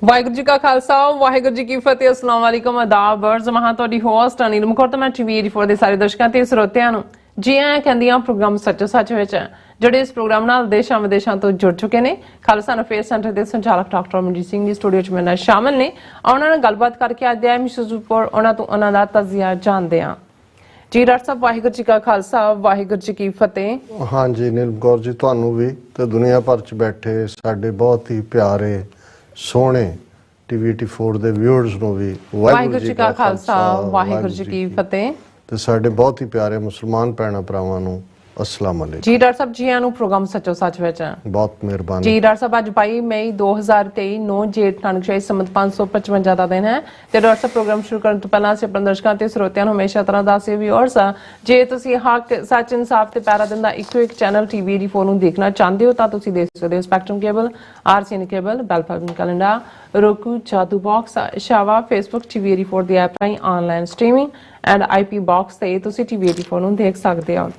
ਵਾਹਿਗੁਰੂ ਜੀ ਕਾ ਖਾਲਸਾ ਵਾਹਿਗੁਰੂ ਜੀ ਕੀ ਫਤਿਹ। अस्सलाम वालेकुम आदाब अर्ज़ महा तुहाडी होस्ट अनिल मकौर ते मैं टीवी 84 ਦੇ ਸਾਰੇ ਦਰਸ਼ਕਾਂ ਤੇ ਸਰੋਤਿਆਂ ਨੂੰ ਜੀ ਆਇਆਂ ਕਹਿੰਦੀਆਂ ਪ੍ਰੋਗਰਾਮ ਸੱਚੋ ਸੱਚ ਵਿੱਚ ਜਿਹੜੇ ਇਸ ਪ੍ਰੋਗਰਾਮ ਨਾਲ ਦੇਸ਼ਾਂ ਵਿਦੇਸ਼ਾਂ ਤੋਂ ਜੁੜ ਚੁੱਕੇ ਨੇ। ਖਾਲਸਾ ਅਫੇਅਰਸ ਸੈਂਟਰ ਦੇ ਸੰਚਾਲਕ ਡਾਕਟਰ ਅਮਨਜੀਤ ਸਿੰਘ ਦੀ ਸਟੂਡੀਓ 'ਚ ਮੇਰੇ ਨਾਲ ਸ਼ਾਮਲ ਨੇ। ਉਹਨਾਂ ਨਾਲ ਗੱਲਬਾਤ ਕਰਕੇ ਅੱਜ ਦੇ ਐਮਿਸ਼ਜ਼ ਉੱਪਰ ਉਹਨਾਂ ਤੋਂ ਉਹਨਾਂ ਦਾ ਤਜ਼ੀਆ ਜਾਣਦੇ ਹਾਂ। ਜੀ ਡਾਕਟਰ ਸਾਹਿਬ ਵਾਹਿਗੁਰੂ ਜੀ ਕਾ ਖਾਲਸਾ ਵਾਹਿਗੁਰੂ ਜੀ ਕੀ ਫਤਿਹ। हाँ जी नील कौर जी ਤੁਹਾਨੂੰ ਵੀ ਤੇ ਦੁਨੀਆ ਭਰ 'ਚ ਬੈਠੇ ਸਾਡੇ ਬਹੁਤ ਹੀ ਪਿਆਰੇ ਸੋਹਣੇ ਟੀਵੀ 84 ਦੇ ਵਿਊਅਰਸ ਨੂੰ ਵੀ ਵਾਹਿਗੁਰੂ ਜੀ ਕਾ ਖਾਲਸਾ ਵਾਹਿਗੁਰੂ ਜੀ ਕੀ ਫਤਿਹ ਤੇ ਸਾਡੇ ਬਹੁਤ ਹੀ ਪਿਆਰੇ ਮੁਸਲਮਾਨ ਭੈਣਾਂ ਭਰਾਵਾਂ ਨੂੰ अस्सलाम वालेकुम। जी डॉक्टर साहब जी आनू प्रोग्राम सचो सच विच बहुत मेहरबानी जी डॉक्टर साहब अज 22 मई 2023 9 जेठ नानकशाही संमत 555 ਦਾ ਦਿਨ ਹੈ ਤੇ ਡਾਕਟਰ ਸਾਹਿਬ ਪ੍ਰੋਗਰਾਮ ਸ਼ੁਰੂ ਕਰਨ ਤੋਂ ਪਹਿਲਾਂ ਅਸੀਂ ਆਪਣੇ ਦਰਸ਼ਕਾਂ ਤੇ ਸਰੋਤਿਆਂ ਨੂੰ ਹਮੇਸ਼ਾ ਤਰ੍ਹਾਂ ਦੱਸਦੇ ਵੀ ਔਰ ਜੇ ਤੁਸੀਂ ਹੱਕ ਸੱਚ ਇਨਸਾਫ ਤੇ ਪੈਰਾ ਦਿੰਦਾ ਇੱਕੋ ਇੱਕ ਚੈਨਲ ਟੀਵੀ 84 ਨੂੰ ਦੇਖਣਾ ਚਾਹੁੰਦੇ ਹੋ ਤਾਂ ਤੁਸੀਂ ਦੇਖ ਸਕਦੇ ਹੋ ਸਪੈਕਟਰਮ ਕੇਬਲ ਆਰਸੀਐਨ ਕੇਬਲ ਬੈਲਫਾਲਨ ਕੈਲੰਡਰ roku ਜਾਦੂ ਬਾਕਸ ਸ਼ਾਵਾ ਫੇਸਬੁੱਕ ਟੀਵੀ 84 ਦੀ ਐਪ ਰਾਹੀਂ online streaming and IP box ਤੇ ਤੁਸੀਂ ਟੀਵੀ 84 ਨੂੰ ਦੇਖ ਸਕਦੇ ਹੋ।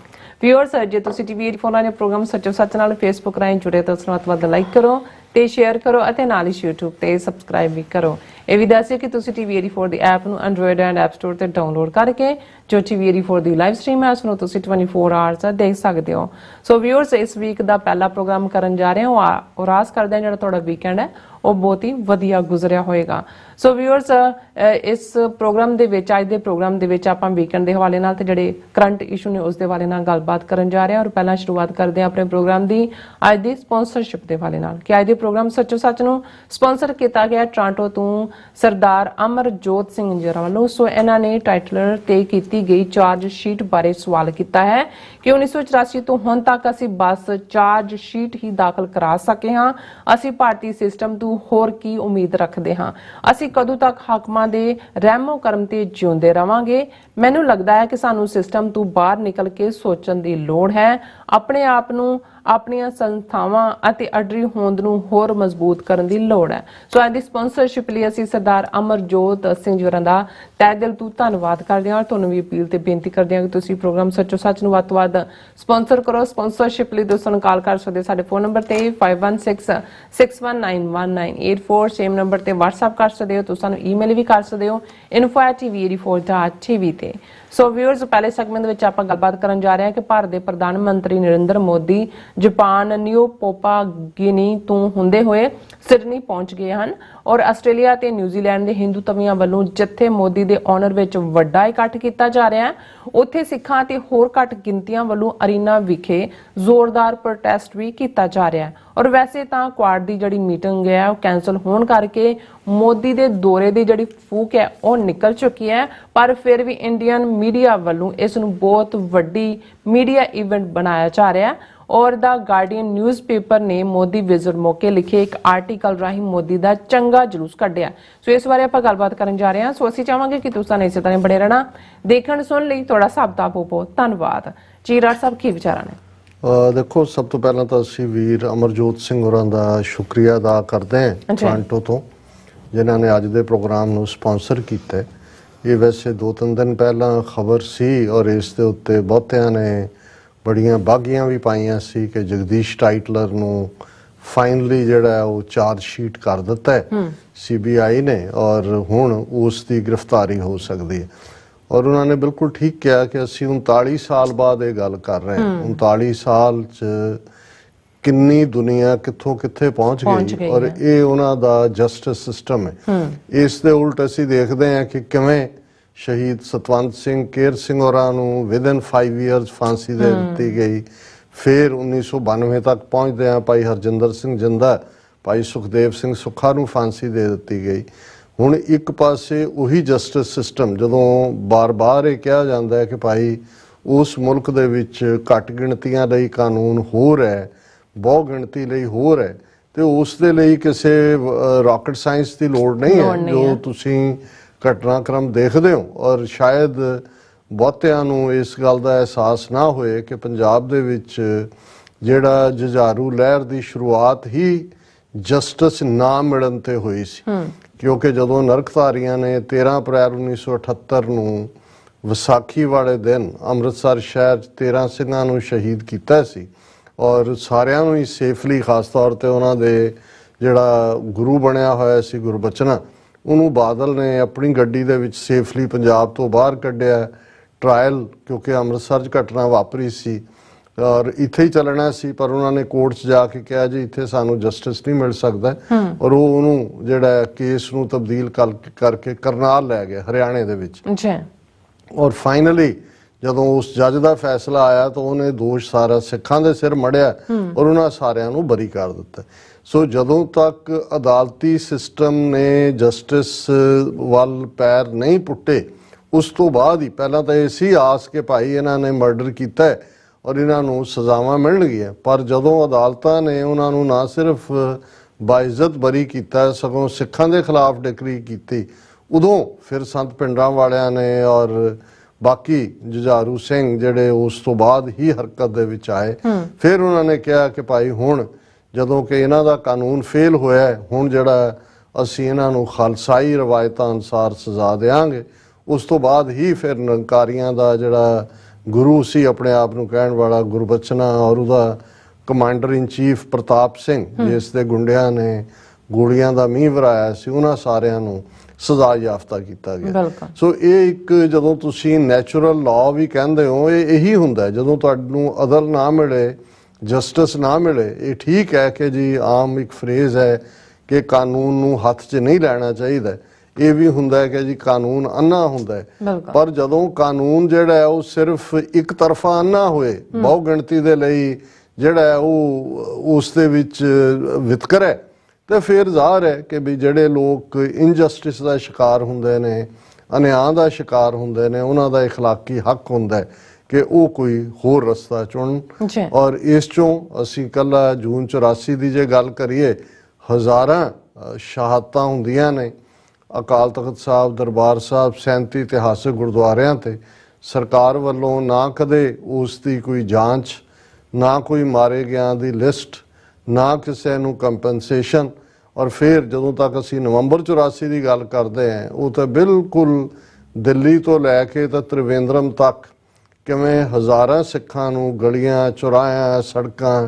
व्यूअर्स जे तुसी टीवी 84 ने प्रोग्राम सचो सच नाल फेसबुक राਹੀਂ जुड़े तो उसਨੂੰ ਵੱਧ ਲਾਈਕ ਕਰੋ ਤੇ ਸ਼ੇਅਰ ਕਰੋ ਅਤੇ ਨਾਲ ਹੀ YouTube ਤੇ ਸਬਸਕ੍ਰਾਈਬ ਵੀ ਕਰੋ। ਇਹ ਵੀ ਦੱਸਿਓ ਕਿ ਤੁਸੀਂ ਟੀਵੀ 84 ਦੀ ਐਪ ਨੂੰ ਐਂਡਰੋਇਡ ਐਂਡ ਐਪ ਸਟੋਰ ਤੇ ਡਾਊਨਲੋਡ ਕਰਕੇ ਜੋ ਟੀਵੀ 84 ਦੀ ਲਾਈਵ ਸਟ੍ਰੀਮ ਹੈ ਉਸ ਨੂੰ ਤੁਸੀਂ 24 ਆਵਰਸ ਦੇਖ ਸਕਦੇ ਹੋ। ਸੋ व्यूअर्स ਇਸ ਵੀਕ ਦਾ ਪਹਿਲਾ ਪ੍ਰੋਗਰਾਮ ਕਰਨ ਜਾ ਰਹੇ ਹਾਂ ਔਰ ਆਸ ਕਰਦੇ ਹਾਂ ਜਿਹੜਾ ਤੁਹਾਡਾ ਵੀਕਐਂਡ ਹੈ ਉਹ ਬਹੁਤ ਹੀ ਵਧੀਆ ਗੁਜ਼ਰਿਆ ਹੋਏਗਾ। ਸੋ व्यूअर्स ਇਸ ਪ੍ਰੋਗਰਾਮ ਦੇ ਵਿੱਚ ਅੱਜ ਦੇ ਪ੍ਰੋਗਰਾਮ ਦੇ ਵਿੱਚ ਆਪਾਂ ਵੀਕਐਂਡ ਦੇ ਹਵਾਲੇ ਨਾਲ ਤੇ ਜਿਹੜੇ ਕਰੰਟ ਇਸ਼ੂ ਨੇ ਉਸ ਦੇ ਹਵਾਲੇ ਨਾਲ ਗੱਲਬਾਤ ਕਰਨ ਜਾ ਰਹੇ ਹਾਂ ਔਰ ਪਹਿਲਾਂ ਸ਼ੁਰੂਆਤ ਕਰਦੇ ਹਾਂ ਆਪਣੇ ਪ੍ਰੋਗਰਾਮ ਦੀ ਅੱਜ ਦੀ ਸਪਾਂਸਰਸ਼ਿਪ ਦੇ ਹਵਾਲੇ ਨਾਲ ਕਿ ਅੱਜ ਦੇ ਪ੍ਰੋਗਰਾਮ ਸੱਚੋ ਸੱਚ ਨੂੰ ਸਪਾਂਸਰ ਕੀਤਾ ਗਿਆ ਟੋਰਾਂਟੋ ਤੋਂ ਸਰਦਾਰ ਅਮਰਜੋਤ ਸਿੰਘ ਜੀ ਵੱਲੋਂ। ਸੋ ਇਹਨਾਂ ਨੇ ਟਾਈਟਲਰ ਤੇ ਕੀਤੀ ਗਈ ਚਾਰਜ ਸ਼ੀਟ ਬਾਰੇ ਸਵਾਲ ਕੀਤਾ ਹੈ ਕਿ 1984 ਤੋਂ ਹੁਣ ਤੱਕ ਅਸੀਂ ਬਸ ਚਾਰਜ ਸ਼ੀਟ ਹੀ ਦਾਖਲ ਕਰਾ ਸਕੇ ਹਾਂ। ਅਸੀਂ ਭਾਰਤੀ ਸਿਸਟਮ ਤੋਂ ਹੋਰ ਕੀ ਉਮੀਦ ਰੱਖਦੇ ਹਾਂ? ਅਸੀਂ ਕਦੋਂ ਤੱਕ ਹਾਕਮਾਂ ਦੇ ਰਹਿਮੋ ਕਰਮ ਤੇ ਜਿਉਂਦੇ ਰਵਾਂਗੇ? ਮੈਨੂੰ ਲੱਗਦਾ ਹੈ ਕਿ ਸਾਨੂੰ ਸਿਸਟਮ ਤੋਂ ਬਾਹਰ ਨਿਕਲ ਕੇ ਸੋਚਣ ਦੀ ਲੋੜ ਹੈ। ਆਪਣੇ ਆਪ ਨੂੰ ਆਪਣੀਆਂ ਸੰਸਥਾਵਾਂ ਅਤੇ ਅਡਰੀ ਹੋਂਦ ਨੂੰ ਹੋਰ ਮਜ਼ਬੂਤ ਕਰਨ ਦੀ ਲੋੜ ਹੈ। ਸੋ ਅੱਜ ਦੀ ਸਪਾਂਸਰਸ਼ਿਪ ਲਈ ਅਸੀਂ ਸਰਦਾਰ ਅਮਰਜੋਤ ਸਿੰਘ ਜੀ ਹੋਰਾਂ ਦਾ ਤਹਿ ਦਿਲ ਤੋਂ ਧੰਨਵਾਦ ਕਰਦੇ ਹਾਂ। ਤੁਹਾਨੂੰ ਵੀ ਅਪੀਲ ਤੇ ਬੇਨਤੀ ਕਰਦੇ ਹਾਂ ਕਿ ਤੁਸੀਂ ਪ੍ਰੋਗਰਾਮ ਸੱਚੋ ਸੱਚ ਨੂੰ ਵੱਧ ਤੋਂ ਵੱਧ ਸਪਾਂਸਰ ਕਰੋ। ਸਪਾਂਸਰਸ਼ਿਪ ਲਈ ਦੋਸਤਾਂ ਨੂੰ ਕਾਲ ਕਰ ਸਕਦੇ ਸਾਡੇ ਫੋਨ ਨੰਬਰ ਤੇ 5166191984 ਸੇਮ ਨੰਬਰ ਤੇ WhatsApp ਕਰ ਸਕਦੇ ਹੋ। ਤੁਸੀਂ ਸਾਨੂੰ ਈਮੇਲ ਵੀ ਕਰ ਸਕਦੇ ਹੋ info@tv84.tv ਤੇ। ਸੋ व्यूअर्स ਪਹਿਲੇ ਸੈਗਮੈਂਟ ਵਿੱਚ ਆਪਾਂ ਗੱਲਬਾਤ ਕਰਨ ਜਾ ਰਹੇ ਹਾਂ ਕਿ ਭਾਰਤ ਦੇ ਪ੍ਰਧਾਨ ਮੰਤਰੀ ਨਰਿੰਦਰ ਮੋਦੀ ਜਾਪਾਨ ਨਿਊ ਪੋਪਾ ਗਿਨੀ ਤੋਂ ਹੁੰਦੇ ਹੋਏ ਸਿਡਨੀ ਪਹੁੰਚ ਗਏ ਹਨ ਔਰ ਆਸਟ੍ਰੇਲੀਆ ਤੇ ਨਿਊਜ਼ੀਲੈਂਡ ਦੇ ਹਿੰਦੂ ਤਵੀਆਂ ਵੱਲੋਂ ਜਿੱਥੇ ਮੋਦੀ ਦੇ ਆਨਰ ਵਿੱਚ ਵੱਡਾ ਇਕੱਠ ਕੀਤਾ ਜਾ ਰਿਹਾ ਹੈ ਉੱਥੇ ਸਿੱਖਾਂ ਤੇ ਹੋਰ ਘੱਟ ਗਿਣਤੀਆਂ ਵੱਲੋਂ ਅਰੀਨਾ ਵਿਖੇ ਜ਼ੋਰਦਾਰ ਪ੍ਰੋਟੈਸਟ ਵੀ ਕੀਤਾ ਜਾ ਰਿਹਾ ਹੈ। ਔਰ ਵੈਸੇ ਤਾਂ ਕੁਆਡ ਦੀ ਜਿਹੜੀ ਮੀਟਿੰਗ ਹੈ ਉਹ ਕੈਂਸਲ ਹੋਣ ਕਰਕੇ ਮੋਦੀ ਦੇ ਦੌਰੇ ਦੀ ਜਿਹੜੀ ਫੂਕ ਹੈ ਉਹ ਨਿਕਲ ਚੁੱਕੀ ਹੈ ਪਰ ਫਿਰ ਵੀ ਇੰਡੀਅਨ ਮੀਡੀਆ ਵੱਲੋਂ ਇਸ ਨੂੰ ਬਹੁਤ ਵੱਡੀ ਮੀਡੀਆ ਇਵੈਂਟ ਬਣਾਇਆ ਜਾ ਰਿਹਾ ਹੈ। ਔਰ ਦਾ ਗਾਰਡੀਅਨ ਨਿਊਜ਼ਪੇਪਰ ਨੇ ਮੋਦੀ ਵਿਜ਼ਿਟ ਮੌਕੇ ਲਿਖੇ ਇੱਕ ਆਰਟੀਕਲ ਰਾਹੀਂ ਮੋਦੀ ਦਾ ਚੰਗਾ ਜਲੂਸ ਕੱਢਿਆ। ਸੋ ਇਸ ਬਾਰੇ ਆਪਾਂ ਗੱਲਬਾਤ ਕਰਨ ਜਾ ਰਹੇ ਹਾਂ। ਸੋ ਅਸੀਂ ਚਾਹਾਂਗੇ ਕਿ ਤੁਸੀਂ ਇਸੇ ਤਰ੍ਹਾਂ ਬਣੇ ਰਹਿਣਾ। ਦੇਖਣ ਸੁਣ ਲਈ ਤੁਹਾਡਾ ਸਭ ਦਾ ਬਹੁਤ ਧੰਨਵਾਦ। ਜੀ ਡਾਕਟਰ ਸਾਹਿਬ ਕੀ ਵਿਚਾਰਾਂ ਨੇ? ਦੇਖੋ ਸਭ ਤੋਂ ਪਹਿਲਾਂ ਤਾਂ ਅਸੀਂ ਵੀਰ ਅਮਰਜੋਤ ਸਿੰਘ ਹੋਰਾਂ ਦਾ ਸ਼ੁਕਰੀਆ ਅਦਾ ਕਰਦੇ ਹਾਂ ਟੋਰਾਂਟੋ ਤੋਂ ਜਿਨ੍ਹਾਂ ਨੇ ਅੱਜ ਦੇ ਪ੍ਰੋਗਰਾਮ ਨੂੰ ਸਪਾਂਸਰ ਕੀਤਾ। ਇਹ ਵੈਸੇ 2-3 ਦਿਨ ਪਹਿਲਾਂ ਖਬਰ ਸੀ ਔਰ ਇਸ ਦੇ ਉੱਤੇ ਬਹੁਤਿਆਂ ਨੇ ਬੜੀਆਂ ਬਾਗੀਆਂ ਵੀ ਪਾਈਆਂ ਸੀ ਕਿ ਜਗਦੀਸ਼ ਟਾਈਟਲਰ ਨੂੰ ਫਾਈਨਲੀ ਜਿਹੜਾ ਉਹ ਚਾਰਜ ਸ਼ੀਟ ਕਰ ਦਿੱਤਾ ਹੈ CBI ਨੇ ਔਰ ਹੁਣ ਉਸ ਦੀ ਗ੍ਰਿਫਤਾਰੀ ਹੋ ਸਕਦੀ ਹੈ। ਔਰ ਉਹਨਾਂ ਨੇ ਬਿਲਕੁਲ ਠੀਕ ਕਿਹਾ ਕਿ ਅਸੀਂ 39 ਸਾਲ ਬਾਅਦ ਇਹ ਗੱਲ ਕਰ ਰਹੇ ਹਾਂ। 39 ਸਾਲ 'ਚ ਕਿੰਨੀ ਦੁਨੀਆ ਕਿੱਥੋਂ ਕਿੱਥੇ ਪਹੁੰਚ ਗਈ ਔਰ ਇਹ ਉਹਨਾਂ ਦਾ ਜਸਟਿਸ ਸਿਸਟਮ ਹੈ। ਇਸ ਦੇ ਉਲਟ ਅਸੀਂ ਦੇਖਦੇ ਹਾਂ ਕਿ ਕਿਵੇਂ ਸ਼ਹੀਦ ਸਤਵੰਤ ਸਿੰਘ ਕੇਰ ਸਿੰਘ ਹੋਰਾਂ ਨੂੰ ਵਿਦਨ 5 ਇਅਰਸ ਫਾਂਸੀ ਦੇ ਦਿੱਤੀ ਗਈ। ਫਿਰ 1992 ਤੱਕ ਪਹੁੰਚਦਿਆਂ ਭਾਈ ਹਰਜਿੰਦਰ ਸਿੰਘ ਜਿੰਦਾ ਭਾਈ ਸੁਖਦੇਵ ਸਿੰਘ ਸੁੱਖਾ ਨੂੰ ਫਾਂਸੀ ਦੇ ਦਿੱਤੀ ਗਈ। ਹੁਣ ਇੱਕ ਪਾਸੇ ਉਹੀ ਜਸਟਿਸ ਸਿਸਟਮ ਜਦੋਂ ਬਾਰ-ਬਾਰ ਇਹ ਕਿਹਾ ਜਾਂਦਾ ਹੈ ਕਿ ਭਾਈ ਉਸ ਮੁਲਕ ਦੇ ਵਿੱਚ ਘੱਟ ਗਿਣਤੀਆਂ ਲਈ ਕਾਨੂੰਨ ਹੋਰ ਹੈ ਬਹੁ ਗਿਣਤੀ ਲਈ ਹੋਰ ਹੈ ਤੇ ਉਸ ਦੇ ਲਈ ਕਿਸੇ ਰਾਕਟ ਸਾਇੰਸ ਦੀ ਲੋੜ ਨਹੀਂ ਹੈ ਜੋ ਤੁਸੀਂ ਘਟਨਾਕ੍ਰਮ ਦੇਖਦੇ ਹੋ। ਔਰ ਸ਼ਾਇਦ ਬਹੁਤਿਆਂ ਨੂੰ ਇਸ ਗੱਲ ਦਾ ਅਹਿਸਾਸ ਨਾ ਹੋਏ ਕਿ ਪੰਜਾਬ ਦੇ ਵਿੱਚ ਜਿਹੜਾ ਜੁਝਾਰੂ ਲਹਿਰ ਦੀ ਸ਼ੁਰੂਆਤ ਹੀ ਜਸਟਿਸ ਨਾ ਮਿਲਣ ਤੇ ਹੋਈ ਸੀ ਕਿਉਂਕਿ ਜਦੋਂ ਨਰਕਧਾਰੀਆਂ ਨੇ 13 ਅਪ੍ਰੈਲ 1978 ਨੂੰ ਵਿਸਾਖੀ ਵਾਲੇ ਦਿਨ ਅੰਮ੍ਰਿਤਸਰ ਸ਼ਹਿਰ 'ਚ 13 ਸਿੰਘਾਂ ਨੂੰ ਸ਼ਹੀਦ ਕੀਤਾ ਸੀ ਔਰ ਸਾਰਿਆਂ ਨੂੰ ਹੀ ਸੇਫਲੀ ਖਾਸ ਤੌਰ ਤੇ ਉਹਨਾਂ ਦੇ ਜਿਹੜਾ ਗੁਰੂ ਬਣਿਆ ਹੋਇਆ ਸੀ ਗੁਰਬਚਨਾ, ਉਹਨੂੰ ਬਾਦਲ ਨੇ ਆਪਣੀ ਗੱਡੀ ਦੇ ਵਿੱਚ ਸੇਫਲੀ ਪੰਜਾਬ ਤੋਂ ਬਾਹਰ ਕੱਢਿਆ। ਟਰਾਇਲ ਕਿਉਂਕਿ ਅੰਮ੍ਰਿਤਸਰ 'ਚ ਘਟਨਾ ਵਾਪਰੀ ਸੀ ਔਰ ਇੱਥੇ ਹੀ ਚੱਲਣਾ ਸੀ, ਪਰ ਉਹਨਾਂ ਨੇ ਕੋਰਟ 'ਚ ਜਾ ਕੇ ਕਿਹਾ ਜੀ ਇੱਥੇ ਸਾਨੂੰ ਜਸਟਿਸ ਨਹੀਂ ਮਿਲ ਸਕਦਾ, ਔਰ ਉਹ ਉਹਨੂੰ ਜਿਹੜਾ ਕੇਸ ਨੂੰ ਤਬਦੀਲ ਕਰਕੇ ਕਰਨਾਲ ਲੈ ਗਏ ਹਰਿਆਣੇ ਦੇ ਵਿੱਚ। ਔਰ ਫਾਈਨਲੀ ਜਦੋਂ ਉਸ ਜੱਜ ਦਾ ਫੈਸਲਾ ਆਇਆ ਤਾਂ ਉਹਨੇ ਦੋਸ਼ ਸਾਰਾ ਸਿੱਖਾਂ ਦੇ ਸਿਰ ਮੜਿਆ ਔਰ ਉਹਨਾਂ ਸਾਰਿਆਂ ਨੂੰ ਬਰੀ ਕਰ ਦਿੱਤਾ। ਸੋ ਜਦੋਂ ਤੱਕ ਅਦਾਲਤੀ ਸਿਸਟਮ ਨੇ ਜਸਟਿਸ ਵੱਲ ਪੈਰ ਨਹੀਂ ਪੁੱਟੇ, ਉਸ ਤੋਂ ਬਾਅਦ ਹੀ ਪਹਿਲਾਂ ਤਾਂ ਇਹ ਸੀ ਆਸ ਕਿ ਭਾਈ ਇਹਨਾਂ ਨੇ ਮਰਡਰ ਕੀਤਾ ਔਰ ਇਹਨਾਂ ਨੂੰ ਸਜ਼ਾਵਾਂ ਮਿਲਣਗੀਆਂ, ਪਰ ਜਦੋਂ ਅਦਾਲਤਾਂ ਨੇ ਉਹਨਾਂ ਨੂੰ ਨਾ ਸਿਰਫ ਬਾਇਜ਼ਤ ਬਰੀ ਕੀਤਾ ਸਗੋਂ ਸਿੱਖਾਂ ਦੇ ਖਿਲਾਫ ਡਿਕਰੀ ਕੀਤੀ, ਉਦੋਂ ਫਿਰ ਸੰਤ ਪਿੰਡਾਂ ਵਾਲਿਆਂ ਨੇ ਔਰ ਬਾਕੀ ਜੁਝਾਰੂ ਸਿੰਘ ਜਿਹੜੇ ਉਸ ਤੋਂ ਬਾਅਦ ਹੀ ਹਰਕਤ ਦੇ ਵਿੱਚ ਆਏ, ਫਿਰ ਉਹਨਾਂ ਨੇ ਕਿਹਾ ਕਿ ਭਾਈ ਹੁਣ ਜਦੋਂ ਕਿ ਇਹਨਾਂ ਦਾ ਕਾਨੂੰਨ ਫੇਲ ਹੋਇਆ, ਹੁਣ ਜਿਹੜਾ ਅਸੀਂ ਇਹਨਾਂ ਨੂੰ ਖਾਲਸਾਈ ਰਵਾਇਤਾਂ ਅਨੁਸਾਰ ਸਜ਼ਾ ਦੇਵਾਂਗੇ। ਉਸ ਤੋਂ ਬਾਅਦ ਹੀ ਫਿਰ ਨਿਰੰਕਾਰੀਆਂ ਦਾ ਜਿਹੜਾ ਗੁਰੂ ਸੀ ਆਪਣੇ ਆਪ ਨੂੰ ਕਹਿਣ ਵਾਲਾ ਗੁਰਬਚਨਾ ਔਰ ਉਹਦਾ ਕਮਾਂਡਰ ਇਨ ਚੀਫ ਪ੍ਰਤਾਪ ਸਿੰਘ, ਜਿਸ ਦੇ ਗੁੰਡਿਆਂ ਨੇ ਗੋਲੀਆਂ ਦਾ ਮੀਂਹ ਵਰਾਇਆ ਸੀ, ਉਹਨਾਂ ਸਾਰਿਆਂ ਨੂੰ ਸਜ਼ਾ ਯਾਫਤਾ ਕੀਤਾ ਗਿਆ। ਸੋ ਇਹ ਇੱਕ ਜਦੋਂ ਤੁਸੀਂ ਨੈਚੁਰਲ ਲਾਅ ਵੀ ਕਹਿੰਦੇ ਹੋ, ਇਹ ਇਹੀ ਹੁੰਦਾ ਜਦੋਂ ਤੁਹਾਨੂੰ ਅਦਲ ਨਾ ਮਿਲੇ, ਜਸਟਿਸ ਨਾ ਮਿਲੇ। ਇਹ ਠੀਕ ਹੈ ਕਿ ਜੀ ਆਮ ਇੱਕ ਫਰੇਜ਼ ਹੈ ਕਿ ਕਾਨੂੰਨ ਨੂੰ ਹੱਥ 'ਚ ਨਹੀਂ ਲੈਣਾ ਚਾਹੀਦਾ, ਇਹ ਵੀ ਹੁੰਦਾ ਹੈ ਕਿ ਜੀ ਕਾਨੂੰਨ ਅੰਨਾ ਹੁੰਦਾ ਹੈ, ਪਰ ਜਦੋਂ ਕਾਨੂੰਨ ਜਿਹੜਾ ਹੈ ਉਹ ਸਿਰਫ ਇੱਕ ਤਰਫਾ ਅੰਨਾ ਹੋਏ, ਬਹੁ ਗਿਣਤੀ ਦੇ ਲਈ ਜਿਹੜਾ ਹੈ ਉਹ ਉਸ ਦੇ ਵਿੱਚ ਵਿਤਕਰ ਹੈ, ਤੇ ਫਿਰ ਜ਼ਾਹਰ ਹੈ ਕਿ ਵੀ ਜਿਹੜੇ ਲੋਕ ਇਨਜਸਟਿਸ ਦਾ ਸ਼ਿਕਾਰ ਹੁੰਦੇ ਨੇ, ਅਨਿਆਂ ਦਾ ਸ਼ਿਕਾਰ ਹੁੰਦੇ ਨੇ, ਉਹਨਾਂ ਦਾ ਇਖਲਾਕੀ ਹੱਕ ਹੁੰਦਾ ਹੈ ਕਿ ਉਹ ਕੋਈ ਹੋਰ ਰਸਤਾ ਚੁਣਨ। ਔਰ ਇਸ ਚੋਂ ਅਸੀਂ ਕੱਲਾ ਜੂਨ 84 ਦੀ ਜੇ ਗੱਲ ਕਰੀਏ, ਹਜ਼ਾਰਾਂ ਸ਼ਹਾਦਤਾਂ ਹੁੰਦੀਆਂ ਨੇ ਅਕਾਲ ਤਖਤ ਸਾਹਿਬ, ਦਰਬਾਰ ਸਾਹਿਬ, 37 ਇਤਿਹਾਸਕ ਗੁਰਦੁਆਰਿਆਂ ਤੇ ਸਰਕਾਰ ਵੱਲੋਂ ਨਾ ਕਦੇ ਉਸ ਦੀ ਕੋਈ ਜਾਂਚ, ਨਾ ਕੋਈ ਮਾਰੇ ਗਿਆਂ ਦੀ ਲਿਸਟ, ਨਾ ਕਿਸੇ ਨੂੰ ਕੰਪਨਸੇਸ਼ਨ। ਔਰ ਫਿਰ ਜਦੋਂ ਤੱਕ ਅਸੀਂ ਨਵੰਬਰ 84 ਦੀ ਗੱਲ ਕਰਦੇ ਹਾਂ, ਉਹ ਤਾਂ ਬਿਲਕੁਲ ਦਿੱਲੀ ਤੋਂ ਲੈ ਕੇ ਤਾਂ ਤ੍ਰਿਵੇਂਦਰਮ ਤੱਕ ਕਿਵੇਂ ਹਜ਼ਾਰਾਂ ਸਿੱਖਾਂ ਨੂੰ ਗਲੀਆਂ, ਚੁਰਾਹਿਆਂ, ਸੜਕਾਂ,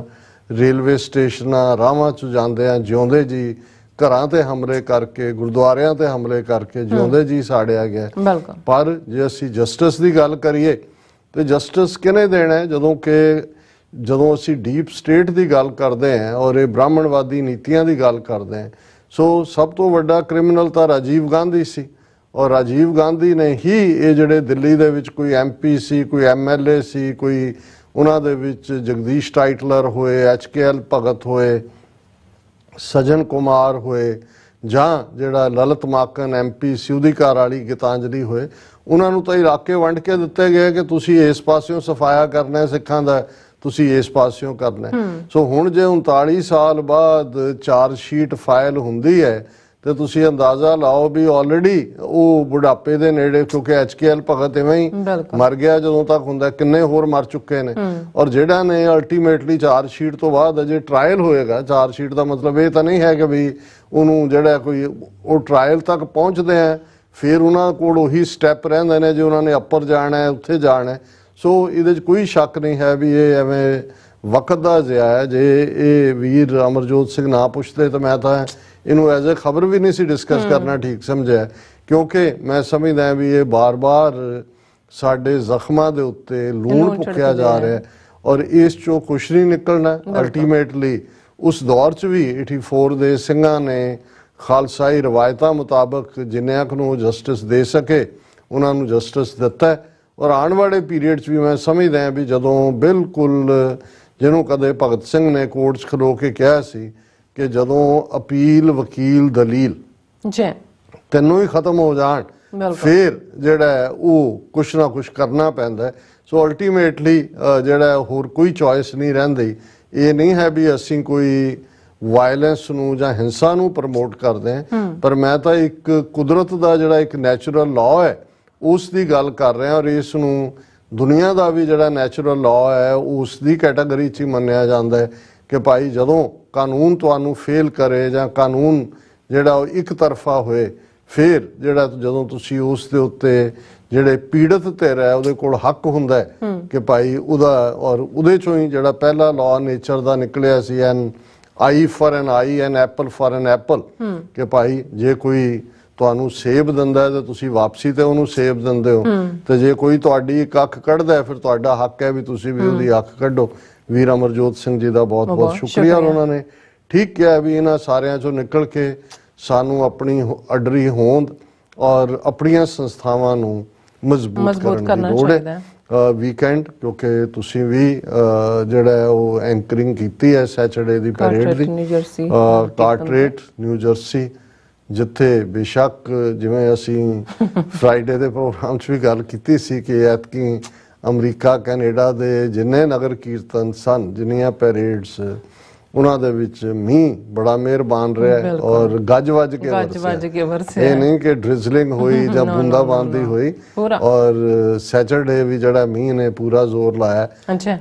ਰੇਲਵੇ ਸਟੇਸ਼ਨਾਂ, ਰਾਹਾਂ 'ਚ ਜਾਂਦਿਆਂ ਜਿਉਂਦੇ ਜੀ ਘਰਾਂ ਤੇ ਹਮਲੇ ਕਰਕੇ, ਗੁਰਦੁਆਰਿਆਂ ਤੇ ਹਮਲੇ ਕਰਕੇ ਜਿਉਂਦੇ ਜੀ ਸਾੜਿਆ ਗਿਆ। ਪਰ ਜੇ ਅਸੀਂ ਜਸਟਿਸ ਦੀ ਗੱਲ ਕਰੀਏ ਤੇ ਜਸਟਿਸ ਕਿਹਨੇ ਦੇਣਾ ਹੈ? ਜਦੋਂ ਅਸੀਂ ਡੀਪ ਸਟੇਟ ਦੀ ਗੱਲ ਕਰਦੇ ਹਾਂ ਔਰ ਇਹ ਬ੍ਰਾਹਮਣਵਾਦੀ ਨੀਤੀਆਂ ਦੀ ਗੱਲ ਕਰਦੇ ਹਾਂ, ਸੋ ਸਭ ਤੋਂ ਵੱਡਾ ਕ੍ਰਿਮੀਨਲ ਤਾਂ ਰਾਜੀਵ ਗਾਂਧੀ ਸੀ, ਔਰ ਰਾਜੀਵ ਗਾਂਧੀ ਨੇ ਹੀ ਇਹ ਜਿਹੜੇ ਦਿੱਲੀ ਦੇ ਵਿੱਚ ਕੋਈ MP ਸੀ, ਕੋਈ MLA ਸੀ, ਕੋਈ ਉਹਨਾਂ ਦੇ ਵਿੱਚ ਜਗਦੀਸ਼ ਟਾਈਟਲਰ ਹੋਏ, HKL ਭਗਤ ਹੋਏ, ਸਜਨ ਕੁਮਾਰ ਹੋਏ, ਜਾਂ ਜਿਹੜਾ ਲਲਿਤ ਮਾਕਨ MP ਸੀ ਉਹਦੀ ਘਰ ਵਾਲੀ ਗੀਤਾਂਜਲੀ ਹੋਏ, ਉਹਨਾਂ ਨੂੰ ਤਾਂ ਇਲਾਕੇ ਵੰਡ ਕੇ ਦਿੱਤੇ ਗਏ ਕਿ ਤੁਸੀਂ ਇਸ ਪਾਸਿਓਂ ਸਫਾਇਆ ਕਰਨਾ ਸਿੱਖਾਂ ਦਾ, ਤੁਸੀਂ ਇਸ ਪਾਸਿਓਂ ਕਰਨਾ। ਸੋ ਹੁਣ ਜੇ 39 ਸਾਲ ਬਾਅਦ ਚਾਰਜ ਸ਼ੀਟ ਫਾਈਲ ਹੁੰਦੀ ਹੈ ਤੇ ਤੁਸੀਂ ਅੰਦਾਜ਼ਾ ਲਾਓ ਵੀ ਆਲਰੇਡੀ ਉਹ ਬੁਢਾਪੇ ਦੇ ਨੇੜੇ, ਕਿਉਂਕਿ HKL ਭਗਤ ਇਵੇਂ ਹੀ ਮਰ ਗਿਆ ਜਦੋਂ ਤੱਕ ਹੁੰਦਾ, ਕਿੰਨੇ ਹੋਰ ਮਰ ਚੁੱਕੇ ਨੇ। ਔਰ ਜਿਹੜਾ ਨੇ ਅਲਟੀਮੇਟਲੀ ਚਾਰਜ ਸ਼ੀਟ ਤੋਂ ਬਾਅਦ ਅਜੇ ਟਰਾਇਲ ਹੋਏਗਾ, ਚਾਰਜ ਸ਼ੀਟ ਦਾ ਮਤਲਬ ਇਹ ਤਾਂ ਨਹੀਂ ਹੈ ਕਿ ਵੀ ਉਹਨੂੰ ਜਿਹੜਾ ਕੋਈ ਉਹ ਟਰਾਇਲ ਤੱਕ ਪਹੁੰਚਦੇ ਆ ਫਿਰ ਉਹਨਾਂ ਕੋਲ ਉਹੀ ਸਟੈਪ ਰਹਿੰਦੇ ਨੇ ਜੇ ਉਹਨਾਂ ਨੇ ਅੱਪਰ ਜਾਣਾ ਹੈ, ਉੱਥੇ ਜਾਣਾ ਹੈ। ਸੋ ਇਹਦੇ 'ਚ ਕੋਈ ਸ਼ੱਕ ਨਹੀਂ ਹੈ ਵੀ ਇਹ ਐਵੇਂ ਵਕਤ ਦਾ ਜ਼ਿਆ ਹੈ। ਜੇ ਇਹ ਵੀਰ ਅਮਰਜੋਤ ਸਿੰਘ ਨਾ ਪੁੱਛਦੇ ਤਾਂ ਮੈਂ ਤਾਂ ਇਹਨੂੰ ਐਜ਼ ਏ ਖਬਰ ਵੀ ਨਹੀਂ ਸੀ ਡਿਸਕਸ ਕਰਨਾ ਠੀਕ ਸਮਝਿਆ, ਕਿਉਂਕਿ ਮੈਂ ਸਮਝਦਾ ਵੀ ਇਹ ਬਾਰ-ਬਾਰ ਸਾਡੇ ਜ਼ਖਮਾਂ ਦੇ ਉੱਤੇ ਲੂਣ ਭੁੱਕਿਆ ਜਾ ਰਿਹਾ ਔਰ ਇਸ ਚੋਂ ਕੁਛ ਨਹੀਂ ਨਿਕਲਣਾ। ਅਲਟੀਮੇਟਲੀ ਉਸ ਦੌਰ 'ਚ ਵੀ 84 ਦੇ ਸਿੰਘਾਂ ਨੇ ਖਾਲਸਾਈ ਰਵਾਇਤਾਂ ਮੁਤਾਬਕ ਜਿੰਨਿਆਂ ਨੂੰ ਜਸਟਿਸ ਦੇ ਸਕੇ ਉਹਨਾਂ ਨੂੰ ਜਸਟਿਸ ਦਿੱਤਾ। ਔਰ ਆਉਣ ਵਾਲੇ ਪੀਰੀਅਡ 'ਚ ਵੀ ਮੈਂ ਸਮਝਦਾ ਵੀ ਜਦੋਂ ਬਿਲਕੁਲ ਜਿਹਨੂੰ ਕਦੇ ਭਗਤ ਸਿੰਘ ਨੇ ਕੋਰਟ 'ਚ ਖਲੋ ਕੇ ਕਿਹਾ ਸੀ ਕਿ ਜਦੋਂ ਅਪੀਲ, ਵਕੀਲ, ਦਲੀਲ ਤਿੰਨੋਂ ਹੀ ਖਤਮ ਹੋ ਜਾਣ ਫਿਰ ਜਿਹੜਾ ਉਹ ਕੁਛ ਨਾ ਕੁਛ ਕਰਨਾ ਪੈਂਦਾ। ਸੋ ਅਲਟੀਮੇਟਲੀ ਜਿਹੜਾ ਹੋਰ ਕੋਈ ਚੋਇਸ ਨਹੀਂ ਰਹਿੰਦੀ। ਇਹ ਨਹੀਂ ਹੈ ਵੀ ਅਸੀਂ ਕੋਈ ਵਾਇਲੈਂਸ ਨੂੰ ਜਾਂ ਹਿੰਸਾ ਨੂੰ ਪ੍ਰਮੋਟ ਕਰਦੇ ਹਾਂ, ਪਰ ਮੈਂ ਤਾਂ ਇੱਕ ਕੁਦਰਤ ਦਾ ਜਿਹੜਾ ਇੱਕ ਨੈਚੁਰਲ ਲਾਅ ਹੈ ਉਸ ਦੀ ਗੱਲ ਕਰ ਰਿਹਾ ਔਰ ਇਸ ਨੂੰ ਦੁਨੀਆ ਦਾ ਵੀ ਜਿਹੜਾ ਨੈਚੁਰਲ ਲਾਅ ਹੈ ਉਸ ਦੀ ਕੈਟਾਗਰੀ 'ਚ ਹੀ ਮੰਨਿਆ ਜਾਂਦਾ ਹੈ ਕਿ ਭਾਈ ਜਦੋਂ ਕਾਨੂੰਨ ਤੁਹਾਨੂੰ ਫੇਲ ਕਰੇ ਜਾਂ ਕਾਨੂੰਨ ਜਿਹੜਾ ਉਹ ਇੱਕ ਤਰਫਾ ਹੋਏ, ਫਿਰ ਜਿਹੜਾ ਜਦੋਂ ਤੁਸੀਂ ਉਸ ਦੇ ਉੱਤੇ ਜਿਹੜੇ ਪੀੜਤ ਧਿਰ ਹੈ ਉਹਦੇ ਕੋਲ ਹੱਕ ਹੁੰਦਾ ਹੈ ਕਿ ਭਾਈ ਉਹਦਾ, ਔਰ ਉਹਦੇ ਚੋਂ ਹੀ ਜਿਹੜਾ ਪਹਿਲਾ ਲਾਅ ਨੇਚਰ ਦਾ ਨਿਕਲਿਆ ਸੀ an eye for an eye and apple for an apple, ਕਿ ਭਾਈ ਜੇ ਕੋਈ ਤੁਹਾਨੂੰ ਸੇਬ ਦਿੰਦਾ ਤੇ ਤੁਸੀਂ ਵਾਪਸੀ ਤੇ ਉਹਨੂੰ ਸੇਬ ਦਿੰਦੇ ਹੋ, ਤੇ ਜੇ ਕੋਈ ਤੁਹਾਡੀ ਇੱਕ ਅੱਖ ਕੱਢਦਾ ਹੈ ਫਿਰ ਤੁਹਾਡਾ ਹੱਕ ਹੈ ਵੀ ਤੁਸੀਂ ਵੀ ਉਹਦੀ ਅੱਖ ਕੱਢੋ। ਵੀਰ ਅਮਰਜੋਤ ਸਿੰਘ ਜੀ ਦਾ ਬਹੁਤ ਬਹੁਤ ਸ਼ੁਕਰੀਆ। ਉਹਨਾਂ ਨੇ ਠੀਕ ਕਿਹਾ ਵੀ ਇਹਨਾਂ ਸਾਰਿਆਂ ਚੋਂ ਨਿਕਲ ਕੇ ਸਾਨੂੰ ਆਪਣੀ ਅਡਰੀ ਹੋਂਦ ਔਰ ਆਪਣੀਆਂ ਸੰਸਥਾਵਾਂ ਨੂੰ ਮਜ਼ਬੂਤ ਕਰਨ ਦੀ ਲੋੜ ਹੈ। ਵੀਕਐਂਡ ਕਿਉਂਕਿ ਤੁਸੀਂ ਵੀ ਜਿਹੜਾ ਉਹ ਐਂਕਰਿੰਗ ਕੀਤੀ ਹੈ ਸੈਚਰਡੇ ਦੀ ਪੈਰੇਡ ਦੀ, ਕਾਰਟਰੇਟ ਨਿਊ ਜਰਸੀ, ਜਿੱਥੇ ਬੇਸ਼ੱਕ ਜਿਵੇਂ ਅਸੀਂ ਫਰਾਈਡੇ ਦੇ ਪ੍ਰੋਗਰਾਮ 'ਚ ਵੀ ਗੱਲ ਕੀਤੀ ਸੀ ਕਿ ਐਤਕੀ ਅਮਰੀਕਾ ਕੈਨੇਡਾ ਦੇ ਜਿੰਨੇ ਨਗਰ ਕੀਰਤਨ ਸਨ, ਜਿੰਨੀਆਂ ਪੈਰੇਡਸ, ਉਹਨਾਂ ਦੇ ਵਿੱਚ ਮੀਂਹ ਬੜਾ ਮਿਹਰਬਾਨ ਰਿਹਾ ਔਰ ਗੱਜ ਵੱਜ ਕੇ ਵਰਸਿਆ। ਇਹ ਨਹੀਂ ਕਿ ਡ੍ਰਿਜ਼ਲਿੰਗ ਹੋਈ ਜਾਂ ਬੂੰਦਾਬਾਂਦੀ ਹੋਈ। ਔਰ ਸੈਚਰਡੇ ਵੀ ਜਿਹੜਾ ਮੀਂਹ ਨੇ ਪੂਰਾ ਜ਼ੋਰ ਲਾਇਆ।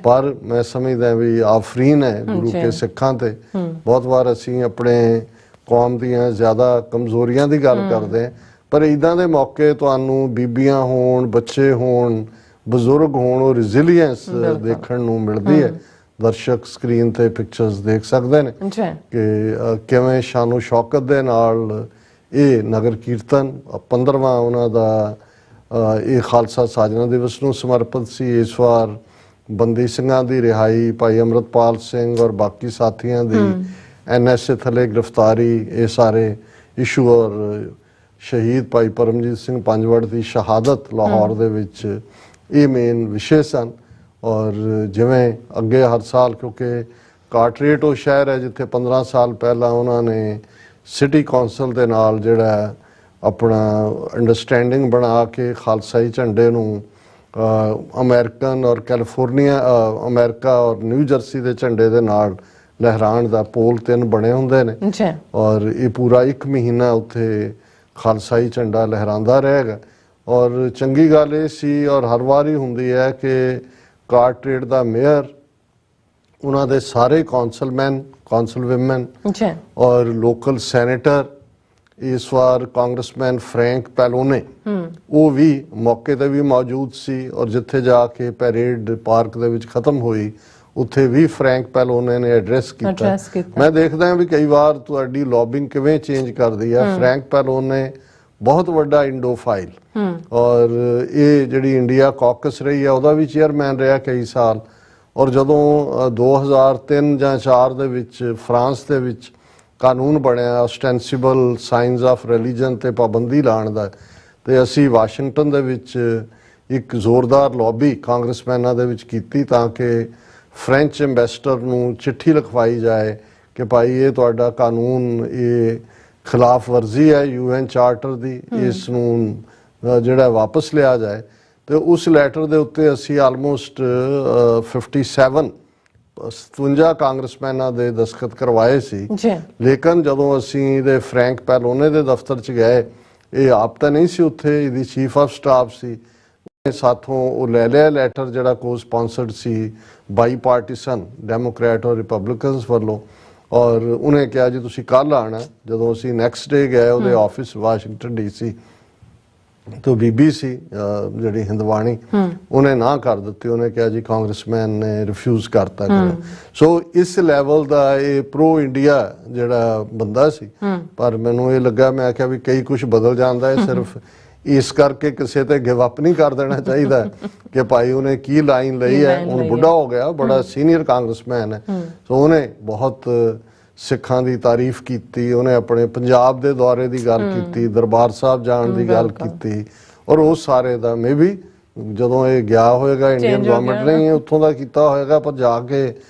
ਪਰ ਮੈਂ ਸਮਝਦਾ ਵੀ ਆਫਰੀਨ ਹੈ ਗੁਰੂ ਕੇ ਸਿੱਖਾਂ ਤੇ। ਬਹੁਤ ਵਾਰ ਅਸੀਂ ਆਪਣੇ ਕੌਮ ਦੀਆਂ ਜ਼ਿਆਦਾ ਕਮਜ਼ੋਰੀਆਂ ਦੀ ਗੱਲ ਕਰਦੇ ਹਾਂ, ਪਰ ਇੱਦਾਂ ਦੇ ਮੌਕੇ ਤੁਹਾਨੂੰ ਬੀਬੀਆਂ ਹੋਣ, ਬੱਚੇ ਹੋਣ, ਬਜ਼ੁਰਗ ਹੋਣ, ਉਹ ਰੈਜ਼ਿਲੀਅੰਸ ਦੇਖਣ ਨੂੰ ਮਿਲਦੀ ਹੈ। ਦਰਸ਼ਕ ਸਕਰੀਨ ਤੇ ਪਿਕਚਰਸ ਦੇਖ ਸਕਦੇ ਨੇ ਕਿ ਕਿਵੇਂ ਸ਼ਾਨੋ ਸ਼ੌਕਤ ਦੇ ਨਾਲ ਇਹ ਨਗਰ ਕੀਰਤਨ 15ਵਾਂ ਉਹਨਾਂ ਦਾ ਇਹ ਖਾਲਸਾ ਸਾਜਨਾ ਦਿਵਸ ਨੂੰ ਸਮਰਪਿਤ ਸੀ। ਇਸ ਵਾਰ ਬੰਦੀ ਸਿੰਘਾਂ ਦੀ ਰਿਹਾਈ, ਭਾਈ ਅੰਮ੍ਰਿਤਪਾਲ ਸਿੰਘ ਔਰ ਬਾਕੀ ਸਾਥੀਆਂ ਦੀ NSA ਥੱਲੇ ਗ੍ਰਿਫਤਾਰੀ, ਇਹ ਸਾਰੇ ਇਸ਼ੂ ਔਰ ਸ਼ਹੀਦ ਭਾਈ ਪਰਮਜੀਤ ਸਿੰਘ ਪੰਜਵੜ ਦੀ ਸ਼ਹਾਦਤ ਲਾਹੌਰ ਦੇ ਵਿੱਚ ਇਹ ਮੇਨ ਵਿਸ਼ੇ ਸਨ। ਔਰ ਜਿਵੇਂ ਅੱਗੇ ਹਰ ਸਾਲ, ਕਿਉਂਕਿ ਕਾਰਟਰੇਟ ਉਹ ਸ਼ਹਿਰ ਹੈ ਜਿੱਥੇ 15 ਸਾਲ ਪਹਿਲਾਂ ਉਹਨਾਂ ਨੇ ਸਿਟੀ ਕੌਂਸਲ ਦੇ ਨਾਲ ਜਿਹੜਾ ਆਪਣਾ ਅੰਡਰਸਟੈਂਡਿੰਗ ਬਣਾ ਕੇ ਖਾਲਸਾਈ ਝੰਡੇ ਨੂੰ ਅਮਰੀਕਨ ਔਰ ਕੈਲੀਫੋਰਨੀਆ, ਅਮਰੀਕਾ ਔਰ ਨਿਊ ਜਰਸੀ ਦੇ ਝੰਡੇ ਦੇ ਨਾਲ ਲਹਿਰਾਣ ਦਾ ਪੋਲ 3 ਬਣੇ ਹੁੰਦੇ ਨੇ। ਔਰ ਇਹ ਪੂਰਾ 1 ਮਹੀਨਾ ਉੱਥੇ ਖਾਲਸਾਈ ਝੰਡਾ ਲਹਿਰਾਉਂਦਾ ਰਹੇਗਾ। ਔਰ ਚੰਗੀ ਗੱਲ ਇਹ ਸੀ ਔਰ ਹਰ ਵਾਰੀ ਹੁੰਦੀ ਹੈ ਕਿ ਕਾਰਟਰੇਟ ਦਾ ਮੇਅਰ, ਉਹਨਾਂ ਦੇ ਸਾਰੇ ਕੌਂਸਲਮੈਨ, ਕੌਂਸਲ ਵਿਮਨ ਔਰ ਲੋਕਲ ਸੈਨੇਟਰ, ਇਸ ਵਾਰ ਕਾਂਗਰਸਮੈਨ ਫਰੈਂਕ ਪੈਲੋਨੇ, ਉਹ ਵੀ ਮੌਕੇ ਤੇ ਵੀ ਮੌਜੂਦ ਸੀ। ਔਰ ਜਿੱਥੇ ਜਾ ਕੇ ਪੈਰੇਡ ਪਾਰਕ ਦੇ ਵਿੱਚ ਖਤਮ ਹੋਈ ਉੱਥੇ ਵੀ ਫਰੈਂਕ ਪੈਲੋਨੇ ਨੇ ਐਡਰੈਸ ਕੀਤਾ। ਮੈਂ ਦੇਖਦਾ ਹਾਂ ਵੀ ਕਈ ਵਾਰ ਤੁਹਾਡੀ ਲੌਬਿੰਗ ਕਿਵੇਂ ਚੇਂਜ ਕਰਦੀ ਹੈ। ਫਰੈਂਕ ਪੈਲੋਨੇ ਬਹੁਤ ਵੱਡਾ ਇੰਡੋਫਾਈਲ ਔਰ ਇਹ ਜਿਹੜੀ ਇੰਡੀਆ ਕਾਕਸ ਰਹੀ ਹੈ ਉਹਦਾ ਵੀ ਚੇਅਰਮੈਨ ਰਿਹਾ ਕਈ ਸਾਲ। ਔਰ ਜਦੋਂ 2003 ਜਾਂ 4 ਦੇ ਵਿੱਚ ਫਰਾਂਸ ਦੇ ਵਿੱਚ ਕਾਨੂੰਨ ਬਣਿਆ ਆਸਟੈਂਸੀਬਲ ਸਾਈਨਸ ਆਫ ਰਿਲੀਜਨ ਤੇ ਪਾਬੰਦੀ ਲਾਉਣ ਦਾ, ਤੇ ਅਸੀਂ ਵਾਸ਼ਿੰਗਟਨ ਦੇ ਵਿੱਚ ਇੱਕ ਜ਼ੋਰਦਾਰ ਲੌਬੀ ਕਾਂਗਰਸਮੈਨਾਂ ਦੇ ਵਿੱਚ ਕੀਤੀ ਤਾਂ ਕਿ ਫ੍ਰੈਂਚ ਐਂਬੈਸਡਰ ਨੂੰ ਚਿੱਠੀ ਲਿਖਵਾਈ ਜਾਏ ਕਿ ਭਾਈ ਇਹ ਤੁਹਾਡਾ ਕਾਨੂੰਨ ਇਹ ਖਿਲਾਫ ਵਰਜ਼ੀ ਹੈ ਯੂਐਨ ਚਾਰਟਰ ਦੀ, ਇਸ ਨੂੰ ਜਿਹੜਾ ਵਾਪਸ ਲਿਆ ਜਾਏ। ਤੇ ਉਸ ਲੈਟਰ ਦੇ ਉੱਤੇ ਅਸੀਂ ਆਲਮੋਸਟ 57 ਕਾਂਗਰਸਮੈਨਾਂ ਦੇ ਦਸਖਤ ਕਰਵਾਏ ਸੀ। ਲੇਕਿਨ ਜਦੋਂ ਅਸੀਂ ਇਹਦੇ ਫਰੈਂਕ ਪੈਲੋਨੇ ਦੇ ਦਫ਼ਤਰ 'ਚ ਗਏ, ਇਹ ਆਪ ਤਾਂ ਨਹੀਂ ਸੀ ਉੱਥੇ, ਇਹਦੀ ਚੀਫ ਆਫ ਸਟਾਫ ਸੀ, ਸਾਥੋਂ ਉਹ ਲੈ ਲਿਆ ਲੈਟਰ ਜਿਹੜਾ ਕੋ ਸਪਾਂਸਰਡ ਸੀ ਬਾਈ ਪਾਰਟੀਸਨ ਡੈਮੋਕ੍ਰੈਟ ਔਰ ਰਿਪਬਲਿਕਨਸ ਵੱਲੋਂ। ਔਰ ਉਹਨੇ ਕਿਹਾ ਜੀ ਤੁਸੀਂ ਕੱਲ੍ਹ ਆਉਣਾ। ਜਦੋਂ ਅਸੀਂ ਨੈਕਸਟ ਡੇ ਗਏ ਉਹਦੇ ਆਫਿਸ ਵਾਸ਼ਿੰਗਟਨ DC, तो BBC ਜਿਹੜੀ ਹਿੰਦਵਾਣੀ, ਉਹਨੇ ਨਾ ਕਰ ਦਿੱਤੀ। ਉਹਨੇ ਕਿਹਾ ਜੀ ਕਾਂਗਰਸਮੈਨ ਨੇ ਰਿਫਿਊਜ਼ ਕਰਤਾ। ਸੋ ਇਸ ਲੈਵਲ ਦਾ ਇਹ ਪ੍ਰੋ ਇੰਡੀਆ ਜਿਹੜਾ ਬੰਦਾ ਸੀ। ਪਰ ਮੈਨੂੰ ਇਹ ਲੱਗਾ, ਮੈਂ ਕਿਹਾ ਵੀ ਕਈ ਕੁਝ ਬਦਲ ਜਾਂਦਾ ਹੈ, ਸਿਰਫ ਇਸ ਕਰਕੇ ਕਿਸੇ ਤੇ ਗਿਵ ਅਪ ਨਹੀਂ ਕਰ ਦੇਣਾ ਚਾਹੀਦਾ ਕਿ ਭਾਈ ਉਹਨੇ ਕੀ ਲਾਈਨ ਲਈ ਹੈ। ਹੁਣ ਬੁੱਢਾ ਹੋ ਗਿਆ, ਬੜਾ ਸੀਨੀਅਰ ਕਾਂਗਰਸਮੈਨ ਹੈ। ਸੋ ਉਹਨੇ ਬਹੁਤ ਸਿੱਖਾਂ ਦੀ ਤਾਰੀਫ ਕੀਤੀ, ਉਹਨੇ ਆਪਣੇ ਪੰਜਾਬ ਦੇ ਦੌਰੇ ਦੀ ਗੱਲ ਕੀਤੀ, ਦਰਬਾਰ ਸਾਹਿਬ ਜਾਣ ਦੀ ਗੱਲ ਕੀਤੀ। ਔਰ ਉਹ ਸਾਰੇ ਦਾ ਮੇ ਵੀ ਜਦੋਂ ਇਹ ਗਿਆ ਹੋਏਗਾ ਇੰਡੀਅਨ ਗਵਰਨਮੈਂਟ ਨੇ ਉੱਥੋਂ ਦਾ ਕੀਤਾ ਹੋਏਗਾ, ਪਰ ਜਾ ਕੇ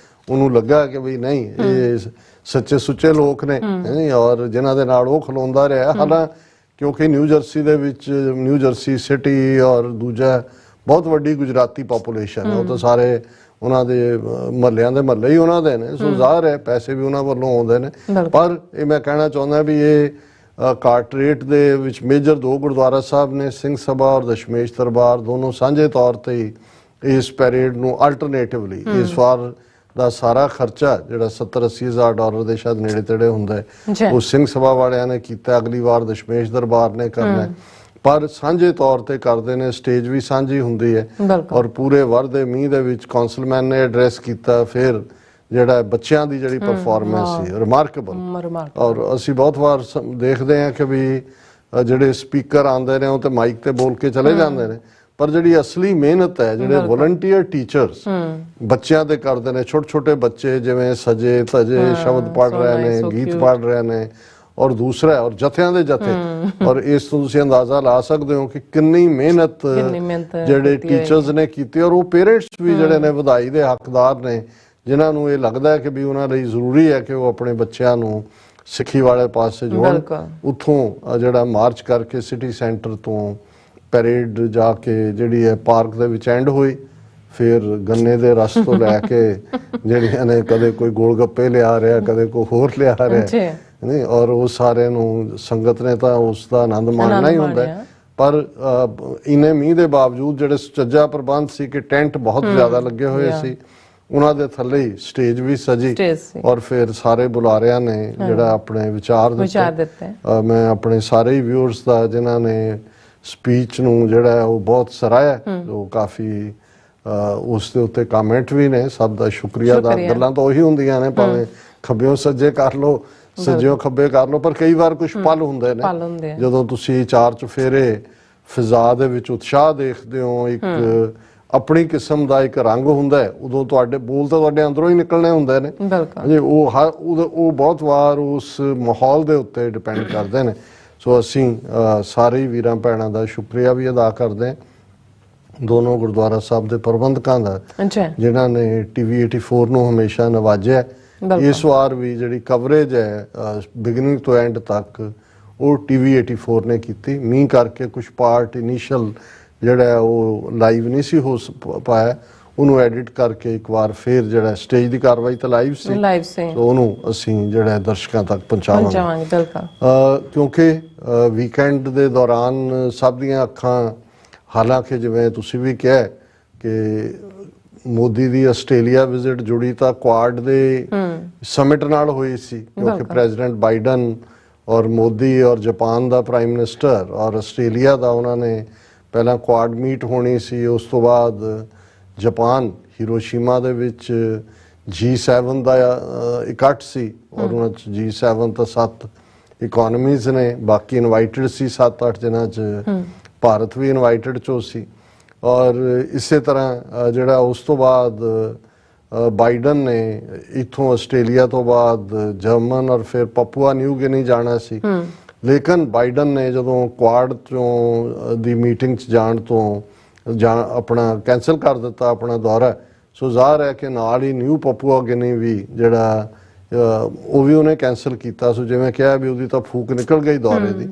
ਉਹਨੂੰ ਲੱਗਾ ਕਿ ਵੀ ਨਹੀਂ ਇਹ ਸੱਚੇ ਸੁੱਚੇ ਲੋਕ ਨੇ ਔਰ ਜਿਨ੍ਹਾਂ ਦੇ ਨਾਲ ਉਹ ਖਲੋਂਦਾ ਰਿਹਾ। ਹਾਲਾਂਕਿ ਕਿਉਂਕਿ ਨਿਊ ਜਰਸੀ ਦੇ ਵਿੱਚ, ਨਿਊ ਜਰਸੀ ਸਿਟੀ ਔਰ ਦੂਜਾ ਬਹੁਤ ਵੱਡੀ ਗੁਜਰਾਤੀ ਪਾਪੂਲੇਸ਼ਨ ਹੈ, ਉਹ ਤਾਂ ਸਾਰੇ ਉਹਨਾਂ ਦੇ ਮਹੱਲਿਆਂ ਦੇ ਮਹੱਲੇ ਹੀ ਉਹਨਾਂ ਦੇ ਨੇ। ਸੋ ਜ਼ਾਹਰ ਹੈ ਪੈਸੇ ਵੀ ਉਹਨਾਂ ਵੱਲੋਂ ਆਉਂਦੇ ਨੇ। ਪਰ ਇਹ ਮੈਂ ਕਹਿਣਾ ਚਾਹੁੰਦਾ ਵੀ ਇਹ ਕਾਰਟਰੇਟ ਦੇ ਵਿੱਚ ਮੇਜਰ 2 ਗੁਰਦੁਆਰਾ ਸਾਹਿਬ ਨੇ, ਸਿੰਘ ਸਭਾ ਔਰ ਦਸ਼ਮੇਸ਼ ਦਰਬਾਰ, ਦੋਨੋਂ ਸਾਂਝੇ ਤੌਰ ਤੇ ਹੀ ਇਸ ਪੈਰੇਡ ਨੂੰ ਅਲਟਰਨੇਟਿਵਲੀ ਇਸ ਵਾਰ ਦਾ ਸਾਰਾ ਖਰਚਾ ਜਿਹੜਾ 70-80 ਹਜ਼ਾਰ ਡਾਲਰ ਦੇ ਸ਼ਾਇਦ ਨੇੜੇ ਤੇੜੇ ਹੁੰਦਾ ਹੈ, ਉਹ ਸਿੰਘ ਸਭਾ ਵਾਲਿਆਂ ਨੇ ਕੀਤਾ। ਅਗਲੀ ਵਾਰ ਦਸ਼ਮੇਸ਼ ਦਰਬਾਰ ਨੇ ਕਰਨਾ, ਪਰ ਸਾਂਝੇ ਤੌਰ ਤੇ ਕਰਦੇ ਨੇ। ਸਟੇਜ ਵੀ ਸਾਂਝੀ ਹੁੰਦੀ ਹੈ ਔਰ ਪੂਰੇ ਵਰ੍ਹ ਦੇ ਮੀਂਹ ਦੇ ਵਿੱਚ ਕੌਂਸਲਮੈਨ ਨੇ ਐਡਰੈਸ ਕੀਤਾ। ਫਿਰ ਜਿਹੜਾ ਬੱਚਿਆਂ ਦੀ ਜਿਹੜੀ ਪਰਫਾਰਮੈਂਸ ਸੀ ਰਿਮਾਰਕੇਬਲ। ਔਰ ਅਸੀਂ ਬਹੁਤ ਵਾਰ ਦੇਖਦੇ ਹਾਂ ਕਿ ਵੀ ਜਿਹੜੇ ਸਪੀਕਰ ਆਉਂਦੇ ਨੇ ਉਹ ਤੇ ਮਾਈਕ ਤੇ ਬੋਲ ਕੇ ਚਲੇ ਜਾਂਦੇ ਨੇ, ਪਰ ਜਿਹੜੀ ਅਸਲੀ ਮਿਹਨਤ ਹੈ ਜਿਹੜੇ ਵੋਲੰਟੀਅਰ ਟੀਚਰਸ ਬੱਚਿਆਂ ਦੇ ਕਰਦੇ ਨੇ, ਛੋਟੇ ਛੋਟੇ ਬੱਚੇ ਜਿਵੇਂ ਸਜੇ ਧਜੇ ਸ਼ਬਦ ਪੜ੍ਹ ਰਹੇ ਨੇ, ਗੀਤ ਪੜ੍ਹ ਰਹੇ ਨੇ, ਔਰ ਦੂਸਰਾ ਔਰ ਜਥਿਆਂ ਦੇ ਜਥੇ, ਔਰ ਇਸ ਤੋਂ ਤੁਸੀਂ ਅੰਦਾਜ਼ਾ ਲਾ ਸਕਦੇ ਹੋ ਕਿ ਕਿੰਨੀ ਮਿਹਨਤ ਜਿਹੜੇ ਟੀਚਰਸ ਨੇ ਕੀਤੀ। ਔਰ ਉਹ ਪੇਰੈਂਟਸ ਵੀ ਜਿਹੜੇ ਨੇ ਵਧਾਈ ਦੇ ਹੱਕਦਾਰ ਨੇ, ਜਿਨ੍ਹਾਂ ਨੂੰ ਇਹ ਲੱਗਦਾ ਹੈ ਕਿ ਵੀ ਉਹਨਾਂ ਲਈ ਜ਼ਰੂਰੀ ਹੈ ਕਿ ਉਹ ਆਪਣੇ ਬੱਚਿਆਂ ਨੂੰ ਸਿੱਖੀ ਵਾਲੇ ਪਾਸੇ ਜੋੜਨ। ਉੱਥੋਂ ਜਿਹੜਾ ਮਾਰਚ ਕਰਕੇ ਸਿਟੀ ਸੈਂਟਰ ਤੋਂ ਪੈਰੇਡ ਜਾ ਕੇ ਜਿਹੜੀ ਹੈ ਪਾਰਕ ਦੇ ਵਿੱਚ ਐਂਡ ਹੋਈ, ਫਿਰ ਗੰਨੇ ਦੇ ਰਸ ਤੋਂ ਲੈ ਕੇ ਜਿਹੜੀਆਂ ਨੇ ਕਦੇ ਕੋਈ ਗੋਲ ਗੱਪੇ ਲਿਆ ਰਿਹਾ, ਕਦੇ ਕੋਈ ਹੋਰ ਲਿਆ ਰਿਹਾ ਨਹੀਂ, ਔਰ ਉਹ ਸਾਰਿਆਂ ਨੂੰ ਸੰਗਤ ਨੇ ਤਾਂ ਉਸ ਦਾ ਆਨੰਦ ਮਾਣਨਾ ਹੀ ਹੁੰਦਾ। ਪਰ ਇਨੇ ਮੀਂਹ ਦੇ ਬਾਵਜੂਦ ਜਿਹੜੇ ਸੁਚੱਜਾ ਪ੍ਰਬੰਧ ਸੀ ਕਿ ਟੈਂਟ ਬਹੁਤ ਜ਼ਿਆਦਾ ਲੱਗੇ ਹੋਏ ਸੀ, ਉਹਨਾਂ ਦੇ ਥੱਲੇ ਹੀ ਸਟੇਜ ਵੀ ਸਜੀ, ਔਰ ਫਿਰ ਸਾਰੇ ਬੁਲਾਰਿਆਂ ਨੇ ਜਿਹੜਾ ਆਪਣੇ ਵਿਚਾਰ ਦਿੱਤੇ। ਮੈਂ ਆਪਣੇ ਸਾਰੇ ਹੀ ਵਿਊਅਰਸ ਦਾ ਜਿਨ੍ਹਾਂ ਨੇ ਸਪੀਚ ਨੂੰ ਜਿਹੜਾ ਉਹ ਬਹੁਤ ਸਰਾਹਿਆ, ਉਹ ਕਾਫੀ ਉਸ ਦੇ ਉੱਤੇ ਕਮੈਂਟ ਵੀ ਨੇ, ਸਭ ਦਾ ਸ਼ੁਕਰੀਆ ਦਾ। ਗੱਲਾਂ ਤਾਂ ਉਹੀ ਹੁੰਦੀਆਂ ਨੇ, ਭਾਵੇਂ ਖੱਬਿਓਂ ਸੱਜੇ ਕਰ ਲਓ, ਸੱਜਿਓਂ ਖੱਬੇ ਕਰ ਲਓ, ਪਰ ਕਈ ਵਾਰ ਕੁਝ ਪਲ ਹੁੰਦੇ ਨੇ ਜਦੋਂ ਤੁਸੀਂ ਚਾਰ ਚੁਫੇਰੇ ਫਿਜ਼ਾ ਦੇ ਵਿੱਚ ਉਤਸ਼ਾਹ ਦੇਖਦੇ ਹੋ, ਇੱਕ ਆਪਣੀ ਕਿਸਮ ਦਾ ਇੱਕ ਰੰਗ ਹੁੰਦਾ ਹੈ, ਉਦੋਂ ਤੁਹਾਡੇ ਬੋਲ ਤਾਂ ਤੁਹਾਡੇ ਅੰਦਰੋਂ ਹੀ ਨਿਕਲਣੇ ਹੁੰਦੇ ਨੇ ਜੀ। ਉਹ ਬਹੁਤ ਵਾਰ ਉਸ ਮਾਹੌਲ ਦੇ ਉੱਤੇ ਡਿਪੈਂਡ ਕਰਦੇ ਨੇ। ਸੋ ਅਸੀਂ ਸਾਰੇ ਵੀਰਾਂ ਭੈਣਾਂ ਦਾ ਸ਼ੁਕਰੀਆ ਵੀ ਅਦਾ ਕਰਦੇ ਹਾਂ, ਦੋਨੋਂ ਗੁਰਦੁਆਰਾ ਸਾਹਿਬ ਦੇ ਪ੍ਰਬੰਧਕਾਂ ਦਾ ਜਿਨ੍ਹਾਂ ਨੇ TV 84 ਨੂੰ ਹਮੇਸ਼ਾ ਨਵਾਜਿਆ। ਇਸ ਵਾਰ ਵੀ ਜਿਹੜੀ ਕਵਰੇਜ ਹੈ ਬਿਗਨਿੰਗ ਤੋਂ ਐਂਡ ਤੱਕ ਉਹ TV 84 ਨੇ ਕੀਤੀ। ਮੀਂਹ ਕਰਕੇ ਕੁਝ ਪਾਰਟ ਇਨੀਸ਼ੀਅਲ ਜਿਹੜਾ ਉਹ ਲਾਈਵ ਨਹੀਂ ਸੀ ਹੋ ਪਾਇਆ, ਉਹਨੂੰ ਐਡਿਟ ਕਰਕੇ ਇੱਕ ਵਾਰ ਫਿਰ ਜਿਹੜਾ ਸਟੇਜ ਦੀ ਕਾਰਵਾਈ ਤਾਂ ਲਾਈਵ ਸੀ, ਸੋ ਉਹਨੂੰ ਅਸੀਂ ਜਿਹੜਾ ਦਰਸ਼ਕਾਂ ਤੱਕ ਪਹੁੰਚਾਵਾਂਗੇ। ਕਿਉਂਕਿ ਵੀਕਐਂਡ ਦੇ ਦੌਰਾਨ ਸਭ ਦੀਆਂ ਅੱਖਾਂ, ਹਾਲਾਂਕਿ ਜਿਵੇਂ ਤੁਸੀਂ ਵੀ ਕਿਹਾ ਕਿ ਮੋਦੀ ਦੀ ਆਸਟ੍ਰੇਲੀਆ ਵਿਜ਼ਿਟ ਜੁੜੀ ਤਾਂ ਕੁਆਡ ਦੇ ਸਮਿਟ ਨਾਲ ਹੋਈ ਸੀ, ਕਿਉਂਕਿ ਪ੍ਰੈਜ਼ੀਡੈਂਟ ਬਾਈਡਨ ਔਰ ਮੋਦੀ ਔਰ ਜਾਪਾਨ ਦਾ ਪ੍ਰਾਈਮ ਮਿਨਿਸਟਰ ਔਰ ਆਸਟ੍ਰੇਲੀਆ ਦਾ ਉਹਨਾਂ ਨੇ ਪਹਿਲਾਂ ਕੁਆਡ ਮੀਟ ਹੋਣੀ ਸੀ। ਉਸ ਤੋਂ ਬਾਅਦ ਜਾਪਾਨ ਹੀਰੋਸ਼ੀਮਾ ਦੇ ਵਿੱਚ G7 ਦਾ ਇਕੱਠ ਸੀ, ਔਰ ਉਹਨਾਂ 'ਚ G7 ਤਾਂ 7 ਇਕੋਨਮੀਜ਼ ਨੇ, ਬਾਕੀ ਇਨਵਾਈਟਡ ਸੀ 7-8 ਜਿਨ੍ਹਾਂ 'ਚ ਭਾਰਤ ਵੀ ਇਨਵਾਈਟਡ 'ਚੋਂ ਸੀ। ਔਰ ਇਸੇ ਤਰ੍ਹਾਂ ਜਿਹੜਾ ਉਸ ਤੋਂ ਬਾਅਦ ਬਾਈਡਨ ਨੇ ਇੱਥੋਂ ਆਸਟ੍ਰੇਲੀਆ ਤੋਂ ਬਾਅਦ ਜਰਮਨ ਔਰ ਫਿਰ ਪਪੂਆ ਨਿਊ ਗਿਨੀ ਜਾਣਾ ਸੀ, ਲੇਕਿਨ ਬਾਈਡਨ ਨੇ ਜਦੋਂ ਕੁਆਡ ਚੋਂ ਦੀ ਮੀਟਿੰਗ 'ਚ ਜਾਣ ਤੋਂ ਆਪਣਾ ਕੈਂਸਲ ਕਰ ਦਿੱਤਾ ਆਪਣਾ ਦੌਰਾ। ਸੋ ਜ਼ਾਹਰ ਹੈ ਕਿ ਨਾਲ ਹੀ ਨਿਊ ਪਪੂਆ ਗਿਨੀ ਵੀ ਜਿਹੜਾ ਉਹ ਵੀ ਉਹਨੇ ਕੈਂਸਲ ਕੀਤਾ। ਸੋ ਜਿਵੇਂ ਕਿਹਾ ਵੀ ਉਹਦੀ ਤਾਂ ਫੂਕ ਨਿਕਲ ਗਈ ਦੌਰੇ ਦੀ,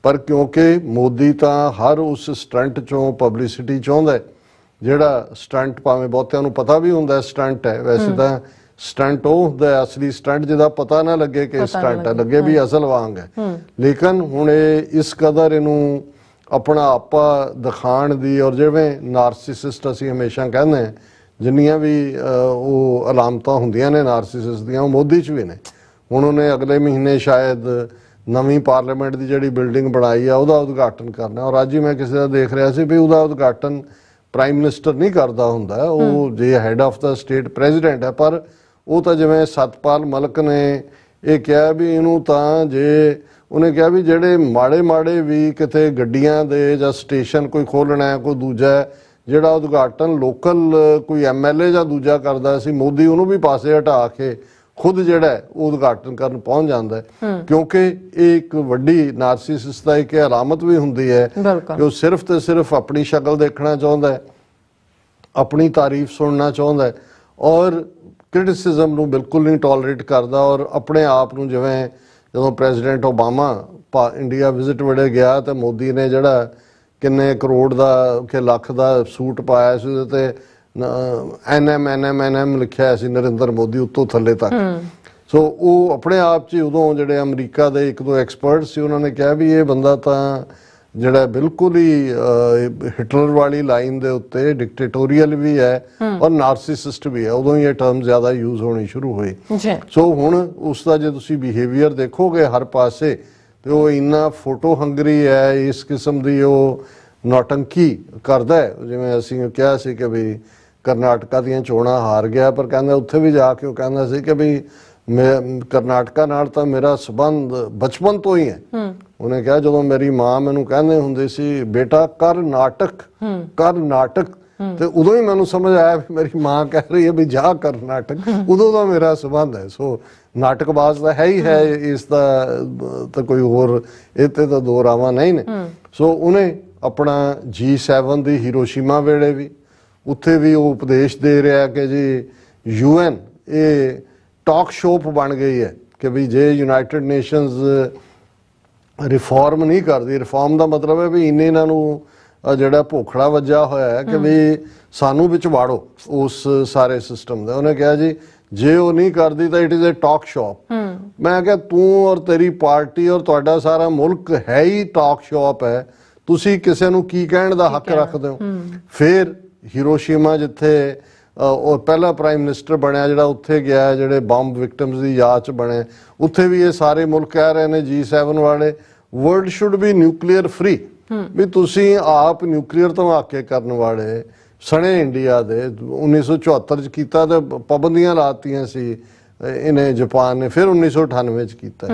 ਪਰ ਕਿਉਂਕਿ ਮੋਦੀ ਤਾਂ ਹਰ ਉਸ ਸਟੰਟ ਚੋਂ ਪਬਲਿਸਿਟੀ ਚਾਹੁੰਦਾ, ਜਿਹੜਾ ਸਟੰਟ ਭਾਵੇਂ ਬਹੁਤਿਆਂ ਨੂੰ ਪਤਾ ਵੀ ਹੁੰਦਾ ਸਟੰਟ ਹੈ, ਵੈਸੇ ਤਾਂ ਸਟੰਟ ਉਹ ਹੁੰਦਾ ਅਸਲੀ ਸਟੰਟ ਜਿਹਦਾ ਪਤਾ ਨਾ ਲੱਗੇ ਕਿ ਸਟੰਟ ਹੈ, ਲੱਗੇ ਵੀ ਅਸਲ ਵਾਂਗ ਹੈ। ਲੇਕਿਨ ਹੁਣ ਇਹ ਇਸ ਕਦਰ ਇਹਨੂੰ ਆਪਣਾ ਆਪਾ ਦਿਖਾਣ ਦੀ, ਔਰ ਜਿਵੇਂ ਨਾਰਸਿਸਿਸਟ ਅਸੀਂ ਹਮੇਸ਼ਾ ਕਹਿੰਦੇ ਹਾਂ, ਜਿੰਨੀਆਂ ਵੀ ਉਹ ਅਲਾਮਤਾਂ ਹੁੰਦੀਆਂ ਨੇ ਨਾਰਸਿਸਿਸਟ ਦੀਆਂ, ਉਹ ਮੋਦੀ 'ਚ ਵੀ ਨੇ। ਹੁਣ ਉਹਨੇ ਅਗਲੇ ਮਹੀਨੇ ਸ਼ਾਇਦ ਨਵੀਂ ਪਾਰਲੀਮੈਂਟ ਦੀ ਜਿਹੜੀ ਬਿਲਡਿੰਗ ਬਣਾਈ ਆ ਉਹਦਾ ਉਦਘਾਟਨ ਕਰਨਾ, ਔਰ ਅੱਜ ਹੀ ਮੈਂ ਕਿਸੇ ਦਾ ਦੇਖ ਰਿਹਾ ਸੀ ਵੀ ਉਹਦਾ ਉਦਘਾਟਨ ਪ੍ਰਾਈਮ ਮਿਨਿਸਟਰ ਨਹੀਂ ਕਰਦਾ ਹੁੰਦਾ, ਉਹ ਜੇ head of the state president ਹੈ। ਪਰ ਉਹ ਤਾਂ ਜਿਵੇਂ ਸਤਪਾਲ ਮਲਕ ਨੇ ਇਹ ਕਿਹਾ ਵੀ ਇਹਨੂੰ ਤਾਂ ਜੇ ਉਹਨੇ ਕਿਹਾ ਵੀ ਜਿਹੜੇ ਮਾੜੇ ਵੀ ਕਿਤੇ ਗੱਡੀਆਂ ਦੇ ਜਾਂ ਸਟੇਸ਼ਨ ਕੋਈ ਖੋਲ੍ਹਣਾ ਹੈ, ਕੋਈ ਦੂਜਾ ਜਿਹੜਾ ਉਦਘਾਟਨ ਲੋਕਲ ਕੋਈ MLA ਜਾਂ ਦੂਜਾ ਕਰਦਾ ਸੀ, ਮੋਦੀ ਉਹਨੂੰ ਵੀ ਪਾਸੇ ਹਟਾ ਕੇ ਖੁਦ ਜਿਹੜਾ ਉਹ ਉਦਘਾਟਨ ਕਰਨ ਪਹੁੰਚ ਜਾਂਦਾ ਹੈ। ਕਿਉਂਕਿ ਇਹ ਇੱਕ ਵੱਡੀ ਨਾਰਸਿਸਿਸਟ ਦਾ ਇੱਕ ਅਲਾਮਤ ਵੀ ਹੁੰਦੀ ਹੈ ਕਿ ਉਹ ਸਿਰਫ ਤੇ ਸਿਰਫ ਆਪਣੀ ਸ਼ਕਲ ਦੇਖਣਾ ਚਾਹੁੰਦਾ ਹੈ, ਆਪਣੀ ਤਾਰੀਫ ਸੁਣਨਾ ਚਾਹੁੰਦਾ ਹੈ, ਔਰ ਕ੍ਰਿਟਿਸਿਜ਼ਮ ਨੂੰ ਬਿਲਕੁਲ ਨਹੀਂ ਟੋਲਰੇਟ ਕਰਦਾ। ਔਰ ਆਪਣੇ ਆਪ ਨੂੰ ਜਿਵੇਂ ਜਦੋਂ ਪ੍ਰੈਜ਼ੀਡੈਂਟ ਓਬਾਮਾ ਇੰਡੀਆ ਵਿਜ਼ਿਟ ਵੇਲੇ ਗਿਆ ਤੇ ਮੋਦੀ ਨੇ ਜਿਹੜਾ ਕਿੰਨੇ ਕਰੋੜ ਦਾ ਕਿ ਲੱਖ ਦਾ ਸੂਟ ਪਾਇਆ ਸੀ, ਉਹਦੇ ਤੇ NM ਲਿਖਿਆ ਸੀ, ਨਰਿੰਦਰ ਮੋਦੀ ਉੱਤੋਂ ਥੱਲੇ ਤੱਕ। ਸੋ ਉਹ ਆਪਣੇ ਆਪ 'ਚ ਉਦੋਂ ਜਿਹੜੇ ਅਮਰੀਕਾ ਦੇ ਇੱਕ ਦੋ ਐਕਸਪਰਟ ਸੀ, ਉਹਨਾਂ ਨੇ ਕਿਹਾ ਵੀ ਇਹ ਬੰਦਾ ਤਾਂ ਜਿਹੜਾ ਬਿਲਕੁਲ ਹੀ ਹਿਟਲਰ ਵਾਲੀ ਲਾਈਨ ਦੇ ਉੱਤੇ ਡਿਕਟੇਟੋਰੀਅਲ ਵੀ ਹੈ ਔਰ ਨਾਰਸਿਸਿਸਟ ਵੀ ਹੈ। ਉਦੋਂ ਹੀ ਇਹ ਟਰਮ ਜ਼ਿਆਦਾ ਯੂਜ਼ ਹੋਣੀ ਸ਼ੁਰੂ ਹੋਈ। ਸੋ ਹੁਣ ਉਸ ਦਾ ਜੇ ਤੁਸੀਂ ਬਿਹੇਵੀਅਰ ਦੇਖੋਗੇ ਹਰ ਪਾਸੇ, ਤੇ ਉਹ ਇੰਨਾ ਫੋਟੋ ਹੰਗਰੀ ਹੈ, ਇਸ ਕਿਸਮ ਦੀ ਉਹ ਨੌਟੰਕੀ ਕਰਦਾ ਹੈ। ਜਿਵੇਂ ਅਸੀਂ ਕਿਹਾ ਸੀ ਕਿ ਵੀ ਕਰਨਾਟਕਾ ਦੀਆਂ ਚੋਣਾਂ ਹਾਰ ਗਿਆ, ਪਰ ਕਹਿੰਦਾ ਉੱਥੇ ਵੀ ਜਾ ਕੇ ਉਹ ਕਹਿੰਦਾ ਸੀ ਕਿ ਵੀ ਮੈਂ ਕਰਨਾਟਕਾ ਨਾਲ ਤਾਂ ਮੇਰਾ ਸੰਬੰਧ ਬਚਪਨ ਤੋਂ ਹੀ ਹੈ। ਉਹਨੇ ਕਿਹਾ ਜਦੋਂ ਮੇਰੀ ਮਾਂ ਮੈਨੂੰ ਕਹਿੰਦੇ ਹੁੰਦੇ ਸੀ ਬੇਟਾ ਕਰ ਨਾਟਕ ਕਰ ਨਾਟਕ, ਤੇ ਉਦੋਂ ਹੀ ਮੈਨੂੰ ਸਮਝ ਆਇਆ ਵੀ ਮੇਰੀ ਮਾਂ ਕਹਿ ਰਹੀ ਹੈ ਵੀ ਜਾ ਕਰ ਨਾਟਕ, ਉਦੋਂ ਦਾ ਮੇਰਾ ਸੰਬੰਧ ਹੈ। ਸੋ ਨਾਟਕਬਾਜ਼ ਤਾਂ ਹੈ ਹੀ ਹੈ, ਇਸ ਦਾ ਤਾਂ ਕੋਈ ਹੋਰ ਇਹ ਤੇ ਤਾਂ ਦੋ ਰਾਵਾਂ ਨਹੀਂ ਨੇ। ਸੋ ਉਹਨੇ ਆਪਣਾ G7 ਦੀ ਹੀਰੋਸ਼ੀਮਾ ਵੇਲੇ ਵੀ ਉੱਥੇ ਵੀ ਉਹ ਉਪਦੇਸ਼ ਦੇ ਰਿਹਾ ਕਿ ਜੀ UN ਇਹ ਟਾਕ ਸ਼ੋਪ ਬਣ ਗਈ ਹੈ ਕਿ ਵੀ ਜੇ ਯੂਨਾਈਟਿਡ ਨੇਸ਼ਨਸ ਰਿਫਾਰਮ ਨਹੀਂ ਕਰਦੀ, ਰਿਫਾਰਮ ਦਾ ਮਤਲਬ ਹੈ ਵੀ ਇੰਨੇ ਇਹਨਾਂ ਨੂੰ ਜਿਹੜਾ ਭੋਖੜਾ ਵੱਜਾ ਹੋਇਆ ਹੈ ਕਿ ਵੀ ਸਾਨੂੰ ਵਿੱਚ ਵਾੜੋ ਉਸ ਸਾਰੇ ਸਿਸਟਮ ਦਾ। ਉਹਨੇ ਕਿਹਾ ਜੀ ਜੇ ਉਹ ਨਹੀਂ ਕਰਦੀ ਤਾਂ it is a talk shop. ਮੈਂ ਕਿਹਾ ਤੂੰ ਔਰ ਤੇਰੀ ਪਾਰਟੀ ਔਰ ਤੁਹਾਡਾ ਸਾਰਾ ਮੁਲਕ ਹੈ ਹੀ ਟਾਕ ਸ਼ਾਪ ਹੈ, ਤੁਸੀਂ ਕਿਸੇ ਨੂੰ ਕੀ ਕਹਿਣ ਦਾ ਹੱਕ ਰੱਖਦੇ ਹੋ। ਫਿਰ ਹੀਰੋਸ਼ੀਮਾ ਜਿੱਥੇ ਉਹ ਪਹਿਲਾ ਪ੍ਰਾਈਮ ਮਿਨਿਸਟਰ ਬਣਿਆ ਜਿਹੜਾ ਉੱਥੇ ਗਿਆ, ਜਿਹੜੇ ਬੰਬ ਵਿਕਟਮਸ ਦੀ ਯਾਦ ਚ ਬਣੇ, ਉੱਥੇ ਵੀ ਇਹ ਸਾਰੇ ਮੁਲਕ ਕਹਿ ਰਹੇ ਨੇ G7 ਵਾਲੇ world should be nuclear free, ਵੀ ਤੁਸੀਂ ਆਪ ਨਿਊਕਲੀਅਰ ਧਮਾਕੇ ਕਰਨ ਵਾਲੇ ਸਣੇ ਇੰਡੀਆ ਦੇ 1974 ਚ ਕੀਤਾ ਤੇ ਪਾਬੰਦੀਆਂ ਲਾਤੀਆਂ ਸੀ ਇਹਨੇ ਜਾਪਾਨ ਨੇ, ਫਿਰ 1998 ਚ ਕੀਤਾ।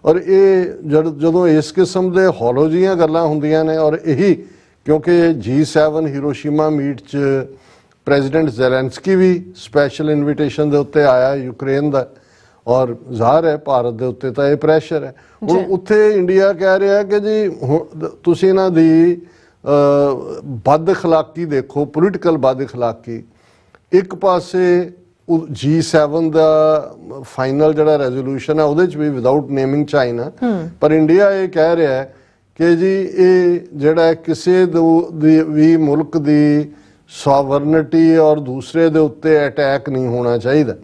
ਔਰ ਇਹ ਜਦੋਂ ਇਸ ਕਿਸਮ ਦੇ ਹੌਲੋ ਜੀਆਂ ਗੱਲਾਂ ਹੁੰਦੀਆਂ ਨੇ, ਔਰ ਇਹੀ ਕਿਉਂਕਿ G7 ਹੀਰੋਸ਼ੀਮਾ ਮੀਟ ਚ ਪ੍ਰੈਜ਼ੀਡੈਂਟ ਜ਼ੈਲੈਂਸਕੀ ਵੀ ਸਪੈਸ਼ਲ ਇਨਵੀਟੇਸ਼ਨ ਦੇ ਉੱਤੇ ਆਇਆ ਯੂਕਰੇਨ ਦਾ, ਔਰ ਜ਼ਾਹਰ ਹੈ ਭਾਰਤ ਦੇ ਉੱਤੇ ਤਾਂ ਇਹ ਪ੍ਰੈਸ਼ਰ ਹੈ। ਹੁਣ ਉੱਥੇ ਇੰਡੀਆ ਕਹਿ ਰਿਹਾ ਕਿ ਜੀ ਤੁਸੀਂ ਇਹਨਾਂ ਦੀ ਬਦ ਅਖਲਾਕੀ ਦੇਖੋ, ਪੋਲੀਟੀਕਲ ਬਦ ਅਖਲਾਕੀ। ਇੱਕ ਪਾਸੇ G7 ਦਾ ਫਾਈਨਲ ਜਿਹੜਾ ਰੈਜ਼ੋਲੂਸ਼ਨ ਹੈ ਉਹਦੇ ਚ ਵੀ ਵਿਦਆਊਟ ਨੇਮਿੰਗ ਚਾਈਨਾ, ਪਰ ਇੰਡੀਆ ਇਹ ਕਹਿ ਰਿਹਾ ਹੈ ਕਿ ਜੀ ਇਹ ਜਿਹੜਾ ਕਿਸੇ ਵੀ ਮੁਲਕ ਦੀ ਸੋਵਰਨਿਟੀ ਔਰ ਦੂਸਰੇ ਦੇ ਉੱਤੇ ਅਟੈਕ ਨਹੀਂ ਹੋਣਾ ਚਾਹੀਦਾ।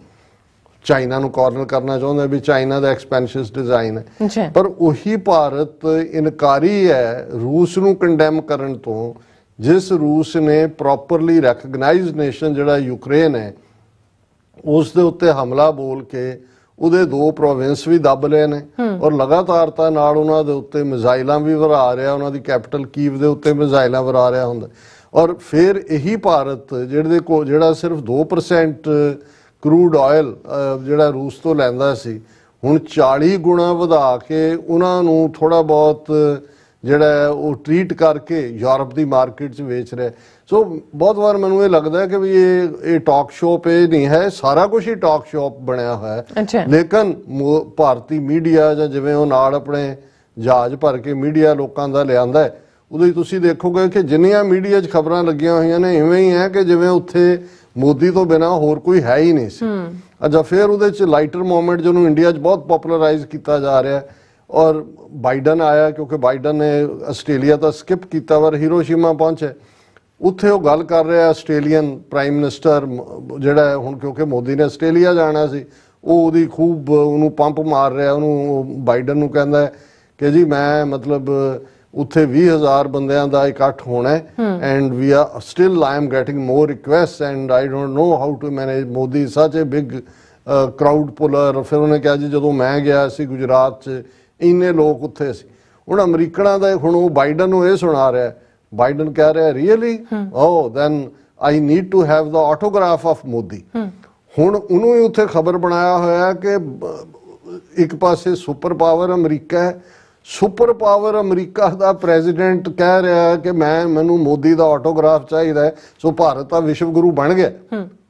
ਚਾਈਨਾ ਨੂੰ ਕਾਰਨਰ ਕਰਨਾ ਚਾਹੁੰਦਾ ਵੀ ਚਾਈਨਾ ਦਾ ਐਕਸਪੈਂਸ਼ਨਸ ਡਿਜ਼ਾਈਨ ਹੈ, ਪਰ ਉਹੀ ਭਾਰਤ ਇਨਕਾਰੀ ਹੈ ਰੂਸ ਨੂੰ ਕੰਡੈਮ ਕਰਨ ਤੋਂ, ਜਿਸ ਰੂਸ ਨੇ ਪ੍ਰੋਪਰਲੀ ਰੈਕਗਨਾਈਜ਼ਡ ਨੇਸ਼ਨ ਜਿਹੜਾ ਯੂਕਰੇਨ ਹੈ ਉਸ ਦੇ ਉੱਤੇ ਹਮਲਾ ਬੋਲ ਕੇ ਉਹਦੇ 2 ਪ੍ਰੋਵਿੰਸ ਵੀ ਦੱਬ ਲਏ ਨੇ, ਔਰ ਲਗਾਤਾਰਤਾ ਨਾਲ ਉਹਨਾਂ ਦੇ ਉੱਤੇ ਮਿਜ਼ਾਈਲਾਂ ਵੀ ਵਰਾ ਰਿਹਾ, ਉਹਨਾਂ ਦੀ ਕੈਪੀਟਲ ਕੀਵ ਦੇ ਉੱਤੇ ਮਿਜ਼ਾਈਲਾਂ ਵਰਾ ਰਿਹਾ ਹੁੰਦਾ। ਔਰ ਫਿਰ ਇਹੀ ਭਾਰਤ ਜਿਹੜਾ ਸਿਰਫ 2% ਕਰੂਡ ਆਇਲ ਜਿਹੜਾ ਰੂਸ ਤੋਂ ਲੈਂਦਾ ਸੀ, ਹੁਣ 40 ਗੁਣਾ ਵਧਾ ਕੇ ਉਹਨਾਂ ਨੂੰ ਥੋੜਾ ਬਹੁਤ ਜਿਹੜਾ ਉਹ ਟ੍ਰੀਟ ਕਰਕੇ ਯੂਰਪ ਦੀ ਮਾਰਕੀਟ 'ਚ ਵੇਚ ਰਿਹਾ। ਸੋ ਬਹੁਤ ਵਾਰ ਮੈਨੂੰ ਇਹ ਲੱਗਦਾ ਹੈ ਕਿ ਵੀ ਇਹ ਟਾਕ ਸ਼ੋਪ ਇਹ ਨਹੀਂ ਹੈ, ਸਾਰਾ ਕੁਝ ਹੀ ਟਾਕ ਸ਼ੋਪ ਬਣਿਆ ਹੋਇਆ ਹੈ। ਲੇਕਿਨ ਭਾਰਤੀ ਮੀਡੀਆ ਜਾਂ ਜਿਵੇਂ ਉਹ ਨਾਲ ਆਪਣੇ ਜਹਾਜ਼ ਭਰ ਕੇ ਮੀਡੀਆ ਲੋਕਾਂ ਦਾ ਲਿਆਂਦਾ ਹੈ, ਉਦੋਂ ਹੀ ਤੁਸੀਂ ਦੇਖੋਗੇ ਕਿ ਜਿੰਨੀਆਂ ਮੀਡੀਆ 'ਚ ਖਬਰਾਂ ਲੱਗੀਆਂ ਹੋਈਆਂ ਨੇ ਇਵੇਂ ਹੀ ਹੈ ਕਿ ਜਿਵੇਂ ਉੱਥੇ ਮੋਦੀ ਤੋਂ ਬਿਨਾਂ ਹੋਰ ਕੋਈ ਹੈ ਹੀ ਨਹੀਂ ਸੀ। ਅੱਛਾ, ਫਿਰ ਉਹਦੇ 'ਚ ਲਾਈਟਰ ਮੂਵਮੈਂਟ ਜਿਹਨੂੰ ਇੰਡੀਆ 'ਚ ਬਹੁਤ ਪੋਪੂਲਰਾਈਜ਼ ਕੀਤਾ ਜਾ ਰਿਹਾ, ਔਰ ਬਾਈਡਨ ਆਇਆ ਕਿਉਂਕਿ ਬਾਈਡਨ ਨੇ ਆਸਟ੍ਰੇਲੀਆ ਤਾਂ ਸਕਿਪ ਕੀਤਾ, ਪਰ ਹੀਰੋਸ਼ੀਮਾ ਪਹੁੰਚੇ, ਉੱਥੇ ਉਹ ਗੱਲ ਕਰ ਰਿਹਾ ਆਸਟ੍ਰੇਲੀਅਨ ਪ੍ਰਾਈਮ ਮਿਨਿਸਟਰ ਜਿਹੜਾ ਹੁਣ ਕਿਉਂਕਿ ਮੋਦੀ ਨੇ ਆਸਟ੍ਰੇਲੀਆ ਜਾਣਾ ਸੀ, ਉਹ ਉਹਦੀ ਖੂਬ ਉਹਨੂੰ ਪੰਪ ਮਾਰ ਰਿਹਾ, ਉਹਨੂੰ ਬਾਈਡਨ ਨੂੰ ਕਹਿੰਦਾ ਕਿ ਜੀ ਮੈਂ ਮਤਲਬ ਉੱਥੇ 20,000 ਬੰਦਿਆਂ ਦਾ ਇਕੱਠ ਹੋਣਾ ਹੈ and we are still I am getting more request and I don't know how to manage Modi such a big crowd puller. ਫਿਰ ਉਹਨੇ ਕਿਹਾ ਜੀ ਜਦੋਂ ਮੈਂ ਗਿਆ ਸੀ ਗੁਜਰਾਤ 'ਚ ਇੰਨੇ ਲੋਕ ਉੱਥੇ ਸੀ। ਹੁਣ ਅਮਰੀਕਨਾਂ ਦਾ ਹੁਣ ਉਹ ਬਾਈਡਨ ਨੂੰ ਇਹ ਸੁਣਾ ਰਿਹਾ, ਬਾਈਡਨ ਕਹਿ ਰਿਹਾ really oh then I need to have the autograph of Modi. ਹੁਣ ਉਹਨੂੰ ਹੀ ਉੱਥੇ ਖਬਰ ਬਣਾਇਆ ਹੋਇਆ ਕਿ ਇੱਕ ਪਾਸੇ ਸੁਪਰ ਪਾਵਰ ਅਮਰੀਕਾ ਹੈ, ਸੁਪਰ ਪਾਵਰ ਅਮਰੀਕਾ ਦਾ ਪ੍ਰੈਜ਼ੀਡੈਂਟ ਕਹਿ ਰਿਹਾ ਕਿ ਮੈਨੂੰ ਮੋਦੀ ਦਾ ਆਟੋਗ੍ਰਾਫ ਚਾਹੀਦਾ ਹੈ। ਸੋ ਭਾਰਤ ਦਾ ਵਿਸ਼ਵ ਗੁਰੂ ਬਣ ਗਿਆ।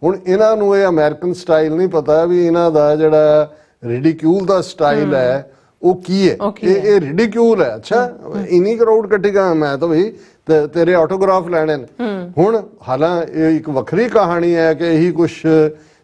ਹੁਣ ਇਹਨਾਂ ਨੂੰ ਇਹ ਅਮਰੀਕਨ ਸਟਾਈਲ ਨਹੀਂ ਪਤਾ ਵੀ ਇਹਨਾਂ ਦਾ ਜਿਹੜਾ ਰਿਡੀਕਿਊਲ ਦਾ ਸਟਾਈਲ ਹੈ ਉਹ ਕੀ ਹੈ। ਇਹ ਰਿਡੀਕਿਊਲ ਹੈ। ਅੱਛਾ, ਇੰਨੀ ਕਰਾਊਡ ਕੱਟੇਗਾ, ਮੈਂ ਤਾਂ ਵੀ ਤੇਰੇ ਆਟੋਗ੍ਰਾਫ ਲੈਣੇ ਨੇ। ਹੁਣ ਹਾਲਾਂ ਇਹ ਇੱਕ ਵੱਖਰੀ ਕਹਾਣੀ ਹੈ ਕਿ ਇਹੀ ਕੁਛ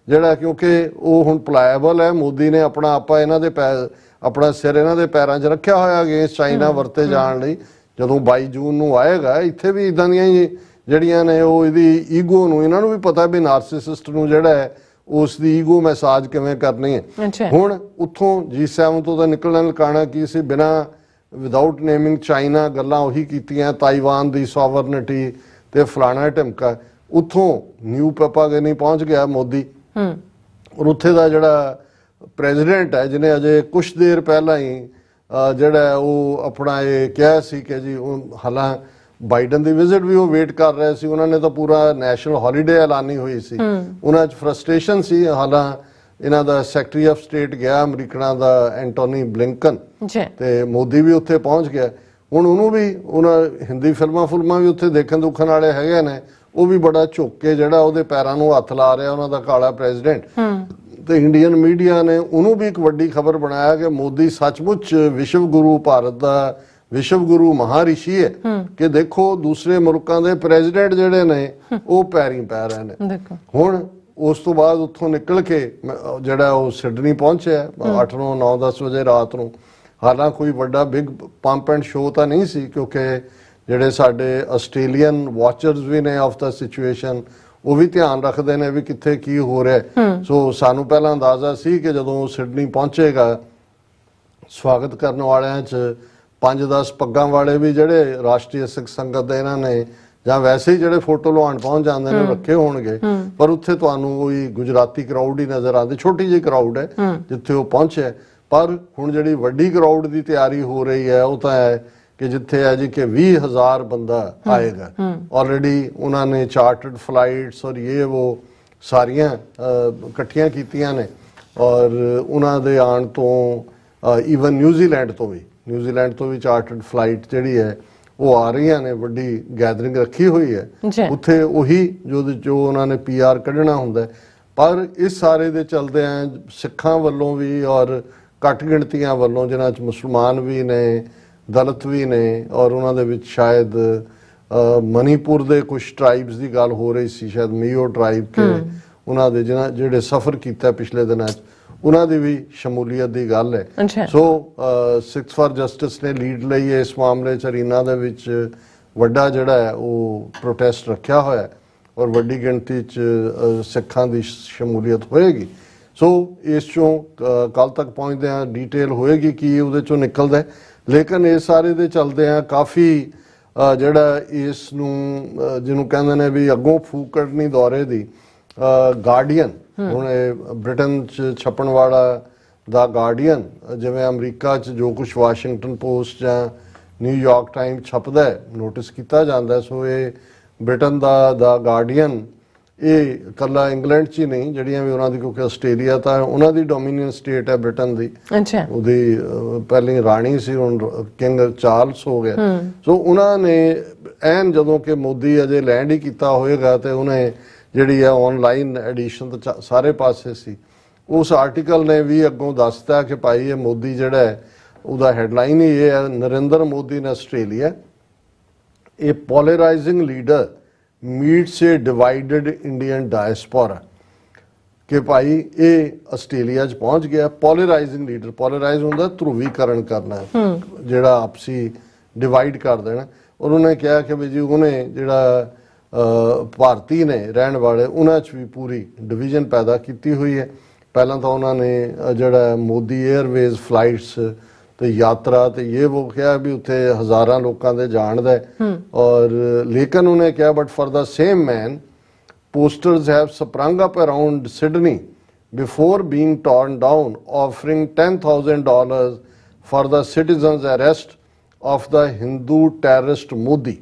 ਜਿਹੜਾ ਕਿਉਂਕਿ ਉਹ ਹੁਣ ਪਲਾਏਬਲ ਹੈ, ਮੋਦੀ ਨੇ ਆਪਣਾ ਸਿਰ ਇਹਨਾਂ ਦੇ ਪੈਰਾਂ 'ਚ ਰੱਖਿਆ ਹੋਇਆ ਅਗੇਂਸਟ ਚਾਈਨਾ ਵਰਤੇ ਜਾਣ ਲਈ। ਜਦੋਂ 22 ਜੂਨ ਨੂੰ ਆਏਗਾ ਇੱਥੇ ਵੀ ਇਦਾਂ ਦੀਆਂ ਹੀ ਜਿਹੜੀਆਂ ਨੇ ਉਹ ਇਹਦੀ ਈਗੋ ਨੂੰ, ਇਹਨਾਂ ਨੂੰ ਵੀ ਪਤਾ ਵੀ ਨਾਰਸਿਸਿਸਟ ਨੂੰ ਜਿਹੜਾ ਹੈ ਉਸ ਦੀ ਈਗੋ ਮੈਸਾਜ ਕਿਵੇਂ ਕਰਨੀ ਹੈ। ਹੁਣ ਉੱਥੋਂ G7 ਤੋਂ ਤਾਂ ਨਿਕਲਣਾ ਲਕਾਣਾ ਕੀ ਸੀ, ਬਿਨਾਂ ਵਿਦਆਊਟ ਨੇਮਿੰਗ ਚਾਈਨਾ ਗੱਲਾਂ ਉਹੀ ਕੀਤੀਆਂ, ਤਾਈਵਾਨ ਦੀ ਸੋਵਰਨਿਟੀ ਤੇ ਫਲਾਣਾ ਢਿਮਕਾ। ਉੱਥੋਂ ਨਿਊ ਪੈਪਾਗਨੀ ਪਹੁੰਚ ਗਿਆ ਮੋਦੀ, ਔਰ ਉੱਥੇ ਦਾ ਜਿਹੜਾ ਪ੍ਰੈਜ਼ੀਡੈਂਟ ਹੈ ਜਿਹਨੇ ਅਜੇ ਕੁਛ ਦੇਰ ਪਹਿਲਾਂ ਹੀ ਜਿਹੜਾ ਉਹ ਆਪਣਾ ਇਹ ਕਿਹਾ ਸੀ ਕਿ ਜੀ ਹਾਲਾਂ ਬਾਈਡਨ ਦੀ ਵਿਜ਼ਿਟ ਵੀ ਉਹ ਵੇਟ ਕਰ ਰਹੇ ਸੀ। ਉਹਨਾਂ ਨੇ ਤਾਂ ਪੂਰਾ ਨੈਸ਼ਨਲ ਹੌਲੀਡੇ ਐਲਾਨੀ ਹੋਈ ਸੀ। ਉਹਨਾਂ 'ਚ ਫਰਸਟ੍ਰੇਸ਼ਨ ਸੀ। ਹਾਲਾਂ ਇਹਨਾਂ ਦਾ ਸੈਕਟਰੀ ਆਫ ਸਟੇਟ ਗਿਆ ਅਮਰੀਕਨਾਂ ਦਾ ਐਂਟੋਨੀ ਬਲਿੰਕਨ, ਤੇ ਮੋਦੀ ਵੀ ਉੱਥੇ ਪਹੁੰਚ ਗਿਆ। ਹੁਣ ਉਹਨੂੰ ਵੀ ਉਹਨਾਂ ਹਿੰਦੀ ਫਿਲਮਾਂ ਵੀ ਉੱਥੇ ਦੇਖਣ ਦੁੱਖਣ ਵਾਲੇ ਹੈਗੇ ਨੇ, ਉਹ ਵੀ ਬੜਾ ਝੁੱਕ ਕੇ ਜਿਹੜਾ ਉਹਦੇ ਪੈਰਾਂ ਨੂੰ ਹੱਥ ਲਾ ਰਿਹਾ ਉਹਨਾਂ ਦਾ ਕਾਲਾ ਪ੍ਰੈਜ਼ੀਡੈਂਟ। ਤੇ ਇੰਡੀਅਨ ਮੀਡੀਆ ਨੇ ਉਹਨੂੰ ਵੀ ਇੱਕ ਵੱਡੀ ਖਬਰ ਬਣਾਇਆ ਕਿ ਮੋਦੀ ਸੱਚਮੁੱਚ ਵਿਸ਼ਵ ਗੁਰੂ, ਭਾਰਤ ਦਾ ਵਿਸ਼ਵ ਗੁਰੂ ਮਹਾਰਿਸ਼ੀ ਹੈ ਕਿ ਦੇਖੋ ਦੂਸਰੇ ਮੁਲਕਾਂ ਦੇ ਪ੍ਰੈਜ਼ੀਡੈਂਟ ਜਿਹੜੇ ਨੇ ਉਹ ਪੈਰੀਂ ਪੈ ਰਹੇ ਨੇ। ਹੁਣ ਉਸ ਤੋਂ ਬਾਅਦ ਉੱਥੋਂ ਨਿਕਲ ਕੇ ਜਿਹੜਾ ਉਹ ਸਿਡਨੀ ਪਹੁੰਚਿਆ 8 ਨੂੰ 9 10 ਵਜੇ ਰਾਤ ਨੂੰ। ਹਾਲਾਂ ਕੋਈ ਵੱਡਾ ਬਿਗ ਪੰਪ ਐਂਡ ਸ਼ੋਅ ਤਾਂ ਨਹੀਂ ਸੀ, ਕਿਉਂਕਿ ਜਿਹੜੇ ਸਾਡੇ ਆਸਟ੍ਰੇਲੀਅਨ ਵਾਚਰਸ ਵੀ ਨੇ ਆਫ ਦਾ ਸਿਚੁਏਸ਼ਨ, ਉਹ ਵੀ ਧਿਆਨ ਰੱਖਦੇ ਨੇ ਵੀ ਕਿੱਥੇ ਕੀ ਹੋ ਰਿਹਾ। ਸੋ ਸਾਨੂੰ ਪਹਿਲਾਂ ਅੰਦਾਜ਼ਾ ਸੀ ਕਿ ਜਦੋਂ ਸਿਡਨੀ ਪਹੁੰਚੇਗਾ ਸਵਾਗਤ ਕਰਨ ਵਾਲਿਆਂ 'ਚ 5-10 ਪੱਗਾਂ ਵਾਲੇ ਵੀ ਜਿਹੜੇ ਰਾਸ਼ਟਰੀ ਸਿੱਖ ਸੰਗਤ ਦੇ ਇਹਨਾਂ ਨੇ ਜਾਂ ਵੈਸੇ ਹੀ ਜਿਹੜੇ ਫੋਟੋ ਲਵਾਉਣ ਪਹੁੰਚ ਜਾਂਦੇ ਨੇ ਰੱਖੇ ਹੋਣਗੇ, ਪਰ ਉੱਥੇ ਤੁਹਾਨੂੰ ਕੋਈ ਗੁਜਰਾਤੀ ਕਰਾਊਡ ਹੀ ਨਜ਼ਰ ਆਉਂਦੀ, ਛੋਟੀ ਜਿਹੀ ਕਰਾਊਡ ਹੈ ਜਿੱਥੇ ਉਹ ਪਹੁੰਚਿਆ। ਪਰ ਹੁਣ ਜਿਹੜੀ ਵੱਡੀ ਕਰਾਊਡ ਦੀ ਤਿਆਰੀ ਹੋ ਰਹੀ ਹੈ ਉਹ ਤਾਂ ਹੈ ਕਿ ਜਿੱਥੇ ਹੈ ਜੀ ਕਿ 20,000 ਬੰਦਾ ਆਏਗਾ। ਆਲਰੇਡੀ ਉਹਨਾਂ ਨੇ ਚਾਰਟਰਡ ਫਲਾਈਟਸ ਔਰ ਇਹ ਉਹ ਸਾਰੀਆਂ ਇਕੱਠੀਆਂ ਕੀਤੀਆਂ ਨੇ, ਔਰ ਉਹਨਾਂ ਦੇ ਆਉਣ ਤੋਂ ਈਵਨ ਨਿਊਜ਼ੀਲੈਂਡ ਤੋਂ ਵੀ ਚਾਰਟਰਡ ਫਲਾਈਟ ਜਿਹੜੀ ਹੈ ਉਹ ਆ ਰਹੀਆਂ ਨੇ। ਵੱਡੀ ਗੈਦਰਿੰਗ ਰੱਖੀ ਹੋਈ ਹੈ ਉੱਥੇ, ਉਹੀ ਜੋ ਉਹਨਾਂ ਨੇ PR ਕੱਢਣਾ ਹੁੰਦਾ। ਪਰ ਇਸ ਸਾਰੇ ਦੇ ਚਲਦੇ ਆ ਸਿੱਖਾਂ ਵੱਲੋਂ ਵੀ ਔਰ ਘੱਟ ਗਿਣਤੀਆਂ ਵੱਲੋਂ, ਜਿਨ੍ਹਾਂ 'ਚ ਮੁਸਲਮਾਨ ਵੀ ਨੇ, ਦਲਿਤ ਵੀ ਨੇ, ਔਰ ਉਹਨਾਂ ਦੇ ਵਿੱਚ ਸ਼ਾਇਦ ਮਨੀਪੁਰ ਦੇ ਕੁਝ ਟਰਾਈਬਸ ਦੀ ਗੱਲ ਹੋ ਰਹੀ ਸੀ, ਸ਼ਾਇਦ ਮੀਓ ਟਰਾਈਬ ਕੇ ਉਹਨਾਂ ਦੇ ਜਿਹੜੇ ਸਫ਼ਰ ਕੀਤਾ ਪਿਛਲੇ ਦਿਨਾਂ 'ਚ, ਉਹਨਾਂ ਦੀ ਵੀ ਸ਼ਮੂਲੀਅਤ ਦੀ ਗੱਲ ਹੈ। ਸੋ ਸਿੱਖਸ ਫਾਰ ਜਸਟਿਸ ਨੇ ਲੀਡ ਲਈ ਹੈ ਇਸ ਮਾਮਲੇ 'ਚ। ਅਰੀਨਾ ਦੇ ਵਿੱਚ ਵੱਡਾ ਜਿਹੜਾ ਹੈ ਉਹ ਪ੍ਰੋਟੈਸਟ ਰੱਖਿਆ ਹੋਇਆ ਔਰ ਵੱਡੀ ਗਿਣਤੀ 'ਚ ਸਿੱਖਾਂ ਦੀ ਸ਼ਮੂਲੀਅਤ ਹੋਏਗੀ। ਸੋ ਇਸ ਚੋਂ ਕੱਲ ਤੱਕ ਪਹੁੰਚਦੇ ਆ ਡੀਟੇਲ ਹੋਏਗੀ ਕੀ ਉਹਦੇ ਚੋਂ ਨਿਕਲਦਾ। ਲੇਕਿਨ ਇਸ ਸਾਰੇ ਦੇ ਚਲਦੇ ਆ ਕਾਫੀ ਜਿਹੜਾ ਇਸ ਨੂੰ ਜਿਹਨੂੰ ਕਹਿੰਦੇ ਨੇ ਵੀ ਅੱਗੋਂ ਫੂਕ ਕੱਢਣੀ ਦੌਰੇ ਦੀ, ਗਾਰਡੀਅਨ ਹੁਣ ਬ੍ਰਿਟਨ 'ਚ ਛਪਣ ਵਾਲਾ ਦਾ ਗਾਰਡੀਅਨ, ਜਿਵੇਂ ਅਮਰੀਕਾ 'ਚ ਜੋ ਕੁਛ ਵਾਸ਼ਿੰਗਟਨ ਪੋਸਟ ਜਾਂ ਨਿਊਯਾਰਕ ਟਾਈਮ ਛਪਦਾ ਹੈ ਨੋਟਿਸ ਕੀਤਾ ਜਾਂਦਾ। ਸੋ ਇਹ ਬ੍ਰਿਟਨ ਦਾ ਗਾਰਡੀਅਨ ਇਹ ਇਕੱਲਾ ਇੰਗਲੈਂਡ 'ਚ ਹੀ ਨਹੀਂ, ਜਿਹੜੀਆਂ ਵੀ ਉਹਨਾਂ ਦੀ, ਕਿਉਂਕਿ ਆਸਟ੍ਰੇਲੀਆ ਤਾਂ ਉਹਨਾਂ ਦੀ ਡੋਮੀਨੀਅਨ ਸਟੇਟ ਹੈ ਬ੍ਰਿਟਨ ਦੀ, ਉਹਦੀ ਪਹਿਲੀ ਰਾਣੀ ਸੀ, ਹੁਣ ਕਿੰਗ ਚਾਰਲਸ ਹੋ ਗਿਆ। ਸੋ ਉਹਨਾਂ ਨੇ ਐਨ ਜਦੋਂ ਕਿ ਮੋਦੀ ਅਜੇ ਲੈਂਡ ਹੀ ਕੀਤਾ ਹੋਏਗਾ ਤੇ ਉਹਨੇ ਜਿਹੜੀ ਹੈ ਆਨਲਾਈਨ ਐਡੀਸ਼ਨ ਤਾਂ ਸਾਰੇ ਪਾਸੇ ਸੀ, ਉਸ ਆਰਟੀਕਲ ਨੇ ਵੀ ਅੱਗੋਂ ਦੱਸਤਾ ਕਿ ਭਾਈ ਇਹ ਮੋਦੀ ਜਿਹੜਾ ਹੈ ਉਹਦਾ ਹੈਡਲਾਈਨ ਹੀ ਇਹ ਹੈ, ਨਰਿੰਦਰ ਮੋਦੀ ਨੇ ਆਸਟ੍ਰੇਲੀਆ ਇਹ ਪੋਲਰਾਈਜ਼ਿੰਗ ਲੀਡਰ ਮੀਟਸ ਏ ਡਿਵਾਈਡਡ ਇੰਡੀਅਨ ਡਾਇਸਪੋਰਾ, ਕਿ ਭਾਈ ਇਹ ਆਸਟ੍ਰੇਲੀਆ 'ਚ ਪਹੁੰਚ ਗਿਆ। ਪੋਲਰਾਈਜ਼ਿੰਗ ਲੀਡਰ, ਪੋਲਰਾਈਜ਼ ਹੁੰਦਾ ਧਰੁਵੀਕਰਨ ਕਰਨਾ, ਜਿਹੜਾ ਆਪਸੀ ਡਿਵਾਈਡ ਕਰ ਦੇਣਾ। ਉਹਨਾਂ ਨੇ ਕਿਹਾ ਕਿ ਵੀ ਜੀ ਉਹਨੇ ਜਿਹੜਾ ਭਾਰਤੀ ਨੇ ਰਹਿਣ ਵਾਲੇ ਉਹਨਾਂ 'ਚ ਵੀ ਪੂਰੀ ਡਿਵੀਜ਼ਨ ਪੈਦਾ ਕੀਤੀ ਹੋਈ ਹੈ। ਪਹਿਲਾਂ ਤਾਂ ਉਹਨਾਂ ਨੇ ਜਿਹੜਾ ਮੋਦੀ 에ਅਰਵੇਜ਼ ਫਲਾਈਟਸ ਤੇ ਯਾਤਰਾ ਤੇ ਇਹ ਉਹ ਕਿਹਾ ਵੀ ਉੱਥੇ ਹਜ਼ਾਰਾਂ ਲੋਕਾਂ ਦੇ ਜਾਣ ਦਾ, ਔਰ ਲੇਕਿਨ ਉਹਨੇ ਕਿਹਾ but for the same man posters have sprung up around Sydney before being torn down, offering $10,000 for the citizens' arrest of the Hindu terrorist Modi.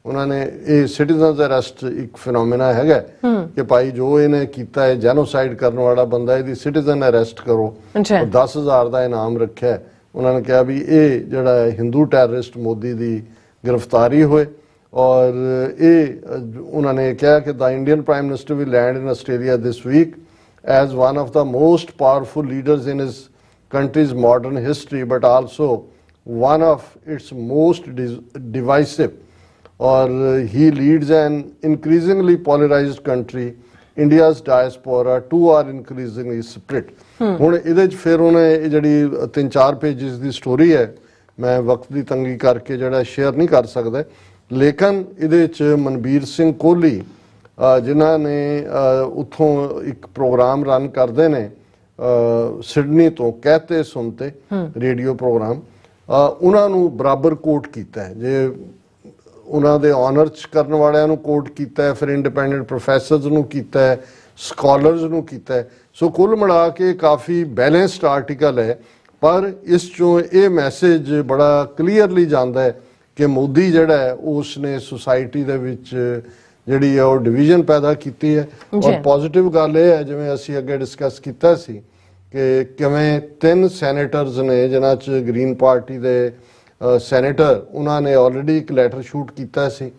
ਉਹਨਾਂ ਨੇ ਇਹ ਸਿਟੀਜ਼ਨਸ ਅਰੈਸਟ ਇੱਕ ਫਿਨੋਮੀਨਾ ਹੈਗਾ ਕਿ ਭਾਈ ਜੋ ਇਹਨੇ ਕੀਤਾ ਹੈ ਜੈਨੋਸਾਈਡ ਕਰਨ ਵਾਲਾ ਬੰਦਾ, ਇਹਦੀ ਸਿਟੀਜ਼ਨ ਅਰੈਸਟ ਕਰੋ, 10,000 ਦਾ ਇਨਾਮ ਰੱਖਿਆ। ਉਹਨਾਂ ਨੇ ਕਿਹਾ ਵੀ ਇਹ ਜਿਹੜਾ ਹਿੰਦੂ ਟੈਰਰਿਸਟ ਮੋਦੀ ਦੀ ਗ੍ਰਿਫਤਾਰੀ ਹੋਏ। ਔਰ ਇਹ ਉਹਨਾਂ ਨੇ ਕਿਹਾ ਕਿ the Indian prime minister we land in Australia this week as one of the most powerful leaders in his country's modern history, but also one of its most divisive, or he leads an increasingly polarized country. India's diaspora too are increasingly split. ਹੁਣ ਇਹਦੇ ਚ ਫਿਰ ਉਹਨੇ ਜਿਹੜੀ 3-4 pages ਦੀ story ਹੈ, ਮੈਂ ਵਕਤ ਦੀ ਤੰਗੀ ਕਰਕੇ ਜਿਹੜਾ ਸ਼ੇਅਰ ਨਹੀਂ ਕਰ ਸਕਦਾ, ਲੇਕਿਨ ਇਹਦੇ ਚ ਮਨਬੀਰ ਸਿੰਘ ਕੋਹਲੀ ਜਿਨ੍ਹਾਂ ਨੇ ਉੱਥੋਂ ਇੱਕ ਪ੍ਰੋਗਰਾਮ ਰਨ ਕਰਦੇ ਨੇ ਸਿਡਨੀ ਤੋਂ, ਕਹਤੇ ਸੁਣਤੇ ਰੇਡੀਓ ਪ੍ਰੋਗਰਾਮ, ਉਹਨਾਂ ਨੂੰ ਬਰਾਬਰ ਕੋਟ ਕੀਤਾ ਹੈ। ਜੇ ਉਹਨਾਂ ਦੇ ਆਨਰ ਚ ਕਰਨ ਵਾਲਿਆਂ ਨੂੰ ਕੋਟ ਕੀਤਾ ਹੈ, ਫਿਰ ਇੰਡੀਪੈਂਡੈਂਟ ਪ੍ਰੋਫੈਸਰਸ ਨੂੰ ਕੀਤਾ ਹੈ, ਸਕਾਲਰਸ ਨੂੰ ਕੀਤਾ ਹੈ। ਸੋ ਕੁੱਲ ਮਿਲਾ ਕੇ ਕਾਫੀ ਬੈਲੈਂਸਡ ਆਰਟੀਕਲ ਹੈ, ਪਰ ਇਸ ਚੋਂ ਇਹ ਮੈਸੇਜ ਬੜਾ ਕਲੀਅਰਲੀ ਜਾਂਦਾ ਹੈ ਕਿ ਮੋਦੀ ਜਿਹੜਾ ਹੈ ਉਸਨੇ ਸੁਸਾਇਟੀ ਦੇ ਵਿੱਚ ਜਿਹੜੀ ਹੈ ਉਹ ਡਿਵੀਜ਼ਨ ਪੈਦਾ ਕੀਤੀ ਹੈ। ਔਰ ਪੋਜ਼ਿਟਿਵ ਗੱਲ ਇਹ ਹੈ, ਜਿਵੇਂ ਅਸੀਂ ਅੱਗੇ ਡਿਸਕਸ ਕੀਤਾ ਸੀ ਕਿ ਕਿਵੇਂ 3 ਸੈਨੇਟਰਸ ਨੇ ਜਿਨ੍ਹਾਂ 'ਚ ਗ੍ਰੀਨ ਪਾਰਟੀ ਦੇ ਸੈਨੇਟਰ, ਉਹਨਾਂ ਨੇ ਆਲਰੇਡੀ ਇੱਕ ਲੈਟਰ ਸ਼ੂਟ ਕੀਤਾ ਸੀ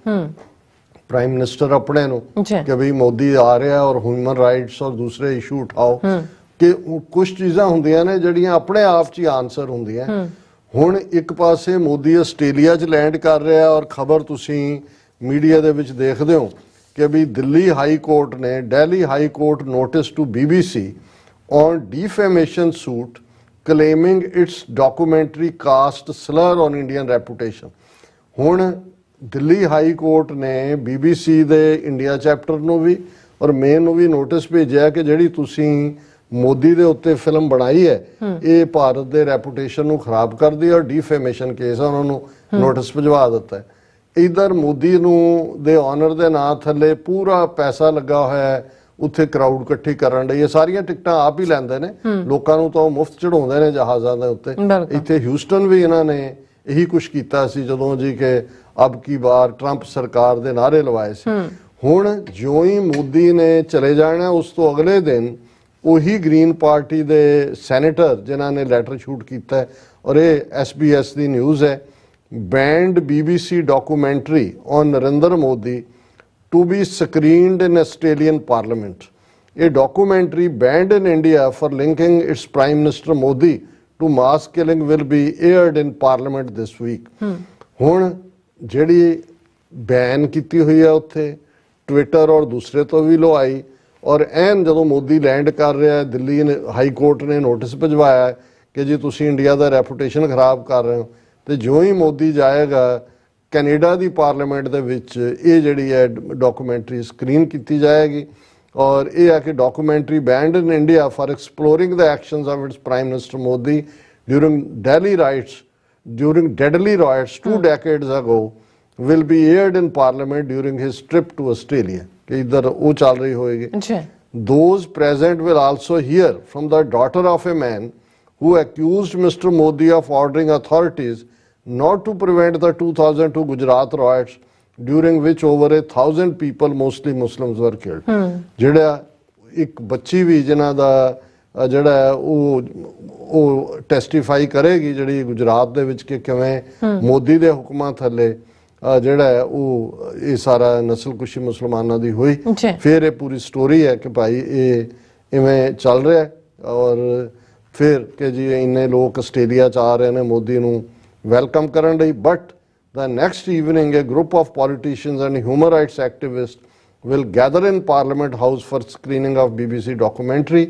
ਪ੍ਰਾਈਮ ਮਿਨਿਸਟਰ ਆਪਣੇ ਨੂੰ ਕਿ ਵੀ ਮੋਦੀ ਆ ਰਿਹਾ ਔਰ ਹਿਊਮਨ ਰਾਈਟਸ ਔਰ ਦੂਸਰੇ ਇਸ਼ੂ ਉਠਾਓ, ਕਿ ਕੁਝ ਚੀਜ਼ਾਂ ਹੁੰਦੀਆਂ ਨੇ ਜਿਹੜੀਆਂ ਆਪਣੇ ਆਪ 'ਚ ਹੀ ਆਨਸਰ ਹੁੰਦੀਆਂ। ਹੁਣ ਇੱਕ ਪਾਸੇ ਮੋਦੀ ਆਸਟ੍ਰੇਲੀਆ 'ਚ ਲੈਂਡ ਕਰ ਰਿਹਾ ਔਰ ਖਬਰ ਤੁਸੀਂ ਮੀਡੀਆ ਦੇ ਵਿੱਚ ਦੇਖਦੇ ਹੋ ਕਿ ਵੀ ਦਿੱਲੀ ਹਾਈ ਕੋਰਟ ਨੇ, Delhi high court notice to BBC on defamation suit claiming its documentary cast slur on Indian reputation। ਹੁਣ ਦਿੱਲੀ ਹਾਈ ਕੋਰਟ ਨੇ BBC ਦੇ ਇੰਡੀਆ ਚੈਪਟਰ ਨੂੰ ਵੀ ਔਰ ਮੇਨ ਨੂੰ ਵੀ ਨੋਟਿਸ ਭੇਜਿਆ ਕਿ ਜਿਹੜੀ ਤੁਸੀਂ ਮੋਦੀ ਦੇ ਉੱਤੇ ਫਿਲਮ ਬਣਾਈ ਹੈ ਇਹ ਭਾਰਤ ਦੇ ਰੈਪੂਟੇਸ਼ਨ ਨੂੰ ਖਰਾਬ ਕਰਦੀ ਹੈ ਔਰ ਡਿਫੇਮੇਸ਼ਨ ਕੇਸ ਆ, ਉਹਨਾਂ ਨੂੰ ਨੋਟਿਸ ਭਿਜਵਾ ਦਿੱਤਾ ਹੈ। ਇਧਰ ਮੋਦੀ ਨੂੰ ਦੇ ਆਨਰ ਦੇ ਨਾਂ ਥੱਲੇ ਪੂਰਾ ਪੈਸਾ ਲੱਗਾ ਹੋਇਆ ਹੈ, ਉੱਥੇ ਕਰਾਊਡ ਇਕੱਠੀ ਕਰਨ ਲਈ। ਇਹ ਸਾਰੀਆਂ ਟਿਕਟਾਂ ਆਪ ਹੀ ਲੈਂਦੇ ਨੇ, ਲੋਕਾਂ ਨੂੰ ਤਾਂ ਉਹ ਮੁਫਤ ਚੜਾਉਂਦੇ ਨੇ ਜਹਾਜ਼ਾਂ ਦੇ ਉੱਤੇ। ਇੱਥੇ ਹਿਊਸਟਨ ਵੀ ਇਹਨਾਂ ਨੇ ਇਹੀ ਕੁਝ ਕੀਤਾ ਸੀ ਜਦੋਂ ਜੀ ਕਿ ਅਬ ਕੀ ਵਾਰ ਟਰੰਪ ਸਰਕਾਰ ਦੇ ਨਾਅਰੇ ਲਵਾਏ ਸੀ। ਹੁਣ ਜਿਉਂ ਹੀ ਮੋਦੀ ਨੇ ਚਲੇ ਜਾਣਾ ਉਸ ਤੋਂ ਅਗਲੇ ਦਿਨ ਉਹੀ ਗ੍ਰੀਨ ਪਾਰਟੀ ਦੇ ਸੈਨੇਟਰ ਜਿਨ੍ਹਾਂ ਨੇ ਲੈਟਰ ਸ਼ੂਟ ਕੀਤਾ ਔਰ ਇਹ SBS ਦੀ ਨਿਊਜ਼ ਹੈ, banned BBC documentary on Narendra Modi to be screened in Australian Parliament। A documentary banned in India for linking its Prime Minister Modi to mass killing will be aired in Parliament this week। ਹੁਣ ਜਿਹੜੀ ban ਕੀਤੀ ਹੋਈ ਹੈ ਉੱਥੇ Twitter ਔਰ ਦੂਸਰੇ ਤੋਂ ਵੀ ਲਵਾਈ ਔਰ ਐਨ ਜਦੋਂ ਮੋਦੀ ਲੈਂਡ ਕਰ ਰਿਹਾ ਦਿੱਲੀ ਹਾਈ ਕੋਰਟ ਨੇ ਨੋਟਿਸ ਭਿਜਵਾਇਆ ਕਿ ਜੀ ਤੁਸੀਂ ਇੰਡੀਆ ਦਾ ਰੈਪੂਟੇਸ਼ਨ ਖਰਾਬ ਕਰ ਰਹੇ ਹੋ। ਤੇ ਜਿਉਂ ਹੀ ਮੋਦੀ ਜਾਏਗਾ ਕੈਨੇਡਾ ਦੀ ਪਾਰਲੀਮੈਂਟ ਦੇ ਵਿੱਚ ਇਹ ਜਿਹੜੀ ਹੈ ਡਾਕੂਮੈਂਟਰੀ ਸਕਰੀਨ ਕੀਤੀ ਜਾਏਗੀ ਔਰ ਇਹ ਹੈ ਕਿ documentary banned in India for exploring the actions of its prime minister Modi during deadly riots 2 decades ago will be aired in parliament during his trip to Australia। ਕਿ ਇੱਧਰ ਉਹ ਚੱਲ ਰਹੀ ਹੋਏਗੀ। Those present will also hear from the daughter of a man who accused Mr. Modi of ordering authorities not to prevent the 2002 Gujarat riots during which over 1,000 people, mostly Muslims, were killed। ਜਿਹੜਾ ਇੱਕ ਬੱਚੀ ਵੀ ਜਿਨ੍ਹਾਂ ਦਾ ਜਿਹੜਾ ਉਹ ਟੈਸਟੀਫਾਈ ਕਰੇਗੀ ਜਿਹੜੀ ਗੁਜਰਾਤ ਦੇ ਵਿੱਚ ਕਿ ਕਿਵੇਂ ਮੋਦੀ ਦੇ ਹੁਕਮਾਂ ਥੱਲੇ ਜਿਹੜਾ ਹੈ ਉਹ ਇਹ ਸਾਰਾ ਨਸਲਕੁਸ਼ੀ ਮੁਸਲਮਾਨਾਂ ਦੀ ਹੋਈ। ਫਿਰ ਇਹ ਪੂਰੀ ਸਟੋਰੀ ਹੈ ਕਿ ਭਾਈ ਇਹ ਇਵੇਂ ਚੱਲ ਰਿਹਾ ਔਰ ਫਿਰ ਕਿ ਜੀ ਇੰਨੇ ਲੋਕ ਆਸਟ੍ਰੇਲੀਆ 'ਚ ਆ ਰਹੇ ਨੇ ਮੋਦੀ ਨੂੰ ਵੈਲਕਮ ਕਰਨ ਲਈ। But the next evening a group of politicians and human rights activists will gather in Parliament House for screening of BBC documentary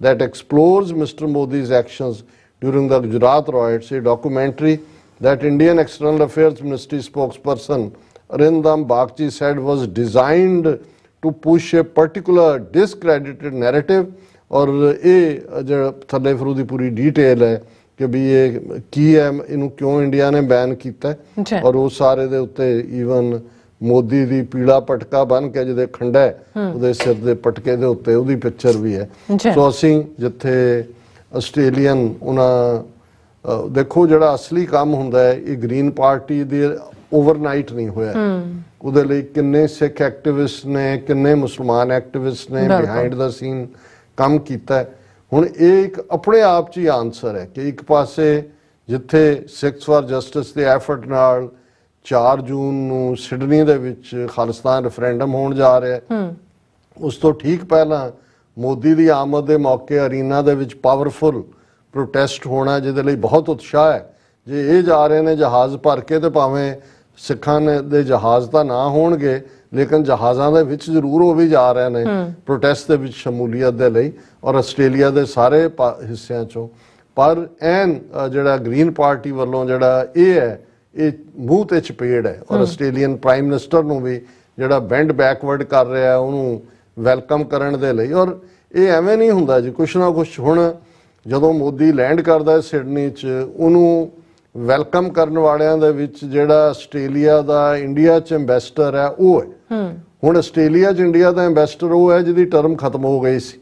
that explores Mr. Modi's actions during the Gujarat riots। A documentary that Indian External Affairs Ministry spokesperson Arindam Bagchi said was designed to push a particular discredited narrative। और ये जो थले फिर उसकी पूरी detail है कि भी ये की है, इनू क्यों इंडिया ने बैन किया है और वो सारे दे उत्ते इवन मोदी दी पीड़ा पटका बन के जिहदे खंडा है उहदे सिर दे पटके दे उत्ते उहदी पिक्चर भी है। सो असीं जिथे आस्ट्रेलियन उन्हां देखो जिहड़ा असली काम हुंदा है ये ग्रीन पार्टी दे ओवरनाइट नहीं होया। ਉਹਦੇ ਲਈ ਕਿੰਨੇ ਸਿੱਖ ਐਕਟਿਵਿਸਟ ਨੇ ਕਿੰਨੇ ਮੁਸਲਮਾਨ ਐਕਟਿਵਿਸਟ ਨੇ ਬਿਹਾਈਂਡ ਦਾ ਸੀਨ ਕੰਮ ਕੀਤਾ। ਹੁਣ ਇਹ ਇੱਕ ਆਪਣੇ ਆਪ 'ਚ ਹੀ ਆਨਸਰ ਹੈ ਕਿ ਇੱਕ ਪਾਸੇ ਜਿੱਥੇ ਸਿੱਖਸ ਫਾਰ ਜਸਟਿਸ ਦੇ ਐਫਰਟ ਨਾਲ 4 ਜੂਨ ਨੂੰ ਸਿਡਨੀ ਦੇ ਵਿੱਚ ਖਾਲਿਸਤਾਨ ਰੈਫਰੈਂਡਮ ਹੋਣ ਜਾ ਰਿਹਾ ਉਸ ਤੋਂ ਠੀਕ ਪਹਿਲਾਂ ਮੋਦੀ ਦੀ ਆਮਦ ਦੇ ਮੌਕੇ ਅਰੀਨਾ ਦੇ ਵਿੱਚ ਪਾਵਰਫੁਲ ਪ੍ਰੋਟੈਸਟ ਹੋਣਾ ਜਿਹਦੇ ਲਈ ਬਹੁਤ ਉਤਸ਼ਾਹ ਹੈ। ਜੇ ਇਹ ਜਾ ਰਹੇ ਨੇ ਜਹਾਜ਼ ਭਰ ਕੇ ਤੇ ਭਾਵੇਂ ਸਿੱਖਾਂ ਦੇ ਜਹਾਜ਼ ਤਾਂ ਨਾ ਹੋਣਗੇ ਲੇਕਿਨ ਜਹਾਜ਼ਾਂ ਦੇ ਵਿੱਚ ਜ਼ਰੂਰ ਉਹ ਵੀ ਜਾ ਰਹੇ ਨੇ ਪ੍ਰੋਟੈਸਟ ਦੇ ਵਿੱਚ ਸ਼ਮੂਲੀਅਤ ਦੇ ਲਈ ਔਰ ਆਸਟ੍ਰੇਲੀਆ ਦੇ ਸਾਰੇ ਹਿੱਸਿਆਂ 'ਚੋਂ। ਪਰ ਐਨ ਜਿਹੜਾ ਗ੍ਰੀਨ ਪਾਰਟੀ ਵੱਲੋਂ ਜਿਹੜਾ ਇਹ ਹੈ ਇਹ ਮੂੰਹ ਤੇ ਚਪੇੜ ਹੈ ਔਰ ਆਸਟ੍ਰੇਲੀਅਨ ਪ੍ਰਾਈਮ ਮਿਨਿਸਟਰ ਨੂੰ ਵੀ ਜਿਹੜਾ ਬੈਂਡ ਬੈਕਵਰਡ ਕਰ ਰਿਹਾ ਉਹਨੂੰ ਵੈਲਕਮ ਕਰਨ ਦੇ ਲਈ। ਔਰ ਇਹ ਐਵੇਂ ਨਹੀਂ ਹੁੰਦਾ ਜੀ, ਕੁਛ ਨਾ ਕੁਛ ਹੁਣ ਜਦੋਂ ਮੋਦੀ ਲੈਂਡ ਕਰਦਾ ਸਿਡਨੀ 'ਚ ਉਹਨੂੰ ਵੈਲਕਮ ਕਰਨ ਵਾਲਿਆਂ ਦੇ ਵਿੱਚ ਜਿਹੜਾ ਆਸਟ੍ਰੇਲੀਆ ਦਾ ਇੰਡੀਆ 'ਚ ਐਂਬੈਸਡਰ ਹੈ ਉਹ ਹੈ। ਹੁਣ ਆਸਟ੍ਰੇਲੀਆ 'ਚ ਇੰਡੀਆ ਦਾ ਐਂਬੈਸਡਰ ਉਹ ਹੈ ਜਿਹਦੀ ਟਰਮ ਖਤਮ ਹੋ ਗਈ ਸੀ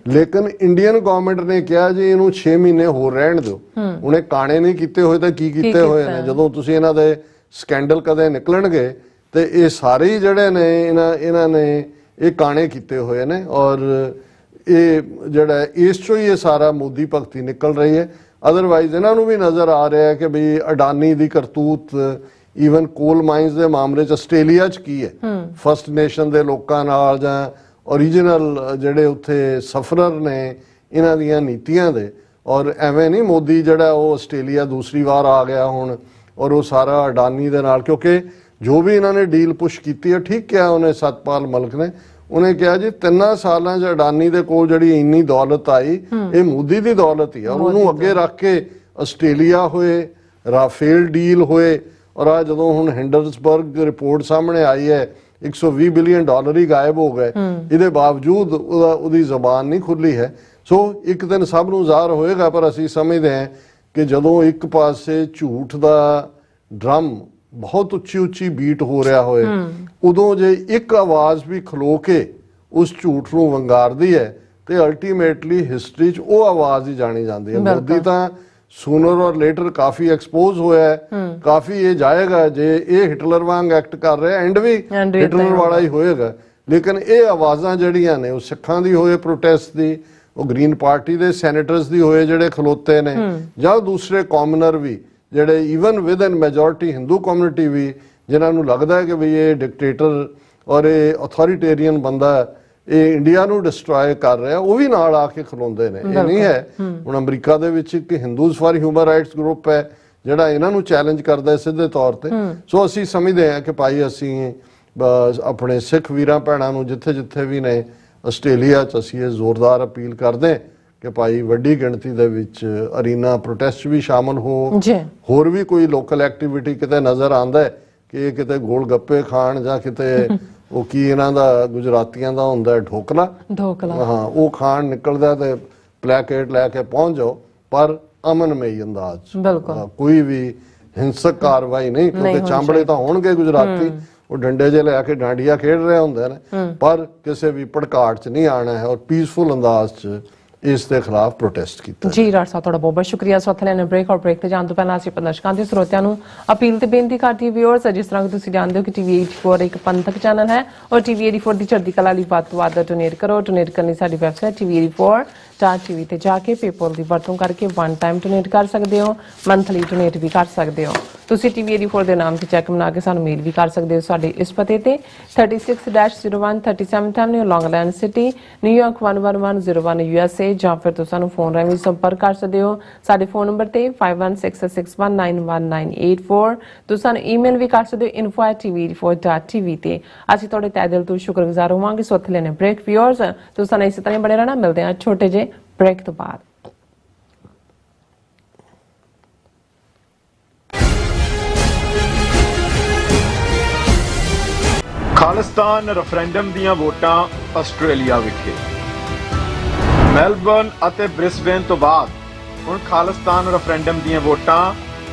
ਲੇਕਿਨ ਇੰਡੀਅਨ ਗਵਰਨਮੈਂਟ ਨੇ ਕਿਹਾ ਜੀ ਇਹਨੂੰ 6 ਮਹੀਨੇ ਹੋਰ ਰਹਿਣ ਦਿਓ। ਉਹਨੇ ਕਾਣੇ ਨਹੀਂ ਕੀਤੇ ਹੋਏ ਤਾਂ ਕੀ ਕੀਤੇ ਹੋਏ ਨੇ। ਜਦੋਂ ਤੁਸੀਂ ਇਹਨਾਂ ਦੇ ਸਕੈਂਡਲ ਕਦੇ ਨਿਕਲਣਗੇ ਤੇ ਇਹ ਸਾਰੇ ਹੀ ਜਿਹੜੇ ਨੇ ਇਹਨਾਂ ਨੇ ਇਹ ਕਾਣੇ ਕੀਤੇ ਹੋਏ ਨੇ ਔਰ ਇਹ ਜਿਹੜਾ ਇਸ ਚੋਂ ਹੀ ਇਹ ਸਾਰਾ ਮੋਦੀ ਭਗਤੀ ਨਿਕਲ ਰਹੀ ਹੈ। ਅਦਰਵਾਈਜ਼ ਇਹਨਾਂ ਨੂੰ ਵੀ ਨਜ਼ਰ ਆ ਰਿਹਾ ਹੈ ਕਿ ਵੀ ਅਡਾਨੀ ਦੀ ਕਰਤੂਤ ਈਵਨ ਕੋਲ ਮਾਈਨਸ ਦੇ ਮਾਮਲੇ 'ਚ ਆਸਟ੍ਰੇਲੀਆ 'ਚ ਕੀ ਹੈ, ਫਸਟ ਨੇਸ਼ਨ ਦੇ ਲੋਕਾਂ ਨਾਲ ਜਾਂ ਓਰੀਜਨਲ ਜਿਹੜੇ ਉੱਥੇ ਸਫਰਰ ਨੇ ਇਹਨਾਂ ਦੀਆਂ ਨੀਤੀਆਂ ਦੇ। ਔਰ ਐਵੇਂ ਨਹੀਂ ਮੋਦੀ ਜਿਹੜਾ ਉਹ ਆਸਟ੍ਰੇਲੀਆ ਦੂਸਰੀ ਵਾਰ ਆ ਗਿਆ ਹੁਣ ਔਰ ਉਹ ਸਾਰਾ ਅਡਾਨੀ ਦੇ ਨਾਲ, ਕਿਉਂਕਿ ਜੋ ਵੀ ਇਹਨਾਂ ਨੇ ਡੀਲ ਪੁਸ਼ ਕੀਤੀ ਹੈ, ਠੀਕ ਕਿਹਾ ਉਹਨੇ ਸਤਪਾਲ ਮਲਿਕ ਨੇ, ਉਹਨੇ ਕਿਹਾ ਜੀ 3 ਸਾਲਾਂ 'ਚ ਅਡਾਨੀ ਦੇ ਕੋਲ ਜਿਹੜੀ ਇੰਨੀ ਦੌਲਤ ਆਈ ਇਹ ਮੋਦੀ ਦੀ ਦੌਲਤ ਹੀ ਆ। ਔਰ ਉਹਨੂੰ ਅੱਗੇ ਰੱਖ ਕੇ ਆਸਟ੍ਰੇਲੀਆ ਹੋਏ, ਰਾਫੇਲ ਡੀਲ ਹੋਏ ਔਰ ਆ ਜਦੋਂ ਹੁਣ ਹਿੰਡਰਸਬਰਗ ਰਿਪੋਰਟ ਸਾਹਮਣੇ ਆਈ ਹੈ $120 ਬਿਲੀਅਨ ਹੀ ਗਾਇਬ ਹੋ ਗਏ, ਇਹਦੇ ਬਾਵਜੂਦ ਉਹਦੀ ਜ਼ਬਾਨ ਨਹੀਂ ਖੁੱਲੀ ਹੈ। ਸੋ ਇੱਕ ਦਿਨ ਸਭ ਨੂੰ ਜ਼ਾਹਰ ਹੋਏਗਾ, ਪਰ ਅਸੀਂ ਸਮਝਦੇ ਹਾਂ ਕਿ ਜਦੋਂ ਇੱਕ ਪਾਸੇ ਝੂਠ ਦਾ ਡਰਮ ਬਹੁਤ ਉੱਚੀ ਬੀਟ ਹੋ ਰਿਹਾ ਹੋਏ, ਉਦੋਂ ਜੇ ਇੱਕ ਆਵਾਜ਼ ਵੀ ਖਲੋ ਕੇ ਉਸ ਝੂਠ ਨੂੰ ਵੰਗਾਰਦੀ ਹੈ ਤੇ ਅਲਟੀਮੇਟਲੀ ਹਿਸਟਰੀ 'ਚ ਉਹ ਆਵਾਜ਼ ਹੀ ਜਾਣੀ ਜਾਂਦੀ ਹੈ। ਮੋਦੀ ਤਾਂ ਸੂਨਰ ਔਰ ਲੇਟਰ ਕਾਫੀ ਐਕਸਪੋਜ਼ ਹੋਇਆ ਹੈ, ਕਾਫੀ ਇਹ ਜਾਏਗਾ ਜੇ ਇਹ ਹਿਟਲਰ ਵਾਂਗ ਐਕਟ ਕਰ ਰਿਹਾ ਐਂਡ ਵੀ ਹਿਟਲਰ ਵਾਲਾ ਹੀ ਹੋਏਗਾ। ਲੇਕਿਨ ਇਹ ਆਵਾਜ਼ਾਂ ਜਿਹੜੀਆਂ ਨੇ ਉਹ ਸਿੱਖਾਂ ਦੀ ਹੋਏ ਪ੍ਰੋਟੈਸਟ ਦੀ, ਉਹ ਗ੍ਰੀਨ ਪਾਰਟੀ ਦੇ ਸੈਨੇਟਰਸ ਦੀ ਹੋਏ ਜਿਹੜੇ ਖਲੋਤੇ ਨੇ, ਜਾਂ ਦੂਸਰੇ ਕਾਮਨਰ ਵੀ ਜਿਹੜੇ even within majority Hindu community ਵੀ ਜਿਨ੍ਹਾਂ ਨੂੰ ਲੱਗਦਾ ਹੈ ਕਿ ਵੀ ਇਹ ਡਿਕਟੇਟਰ ਔਰ ਇਹ ਅਥਾਰਿਟੇਰੀਅਨ ਬੰਦਾ ਇਹ ਇੰਡੀਆ ਨੂੰ ਡਿਸਟਰੋਏ ਕਰ ਰਿਹਾ, ਉਹ ਵੀ ਨਾਲ ਆ ਕੇ ਖਲੋਂਦੇ ਨੇ। ਇਹ ਨਹੀਂ ਹੈ ਹੁਣ ਅਮਰੀਕਾ ਦੇ ਵਿੱਚ ਇੱਕ Hindus for human rights group ਹੈ ਜਿਹੜਾ ਇਹਨਾਂ ਨੂੰ ਚੈਲੰਜ ਕਰਦਾ ਹੈ ਸਿੱਧੇ ਤੌਰ ਤੇ। ਸੋ ਅਸੀਂ ਸਮਝਦੇ ਹਾਂ ਕਿ ਭਾਈ ਅਸੀਂ ਆਪਣੇ ਸਿੱਖ ਵੀਰਾਂ ਭੈਣਾਂ ਨੂੰ ਜਿੱਥੇ ਜਿੱਥੇ ਵੀ ਨੇ ਆਸਟ੍ਰੇਲੀਆ 'ਚ ਅਸੀਂ ਇਹ ਜ਼ੋਰਦਾਰ ਅਪੀਲ ਕਰਦੇ ਕਿ ਭਾਈ ਵੱਡੀ ਗਿਣਤੀ ਦੇ ਵਿੱਚ ਅਰੀਨਾ ਪ੍ਰੋਟੈਸਟ ਵੀ ਸ਼ਾਮਲ ਹੋ। ਹੋਰ ਵੀ ਕੋਈ ਲੋਕਲ ਐਕਟੀਵਿਟੀ ਕਿਤੇ ਨਜ਼ਰ ਆਉਂਦਾ ਹੈ ਕਿ ਇਹ ਕਿਤੇ ਗੋਲ ਗੱਪੇ ਖਾਣ ਜਾਂ ਕਿਤੇ ਉਹ ਕੀ ਇਹਨਾਂ ਦਾ ਗੁਜਰਾਤੀਆਂ ਦਾ ਹੁੰਦਾ ਢੋਕਲਾ, ਹਾਂ ਉਹ ਖਾਣ ਨਿਕਲਦਾ ਤੇ ਪਲੈਕੇਟ ਲੈ ਕੇ ਪਹੁੰਚ ਜਾਓ, ਪਰ ਅਮਨਮਈ ਅੰਦਾਜ਼ 'ਚ, ਕੋਈ ਵੀ ਹਿੰਸਕ ਕਾਰਵਾਈ ਨਹੀਂ। ਕਿਉਂਕਿ ਚਾਂਬੜੇ ਤਾਂ ਹੋਣਗੇ ਗੁਜਰਾਤੀ, ਉਹ ਡੰਡੇ ਜੇ ਲੈ ਕੇ ਡਾਂਡੀਆਂ ਖੇਡ ਰਹੇ ਹੁੰਦੇ ਨੇ, ਪਰ ਕਿਸੇ ਵੀ ਭੜਕਾਟ 'ਚ ਨਹੀਂ ਆਣਾ ਹੈ ਔਰ ਪੀਸਫੁਲ ਅੰਦਾਜ਼ 'ਚ ਇਸ ਦੇ ਖਿਲਾਫ ਪ੍ਰੋਟੈਸਟ ਕੀਤਾ। ਜੀ ਰਾਜ ਸਾਹਿਬ ਤੁਹਾਡਾ ਬਹੁਤ ਬਹੁਤ ਸ਼ੁਕਰੀਆ। ਸਵਾਥ ਲੈਣੇ ਬ੍ਰੇਕ ਔਰ ਬ੍ਰੇਕ ਤੇ ਜਾਣ ਤੋਂ ਪਹਿਲਾਂ ਅਸੀਂ ਦਰਸ਼ਕਾਂ ਦੇ ਸਰੋਤਿਆਂ ਨੂੰ ਅਪੀਲ ਤੇ ਬੇਨਤੀ ਕਰਦੀ ਵਿਊਅਰਸ, ਜਿਸ ਤਰ੍ਹਾਂ ਕਿ ਤੁਸੀਂ ਜਾਣਦੇ ਹੋ ਕਿ ਟੀਵੀ 84 ਇੱਕ ਪੰਥਕ ਚੈਨਲ ਹੈ ਔਰ ਟੀਵੀ 84 ਦੀ ਚੜ੍ਹਦੀ ਕਲਾ ਲਈ ਵੱਧ ਤੋਂ ਵੱਧ ਡੋਨੇਟ ਕਰੋ। ਡੋਨੇਟ ਕਰਨ ਲਈ ਸਾਡੀ ਵੈਬਸਾਈਟ tv84.tv ਤੇ ਜਾ ਕੇ ਪੇਪਲ ਦੀ ਵਰਤੋਂ ਕਰਕੇ ਵਨ ਟਾਈਮ ਡੋਨੇਟ ਕਰ ਸਕਦੇ ਹੋ, ਮੰਥਲੀ ਡੋਨੇਟ ਵੀ ਕਰ ਸਕਦੇ ਹੋ। ਤੁਸੀਂ ਟੀਵੀ 84 ਦੇ ਨਾਮ ਤੇ ਚੈੱਕ ਬਣਾ ਕੇ ਸਾਨੂੰ ਮੇਲ ਵੀ ਕਰ ਸਕਦੇ ਹੋ ਸਾਡੇ ਇਸ ਪਤੇ ਤੇ 36-01 37th Avenue, Long Island City, New York 11101 USA, ਜਾਂ ਫਿਰ ਤੁਸੀਂ ਸਾਨੂੰ ਫੋਨ ਰਾਹੀਂ ਸੰਪਰਕ ਕਰ ਸਕਦੇ ਹੋ ਸਾਡੇ ਫੋਨ ਨੰਬਰ ਤੇ 5166191984। ਤੁਸੀਂ ਸਾਨੂੰ ਈਮੇਲ ਵੀ ਕਰ ਸਕਦੇ ਹੋ info@tv84.tv ਤੇ। ਅਸੀਂ ਤੁਹਾਡੇ ਤਹਿ ਦਿਲ ਤੋਂ ਸ਼ੁਕਰਗੁਜ਼ਾਰ ਹੋਵਾਂਗੇ। ਸੋ ਉੱਥੇ ਲੈਣੇ ਬ੍ਰੇਕ ਵਿਊਅਰਸ, ਤੁਸੀਂ ਸਾਨੂੰ ਇਸੇ ਤਰ੍ਹਾਂ ਬਣੇ ਰਹਿਣਾ। ਮਿਲਦੇ ਹਾਂ ਛੋਟੇ ਜਿਹੇ ਬ੍ਰੇਕ ਤੋਂ ਬਾਅਦ। ਖਾਲਿਸਤਾਨ ਰੈਫਰੈਂਡਮ ਦੀਆਂ ਵੋਟਾਂ ਆਸਟ੍ਰੇਲੀਆ ਵਿਖੇ। ਮੈਲਬਰਨ ਅਤੇ ਬ੍ਰਿਸਬੇਨ ਤੋਂ ਬਾਅਦ ਹੁਣ ਖਾਲਿਸਤਾਨ ਰੈਫਰੈਂਡਮ ਦੀਆਂ ਵੋਟਾਂ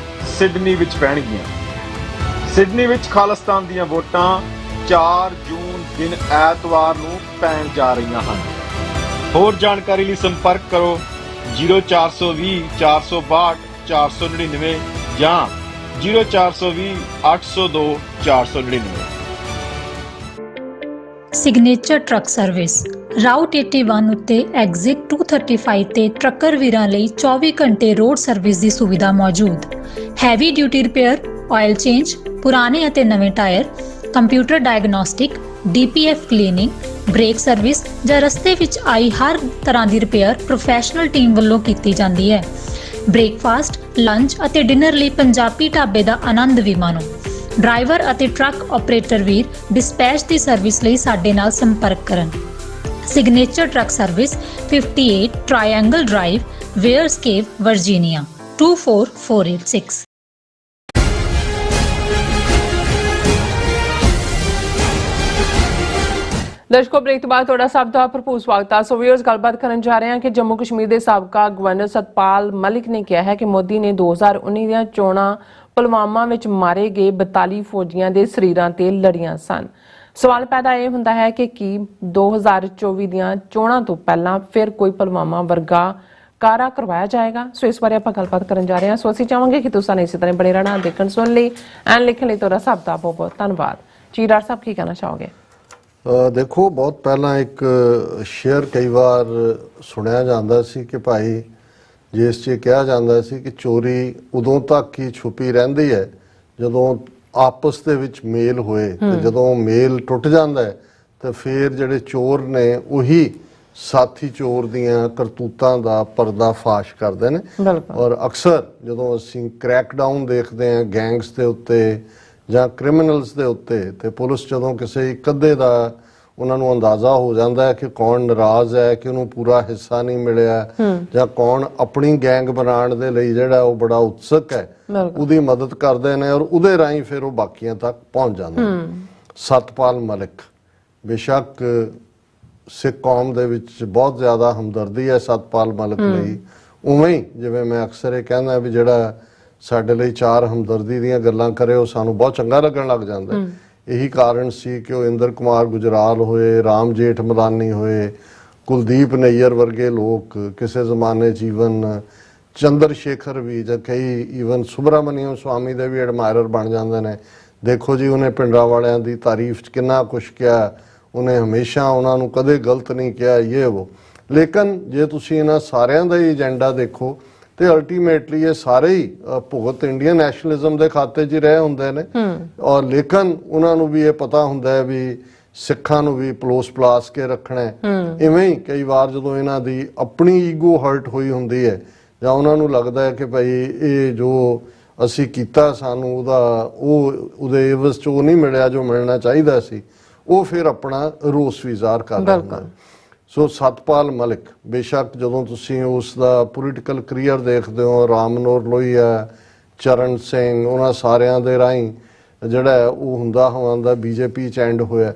ਸਿਡਨੀ ਵਿੱਚ ਪੈਣਗੀਆਂ। ਸਿਡਨੀ ਵਿੱਚ ਖਾਲਿਸਤਾਨ ਦੀਆਂ ਵੋਟਾਂ 4 ਜੂਨ ਦਿਨ ਐਤਵਾਰ ਨੂੰ ਪੈਣ ਜਾ ਰਹੀਆਂ ਹਨ। ਹੋਰ ਜਾਣਕਾਰੀ ਲਈ ਸੰਪਰਕ ਕਰੋ 0420 462 499 ਜਾਂ 0420 802 499। ਸਿਗਨੇਚਰ ਟਰੱਕ ਸਰਵਿਸ ਰਾਊਟ 81 ਉੱਤੇ ਐਗਜ਼ਿਟ 235 ਤੇ ਟਰੱਕਰ ਵੀਰਾਂ ਲਈ 24 ਘੰਟੇ ਰੋਡ ਸਰਵਿਸ ਦੀ ਸੁਵਿਧਾ ਮੌਜੂਦ। Heavy duty repair, oil change, ਪੁਰਾਣੇ ਅਤੇ ਨਵੇਂ tyre, computer diagnostic, DPF cleaning, brake service ਜਾਂ ਰਸਤੇ ਵਿੱਚ ਆਈ ਹਰ ਤਰ੍ਹਾਂ ਦੀ ਰਿਪੇਅਰ ਪ੍ਰੋਫੈਸ਼ਨਲ ਟੀਮ ਵੱਲੋਂ ਕੀਤੀ ਜਾਂਦੀ ਹੈ। ਬ੍ਰੇਕਫਾਸਟ, ਲੰਚ ਅਤੇ ਡਿਨਰ ਲਈ ਪੰਜਾਬੀ ਢਾਬੇ ਦਾ ਆਨੰਦ ਵੀ ਮਾਣੋ। ਡਰਾਈਵਰ ਅਤੇ ਟਰੱਕ ਆਪਰੇਟਰ ਵੀਰ ਡਿਸਪੈਚ ਦੀ ਸਰਵਿਸ ਲਈ ਸਾਡੇ ਨਾਲ ਸੰਪਰਕ ਕਰਨ। Signature truck service 58 triangle drive, Weyers Cave, Virginia 24486। ਦਰਸ਼ਕੋ ਬ੍ਰੇਕ ਤੋਂ ਬਾਅਦ ਤੁਹਾਡਾ ਸਭ ਦਾ ਭਰਪੂਰ ਸਵਾਗਤ ਹੈ। ਸੋ ਵੀਅਰਸ, ਗੱਲਬਾਤ ਕਰਨ ਜਾ ਰਹੇ ਹਾਂ ਕਿ ਜੰਮੂ ਕਸ਼ਮੀਰ ਦੇ ਸਾਬਕਾ ਗਵਰਨਰ ਸਤਪਾਲ ਮਲਿਕ ਨੇ ਕਿਹਾ ਹੈ ਕਿ ਮੋਦੀ ਨੇ 2019 ਦੀਆਂ ਚੋਣਾਂ ਪੁਲਵਾਮਾ ਵਿੱਚ ਮਾਰੇ ਗਏ 42 ਫੌਜੀਆਂ ਦੇ ਸਰੀਰਾਂ ਤੇ ਲੜੀਆਂ ਸਨ। ਸਵਾਲ ਪੈਦਾ ਇਹ ਹੁੰਦਾ ਹੈ ਕਿ ਕੀ 2024 ਦੀਆਂ ਚੋਣਾਂ ਤੋਂ ਪਹਿਲਾਂ ਫਿਰ ਕੋਈ ਪੁਲਵਾਮਾ ਵਰਗਾ ਕਾਰਾ ਕਰਵਾਇਆ ਜਾਏਗਾ। ਸੋ ਇਸ ਬਾਰੇ ਆਪਾਂ ਗੱਲਬਾਤ ਕਰਨ ਜਾ ਰਹੇ ਹਾਂ। ਸੋ ਅਸੀਂ ਚਾਹਾਂਗੇ ਕਿ ਤੁਸੀਂ ਇਸੇ ਤਰ੍ਹਾਂ ਬਣੇ ਰਹਿਣਾ, ਦੇਖਣ ਸੁਣ ਲਈ ਐਂਡ ਲਿਖਣ ਲਈ ਤੁਹਾਡਾ ਸਭ ਦਾ ਬਹੁਤ ਬਹੁਤ ਧੰਨਵਾਦ ਜੀ। ਡਾਕਟਰ ਸਾਹਿਬ ਕੀ ਕਹਿਣਾ ਚਾਹੋਗੇ? ਦੇਖੋ, ਬਹੁਤ ਪਹਿਲਾਂ ਇੱਕ ਸ਼ੇਅਰ ਕਈ ਵਾਰ ਸੁਣਿਆ ਜਾਂਦਾ ਸੀ ਕਿ ਭਾਈ ਜਿਸ 'ਚ ਕਿਹਾ ਜਾਂਦਾ ਸੀ ਕਿ ਚੋਰੀ ਉਦੋਂ ਤੱਕ ਹੀ ਛੁਪੀ ਰਹਿੰਦੀ ਹੈ ਜਦੋਂ ਆਪਸ ਦੇ ਵਿੱਚ ਮੇਲ ਹੋਏ, ਤੇ ਜਦੋਂ ਮੇਲ ਟੁੱਟ ਜਾਂਦਾ ਹੈ ਤੇ ਫਿਰ ਜਿਹੜੇ ਚੋਰ ਨੇ ਉਹੀ ਸਾਥੀ ਚੋਰ ਦੀਆਂ ਕਰਤੂਤਾਂ ਦਾ ਪਰਦਾਫਾਸ਼ ਕਰਦੇ ਨੇ। ਔਰ ਅਕਸਰ ਜਦੋਂ ਅਸੀਂ ਕ੍ਰੈਕਡਾਊਨ ਦੇਖਦੇ ਹਾਂ ਗੈਂਗਸ ਦੇ ਉੱਤੇ ਜਾਂ ਕ੍ਰਿਮੀਨਲਸ ਦੇ ਉੱਤੇ, ਤੇ ਪੁਲਿਸ ਜਦੋਂ ਕਿਸੇ ਇੱਕ ਅੱਧੇ ਦਾ ਉਹਨਾਂ ਨੂੰ ਅੰਦਾਜ਼ਾ ਹੋ ਜਾਂਦਾ ਹੈ ਕਿ ਕੌਣ ਨਾਰਾਜ਼ ਹੈ, ਕਿ ਉਹਨੂੰ ਪੂਰਾ ਹਿੱਸਾ ਨਹੀਂ ਮਿਲਿਆ, ਜਾਂ ਕੌਣ ਆਪਣੀ ਗੈਂਗ ਬਣਾਉਣ ਦੇ ਲਈ ਜਿਹੜਾ ਉਹ ਬੜਾ ਉਤਸੁਕ ਹੈ, ਉਹਦੀ ਮਦਦ ਕਰਦੇ ਨੇ ਔਰ ਉਹਦੇ ਰਾਹੀਂ ਫਿਰ ਉਹ ਬਾਕੀਆਂ ਤੱਕ ਪਹੁੰਚ ਜਾਂਦੇ ਨੇ। ਸਤਪਾਲ ਮਲਿਕ, ਬੇਸ਼ੱਕ ਸਿੱਖ ਕੌਮ ਦੇ ਵਿੱਚ ਬਹੁਤ ਜ਼ਿਆਦਾ ਹਮਦਰਦੀ ਹੈ ਸਤਪਾਲ ਮਲਿਕ ਲਈ, ਉਵੇਂ ਹੀ ਜਿਵੇਂ ਮੈਂ ਅਕਸਰ ਇਹ ਕਹਿੰਦਾ ਵੀ ਜਿਹੜਾ ਸਾਡੇ ਲਈ ਚਾਰ ਹਮਦਰਦੀ ਦੀਆਂ ਗੱਲਾਂ ਕਰੇ ਉਹ ਸਾਨੂੰ ਬਹੁਤ ਚੰਗਾ ਲੱਗਣ ਲੱਗ ਜਾਂਦਾ। ਇਹੀ ਕਾਰਨ ਸੀ ਕਿ ਉਹ ਇੰਦਰ ਕੁਮਾਰ ਗੁਜਰਾਲ ਹੋਏ, ਰਾਮ ਜੇਠ ਮਦਾਨੀ ਹੋਏ, ਕੁਲਦੀਪ ਨਈਅਰ ਵਰਗੇ ਲੋਕ ਕਿਸੇ ਜ਼ਮਾਨੇ ਜੀਵਨ ਚੰਦਰ ਸ਼ੇਖਰ ਵੀ ਜਾਂ ਕਈ ਈਵਨ ਸੁਬਰਾਮਨੀਅਮ ਸਵਾਮੀ ਦੇ ਵੀ ਐਡਮਾਇਰਰ ਬਣ ਜਾਂਦੇ ਨੇ। ਦੇਖੋ ਜੀ, ਉਹਨੇ ਪਿੰਡਾਂ ਵਾਲਿਆਂ ਦੀ ਤਾਰੀਫ 'ਚ ਕਿੰਨਾ ਕੁਛ ਕਿਹਾ, ਉਹਨੇ ਹਮੇਸ਼ਾ ਉਹਨਾਂ ਨੂੰ ਕਦੇ ਗਲਤ ਨਹੀਂ ਕਿਹਾ ਇਹ ਉਹ। ਲੇਕਿਨ ਜੇ ਤੁਸੀਂ ਇਹਨਾਂ ਸਾਰਿਆਂ ਦਾ ਹੀ ਏਜੰਡਾ ਦੇਖੋ ਤੇ ਅਲਟੀਮੇਟਲੀ ਇਹ ਸਾਰੇ ਹੀ ਭੁਗਤ ਇੰਡੀਅਨ ਨੈਸ਼ਨਲਿਜ਼ਮ ਦੇ ਖਾਤੇ 'ਚ ਰਹੇ ਹੁੰਦੇ ਨੇ। ਔਰ ਲੇਕਿਨ ਉਹਨਾਂ ਨੂੰ ਵੀ ਇਹ ਪਤਾ ਹੁੰਦਾ ਹੈ ਵੀ ਸਿੱਖਾਂ ਨੂੰ ਵੀ ਪਲੋਸ ਪਲਾਸ ਕੇ ਰੱਖਣਾ ਹੈ। ਇਵੇਂ ਹੀ ਕਈ ਵਾਰ ਜਦੋਂ ਇਹਨਾਂ ਦੀ ਆਪਣੀ ਈਗੋ ਹਰਟ ਹੋਈ ਹੁੰਦੀ ਹੈ ਜਾਂ ਉਹਨਾਂ ਨੂੰ ਲੱਗਦਾ ਹੈ ਕਿ ਭਾਈ ਇਹ ਜੋ ਅਸੀਂ ਕੀਤਾ ਸਾਨੂੰ ਉਹਦੇ ਇਵਜ਼ 'ਚ ਉਹ ਨਹੀਂ ਮਿਲਿਆ ਜੋ ਮਿਲਣਾ ਚਾਹੀਦਾ ਸੀ, ਉਹ ਫਿਰ ਆਪਣਾ ਰੋਸ ਵੀ ਜ਼ਾਹਰ ਕਰ ਦਿੰਦਾ। ਸੋ ਸਤਪਾਲ ਮਲਿਕ, ਬੇਸ਼ੱਕ ਜਦੋਂ ਤੁਸੀਂ ਉਸ ਦਾ ਪੋਲੀਟੀਕਲ ਕਰੀਅਰ ਦੇਖਦੇ ਹੋ, ਰਾਮ ਮਨੋਹਰ ਲੋਹੀਆ, ਚਰਨ ਸਿੰਘ, ਉਹਨਾਂ ਸਾਰਿਆਂ ਦੇ ਰਾਹੀਂ ਜਿਹੜਾ ਉਹ ਹੁੰਦਾ ਹਵਾਂਦਾ ਬੀਜੇਪੀ 'ਚ ਐਂਡ ਹੋਇਆ।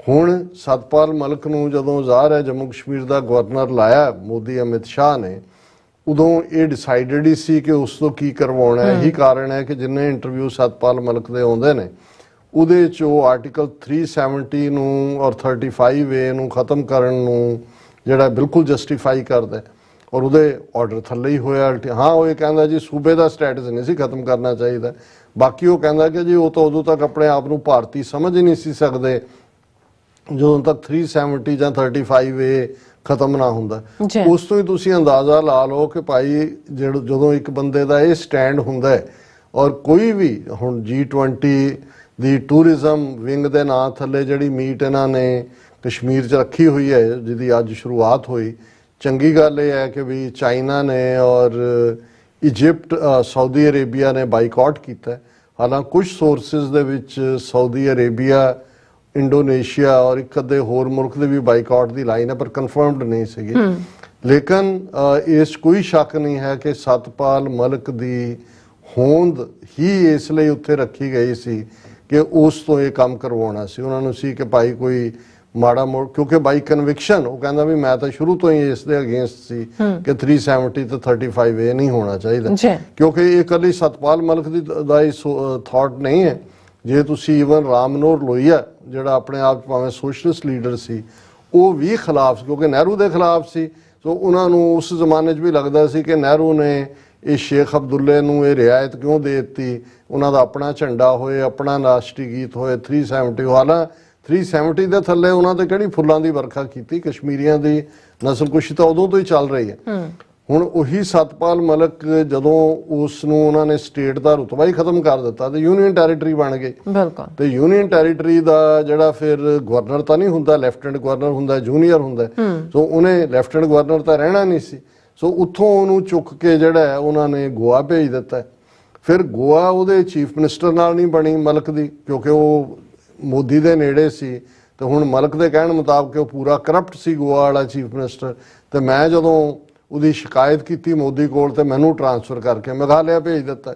ਹੁਣ ਸਤਪਾਲ ਮਲਿਕ ਨੂੰ ਜਦੋਂ ਜ਼ਾਹਰ ਹੈ ਜੰਮੂ ਕਸ਼ਮੀਰ ਦਾ ਗਵਰਨਰ ਲਾਇਆ ਮੋਦੀ ਅਮਿਤ ਸ਼ਾਹ ਨੇ, ਉਦੋਂ ਇਹ ਡਿਸਾਈਡਡ ਹੀ ਸੀ ਕਿ ਉਸ ਤੋਂ ਕੀ ਕਰਵਾਉਣਾ ਹੈ। ਇਹੀ ਕਾਰਨ ਹੈ ਕਿ ਜਿੰਨੇ ਇੰਟਰਵਿਊ ਸਤਪਾਲ ਮਲਿਕ ਦੇ ਆਉਂਦੇ ਨੇ ਉਹਦੇ 'ਚ ਉਹ ਆਰਟੀਕਲ 370 ਨੂੰ ਔਰ 35A ਨੂੰ ਖਤਮ ਕਰਨ ਨੂੰ ਜਿਹੜਾ ਬਿਲਕੁਲ ਜਸਟੀਫਾਈ ਕਰਦਾ ਔਰ ਉਹਦੇ ਆਰਡਰ ਥੱਲੇ ਹੀ ਹੋਇਆ। ਹਾਂ, ਉਹ ਇਹ ਕਹਿੰਦਾ ਜੀ ਸੂਬੇ ਦਾ ਸਟੇਟਸ ਨਹੀਂ ਸੀ ਖਤਮ ਕਰਨਾ ਚਾਹੀਦਾ, ਬਾਕੀ ਉਹ ਕਹਿੰਦਾ ਕਿ ਜੀ ਉਹ ਤਾਂ ਉਦੋਂ ਤੱਕ ਆਪਣੇ ਆਪ ਨੂੰ ਭਾਰਤੀ ਸਮਝ ਹੀ ਨਹੀਂ ਸੀ ਸਕਦੇ ਜਦੋਂ ਤੱਕ 370 ਜਾਂ 35A ਖਤਮ ਨਾ ਹੁੰਦਾ। ਉਸ ਤੋਂ ਹੀ ਤੁਸੀਂ ਅੰਦਾਜ਼ਾ ਲਾ ਲਓ ਕਿ ਭਾਈ ਜਦੋਂ ਇੱਕ ਬੰਦੇ ਦਾ ਇਹ ਸਟੈਂਡ ਹੁੰਦਾ ਹੈ ਔਰ ਕੋਈ ਵੀ ਹੁਣ G20 ਦੀ ਟੂਰਿਜ਼ਮ ਵਿੰਗ ਦੇ ਨਾਂ ਥੱਲੇ ਜਿਹੜੀ ਮੀਟ ਇਹਨਾਂ ਨੇ ਕਸ਼ਮੀਰ 'ਚ ਰੱਖੀ ਹੋਈ ਹੈ ਜਿਹਦੀ ਅੱਜ ਸ਼ੁਰੂਆਤ ਹੋਈ, ਚੰਗੀ ਗੱਲ ਇਹ ਹੈ ਕਿ ਵੀ ਚਾਈਨਾ ਨੇ ਔਰ ਇਜਿਪਟ ਸਾਊਦੀ ਅਰੇਬੀਆ ਨੇ ਬਾਈਕਾਟ ਕੀਤਾ। ਹਾਲਾਂਕਿ ਕੁਝ ਸੋਰਸਿਸ ਦੇ ਵਿੱਚ ਸਾਊਦੀ ਅਰੇਬੀਆ, ਇੰਡੋਨੇਸ਼ੀਆ ਔਰ ਇੱਕ ਅੱਧੇ ਹੋਰ ਮੁਲਕ ਦੇ ਵੀ ਬਾਈਕਾਟ ਦੀ ਲਾਈਨ ਹੈ ਪਰ ਕਨਫਰਮਡ ਨਹੀਂ ਸੀਗੀ। ਲੇਕਿਨ ਇਸ ਕੋਈ ਸ਼ੱਕ ਨਹੀਂ ਹੈ ਕਿ ਸਤਪਾਲ ਮਲਿਕ ਦੀ ਹੋਂਦ ਹੀ ਇਸ ਲਈ ਉੱਥੇ ਰੱਖੀ ਗਈ ਸੀ ਕਿ ਉਸ ਤੋਂ ਇਹ ਕੰਮ ਕਰਵਾਉਣਾ ਸੀ। ਉਹਨਾਂ ਨੂੰ ਸੀ ਕਿ ਭਾਈ ਕੋਈ ਮਾੜਾ ਮੋੜ, ਕਿਉਂਕਿ ਬਾਈ ਕਨਵਿਕਸ਼ਨ ਉਹ ਕਹਿੰਦਾ ਵੀ ਮੈਂ ਤਾਂ ਸ਼ੁਰੂ ਤੋਂ ਹੀ ਇਸ ਦੇ ਅਗੇਂਸਟ ਸੀ ਕਿ 370 ਤੇ 35A ਨਹੀਂ ਹੋਣਾ ਚਾਹੀਦਾ, ਕਿਉਂਕਿ ਇਹ ਇਕੱਲੀ ਸਤਪਾਲ ਮਲਿਕ ਦਾ ਹੀ ਥਾਟ ਨਹੀਂ ਹੈ। ਜੇ ਤੁਸੀਂ ਈਵਨ ਰਾਮ ਮਨੋਹਰ ਲੋਹੀਆ ਜਿਹੜਾ ਆਪਣੇ ਆਪ 'ਚ ਭਾਵੇਂ ਸੋਸ਼ਲਿਸਟ ਲੀਡਰ ਸੀ, ਉਹ ਵੀ ਖਿਲਾਫ, ਕਿਉਂਕਿ ਨਹਿਰੂ ਦੇ ਖਿਲਾਫ ਸੀ। ਸੋ ਉਹਨਾਂ ਨੂੰ ਉਸ ਜ਼ਮਾਨੇ 'ਚ ਵੀ ਲੱਗਦਾ ਸੀ ਕਿ ਨਹਿਰੂ ਨੇ ਇਹ ਸ਼ੇਖ ਅਬਦੁੱਲੇ ਨੂੰ ਇਹ ਰਿਆਇਤ ਕਿਉਂ ਦੇ ਦਿੱਤੀ, ਉਹਨਾਂ ਦਾ ਆਪਣਾ ਝੰਡਾ ਹੋਏ, ਆਪਣਾ ਰਾਸ਼ਟਰੀ ਗੀਤ ਹੋਏ 370। ਹਾਲਾਂ 370 ਦੇ ਥੱਲੇ ਉਹਨਾਂ ਤੇ ਕਿਹੜੀ ਫੁੱਲਾਂ ਦੀ ਵਰਖਾ ਕੀਤੀ, ਕਸ਼ਮੀਰੀਆਂ ਦੀ ਨਸਲਕੁਸ਼ੀ ਤਾਂ ਉਦੋਂ ਤੋਂ ਹੀ ਚੱਲ ਰਹੀ ਹੈ। ਹੁਣ ਉਹੀ ਸਤਪਾਲ ਮਲਿਕ ਜਦੋਂ ਉਸ ਨੂੰ ਉਹਨਾਂ ਨੇ ਸਟੇਟ ਦਾ ਰੁਤਬਾ ਹੀ ਖਤਮ ਕਰ ਦਿੱਤਾ ਤੇ ਯੂਨੀਅਨ ਟੈਰੀਟਰੀ ਬਣ ਗਈ। ਤੇ ਯੂਨੀਅਨ ਟੈਰੀਟਰੀ ਦਾ ਜਿਹੜਾ ਫਿਰ ਗਵਰਨਰ ਤਾਂ ਨਹੀਂ ਹੁੰਦਾ, ਲੈਫਟੀਨੈਂਟ ਗਵਰਨਰ ਹੁੰਦਾ, ਜੂਨੀਅਰ ਹੁੰਦਾ। ਸੋ ਉਹਨੇ ਲੈਫਟੀਨੈਂਟ ਗਵਰਨਰ ਤਾਂ ਰਹਿਣਾ ਨਹੀਂ ਸੀ। ਸੋ ਉੱਥੋਂ ਉਹਨੂੰ ਚੁੱਕ ਕੇ ਜਿਹੜਾ ਉਹਨਾਂ ਨੇ ਗੋਆ ਭੇਜ ਦਿੱਤਾ। ਫਿਰ ਗੋਆ ਉਹਦੇ ਚੀਫ ਮਿਨਿਸਟਰ ਨਾਲ ਨਹੀਂ ਬਣੀ ਮਲਿਕ ਦੀ, ਕਿਉਂਕਿ ਉਹ ਮੋਦੀ ਦੇ ਨੇੜੇ ਸੀ ਤੇ ਹੁਣ ਮਲਿਕ ਦੇ ਕਹਿਣ ਮੁਤਾਬਕ ਉਹ ਪੂਰਾ ਕਰਪਟ ਸੀ ਗੋਆ ਵਾਲਾ ਚੀਫ ਮਿਨਿਸਟਰ। ਤੇ ਮੈਂ ਜਦੋਂ ਉਹਦੀ ਸ਼ਿਕਾਇਤ ਕੀਤੀ ਮੋਦੀ ਕੋਲ ਤੇ ਮੈਨੂੰ ਟ੍ਰਾਂਸਫਰ ਕਰਕੇ ਮੇਘਾਲਿਆ ਭੇਜ ਦਿੱਤਾ,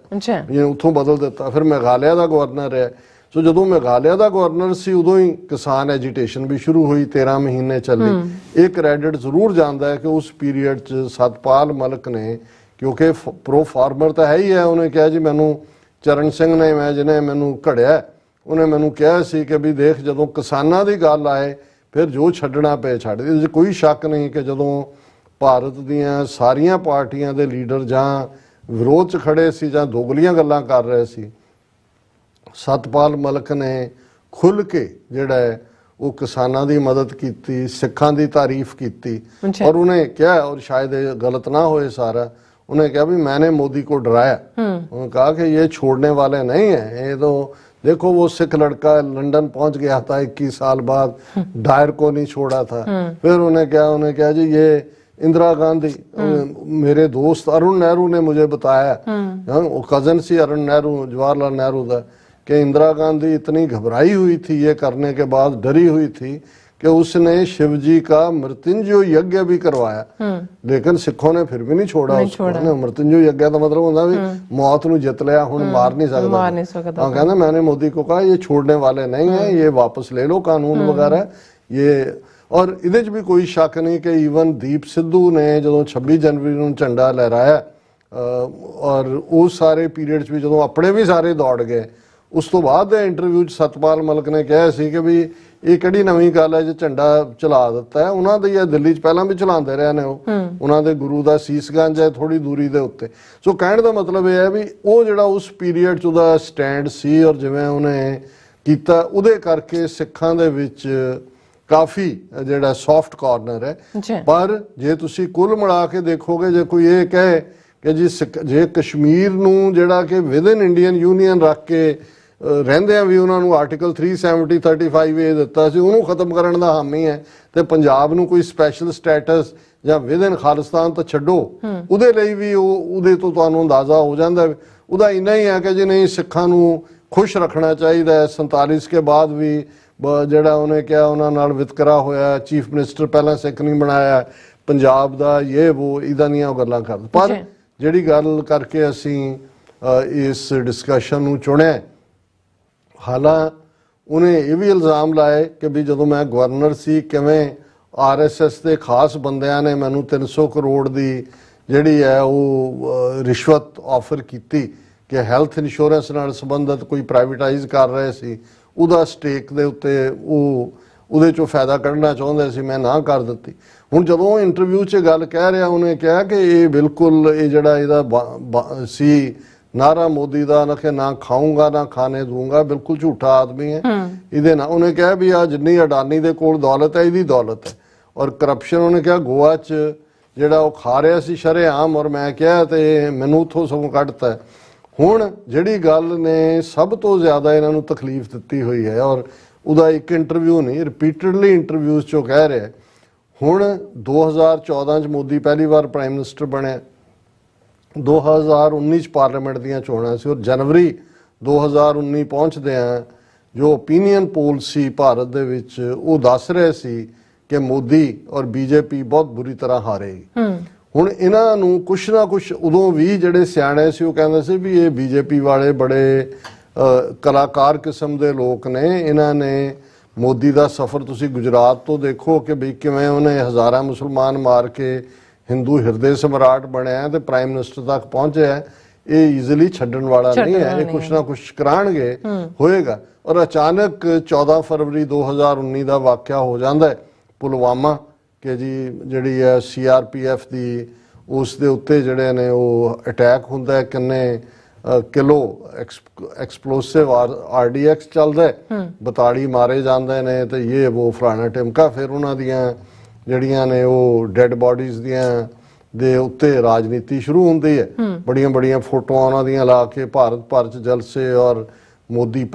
ਉੱਥੋਂ ਬਦਲ ਦਿੱਤਾ। ਫਿਰ ਮੇਘਾਲਿਆ ਦਾ ਗਵਰਨਰ ਹੈ। ਸੋ ਜਦੋਂ ਮੇਘਾਲਿਆ ਦਾ ਗਵਰਨਰ ਸੀ ਉਦੋਂ ਹੀ ਕਿਸਾਨ ਐਜੀਟੇਸ਼ਨ ਵੀ ਸ਼ੁਰੂ ਹੋਈ, 13 ਮਹੀਨੇ ਚੱਲੀ। ਇਹ ਕ੍ਰੈਡਿਟ ਜ਼ਰੂਰ ਜਾਂਦਾ ਹੈ ਕਿ ਉਸ ਪੀਰੀਅਡ 'ਚ ਸਤਪਾਲ ਮਲਿਕ ਨੇ, ਕਿਉਂਕਿ ਪ੍ਰੋ ਫਾਰਮਰ ਤਾਂ ਹੈ ਹੀ ਹੈ, ਉਹਨੇ ਕਿਹਾ ਜੀ ਮੈਨੂੰ ਚਰਨ ਸਿੰਘ ਨੇ, ਮੈਂ ਜਿਹਨੇ ਮੈਨੂੰ ਘੜਿਆ, ਉਹਨੇ ਮੈਨੂੰ ਕਿਹਾ ਸੀ ਕਿ ਵੀ ਦੇਖ ਜਦੋਂ ਕਿਸਾਨਾਂ ਦੀ ਗੱਲ ਆਏ ਫਿਰ ਜੋ ਛੱਡਣਾ ਪਏ ਛੱਡ ਦੇ। ਕੋਈ ਸ਼ੱਕ ਨਹੀਂ ਕਿ ਜਦੋਂ ਭਾਰਤ ਦੀਆਂ ਸਾਰੀਆਂ ਪਾਰਟੀਆਂ ਦੇ ਲੀਡਰ ਜਾਂ ਵਿਰੋਧ 'ਚ ਖੜੇ ਸੀ ਜਾਂ ਦੋਗਲੀਆਂ ਗੱਲਾਂ ਕਰ ਰਹੇ ਸੀ, ਸਤਪਾਲ ਮਲਿਕ ਨੇ ਖੁੱਲ੍ਹ ਕੇ ਜਿਹੜਾ ਹੈ ਉਹ ਕਿਸਾਨਾਂ ਦੀ ਮਦਦ ਕੀਤੀ, ਸਿੱਖਾਂ ਦੀ ਤਾਰੀਫ ਕੀਤੀ। और उन्हें क्या, और शायद ये गलत ना हो सारा, उन्हें कहा भी मैंने मोदी को डराया। उन्होंने कहा कि ये छोड़ने वाले नहीं है, ये तो देखो वो सिख लड़का लंदन पहुंच गया था 21 साल बाद, डायर को नहीं छोड़ा था। फिर उन्हें क्या जी ये इंदिरा गांधी, मेरे दोस्त अरुण नेहरू ने मुझे बताया, वो कजन सी अरुण नेहरू, जवाहरलाल नेहरू का, कि इंदिरा गांधी इतनी घबराई हुई थी ये करने के बाद, डरी हुई थी कि उसने शिव जी का मृत्युंजय यज्ञ भी करवाया, लेकिन सिखों ने फिर भी नहीं छोड़ा उसको। मृत्युंजय यज्ञ का मतलब होता भी मौत नूं जित लिया, हुण मार नहीं सकता। हाँ, कहना मैंने मोदी को कहा ये छोड़ने वाले नहीं है, ये वापस ले लो कानून वगैरह ये। और इहदे च भी कोई शक नहीं कि ईवन दीप सिद्धू ने जो 26 जनवरी नूं झंडा लहराया, और उस सारे पीरियड च भी जो अपने भी सारे दौड़ गए, उस तो बाद इंटरव्यू सतपाल मलिक ने कहा सी कि भी ये किहड़ी नवीं गल है जो झंडा चला दिता है। उन्होंने ही दिल्ली च पहलां भी चलाते रहे ने, उन्होंने गुरु का सीसगंज है थोड़ी दूरी के उत्ते। सो कहने का मतलब यह है भी वो जिहड़ा उस पीरीयड च उहदा स्टैंड सी और जिवें उन्हें कीता, उहदे करके सिखां दे विच काफ़ी जिहड़ा सॉफ्ट कॉर्नर है। पर जे तुसीं कुल मिला के देखोगे, जे कोई ये कहे कि जी जे कश्मीर नूं जिहड़ा कि विद इन इंडियन यूनीयन रख के ਰਹਿੰਦਿਆਂ ਵੀ ਉਹਨਾਂ ਨੂੰ ਆਰਟੀਕਲ 370 35A ਦਿੱਤਾ ਸੀ, ਉਹਨੂੰ ਖਤਮ ਕਰਨ ਦਾ ਹਾਮੀ ਹੈ, ਤੇ ਪੰਜਾਬ ਨੂੰ ਕੋਈ ਸਪੈਸ਼ਲ ਸਟੇਟਸ ਜਾਂ ਵਿਦ ਇਨ ਖਾਲਿਸਤਾਨ ਤਾਂ ਛੱਡੋ, ਉਹਦੇ ਲਈ ਵੀ ਉਹਦੇ ਤੋਂ ਤੁਹਾਨੂੰ ਅੰਦਾਜ਼ਾ ਹੋ ਜਾਂਦਾ। ਉਹਦਾ ਇੰਨਾ ਹੀ ਹੈ ਕਿ ਜੀ ਨਹੀਂ, ਸਿੱਖਾਂ ਨੂੰ ਖੁਸ਼ ਰੱਖਣਾ ਚਾਹੀਦਾ ਹੈ। 47 ਕੇ ਬਾਅਦ ਵੀ ਜਿਹੜਾ ਉਹਨੇ ਕਿਹਾ ਉਹਨਾਂ ਨਾਲ ਵਿਤਕਰਾ ਹੋਇਆ, ਚੀਫ ਮਿਨਿਸਟਰ ਪਹਿਲਾਂ ਸਿੱਖ ਨਹੀਂ ਬਣਾਇਆ ਪੰਜਾਬ ਦਾ, ਇਹ ਉਹ ਇੱਦਾਂ ਦੀਆਂ ਗੱਲਾਂ ਕਰਦੇ। ਪਰ ਜਿਹੜੀ ਗੱਲ ਕਰਕੇ ਅਸੀਂ ਇਸ ਡਿਸਕਸ਼ਨ ਨੂੰ ਚੁਣਿਆ, ਹਾਲਾਂ ਉਹਨੇ ਇਹ ਵੀ ਇਲਜ਼ਾਮ ਲਾਏ ਕਿ ਵੀ ਜਦੋਂ ਮੈਂ ਗਵਰਨਰ ਸੀ ਕਿਵੇਂ RSS ਦੇ ਖਾਸ ਬੰਦਿਆਂ ਨੇ ਮੈਨੂੰ 300 ਕਰੋੜ ਦੀ ਜਿਹੜੀ ਹੈ ਉਹ ਰਿਸ਼ਵਤ ਆਫਰ ਕੀਤੀ ਕਿ ਹੈਲਥ ਇੰਸ਼ੋਰੈਂਸ ਨਾਲ ਸੰਬੰਧਿਤ ਕੋਈ ਪ੍ਰਾਈਵੇਟਾਈਜ਼ ਕਰ ਰਹੇ ਸੀ, ਉਹਦਾ ਸਟੇਕ ਦੇ ਉੱਤੇ ਉਹਦੇ ਚੋਂ ਫਾਇਦਾ ਕੱਢਣਾ ਚਾਹੁੰਦੇ ਸੀ, ਮੈਂ ਨਾ ਕਰ ਦਿੱਤੀ। ਹੁਣ ਜਦੋਂ ਇੰਟਰਵਿਊ 'ਚ ਗੱਲ ਕਹਿ ਰਿਹਾ, ਉਹਨੇ ਕਿਹਾ ਕਿ ਇਹ ਬਿਲਕੁਲ ਇਹ ਜਿਹੜਾ ਇਹਦਾ ਸੀ नारा मोदी का, ना कि ना खाऊंगा ना खाने दूंगा, बिल्कुल झूठा आदमी है। इहदे ना उन्हें कहा भी आ जिन्नी अडानी दे कोल दौलत है, इहदी दौलत है। और करप्शन उन्हें कहा गोवा च जिहड़ा वो खा रहा सी शरेआम, और मैं कहा तो मैनू उत्थों सगों कढता है। हुण जिहड़ी गल ने सब तो ज़्यादा इन्हां नूं तकलीफ दित्ती हुई है, और उहदा एक इंटरव्यू नहीं रिपीटडली इंटरव्यूज़ चों कह रहा है। हुण 2014 च मोदी पहली बार प्राइम मिनिस्टर बने, 2019 पार्लीमेंट ਦੀਆਂ ਚੋਣਾਂ ਸੀ, ਔਰ ਜਨਵਰੀ 2019 ਪਹੁੰਚਦਿਆਂ ਜੋ ਓਪੀਨੀਅਨ ਪੋਲ ਸੀ ਭਾਰਤ ਦੇ ਵਿੱਚ, ਉਹ ਦੱਸ ਰਹੇ ਸੀ ਕਿ ਮੋਦੀ ਔਰ BJP ਬਹੁਤ ਬੁਰੀ ਤਰ੍ਹਾਂ ਹਾਰੇਗੀ। ਹੁਣ ਇਹਨਾਂ ਨੂੰ ਕੁਛ ਨਾ ਕੁਛ ਉਦੋਂ ਵੀ ਜਿਹੜੇ ਸਿਆਣੇ ਸੀ ਉਹ ਕਹਿੰਦੇ ਸੀ ਵੀ ਇਹ BJP ਵਾਲੇ ਬੜੇ ਕਲਾਕਾਰ ਕਿਸਮ ਦੇ ਲੋਕ ਨੇ, ਇਹਨਾਂ ਨੇ ਮੋਦੀ ਦਾ ਸਫ਼ਰ ਤੁਸੀਂ ਗੁਜਰਾਤ ਤੋਂ ਦੇਖੋ ਕਿ ਵੀ ਕਿਵੇਂ ਉਹਨੇ ਹਜ਼ਾਰਾਂ ਮੁਸਲਮਾਨ ਮਾਰ ਕੇ हिंदू हृदय सम्राट बनया तो प्राइम मिनिस्टर तक पहुंचे है। ये ईजिली छड्डण वाला नहीं है, ये कुछ ना कुछ कराणगे होएगा। और अचानक 14 फरवरी 2019 का वाकया हो जाता है पुलवामा के जी जिहड़ी है CRPF की उस दे उत्ते जिहड़े ने वो अटैक हुंदा है, किन्ने किलो एक्सप्लोसिव RDX चलदा है, 42 मारे जाते हैं, तो ये वो फलाना टिमका। फिर उन्हां दियां ਜਿਹੜੀਆਂ ਨੇ ਉਹ ਡੈਡ ਬੋਡੀਜ਼ ਦੀਆਂ ਦੇ ਉੱਤੇ ਰਾਜਨੀਤੀ ਸ਼ੁਰੂ ਹੁੰਦੀ ਹੈ, ਬੜੀਆਂ ਬੜੀਆਂ ਫੋਟੋਆਂ ਉਹਨਾਂ ਦੀਆਂ ਲਾ ਕੇ ਭਾਰਤ ਭਰ 'ਚ ਜਲਸੇ, ਔਰ ਮੋਦੀ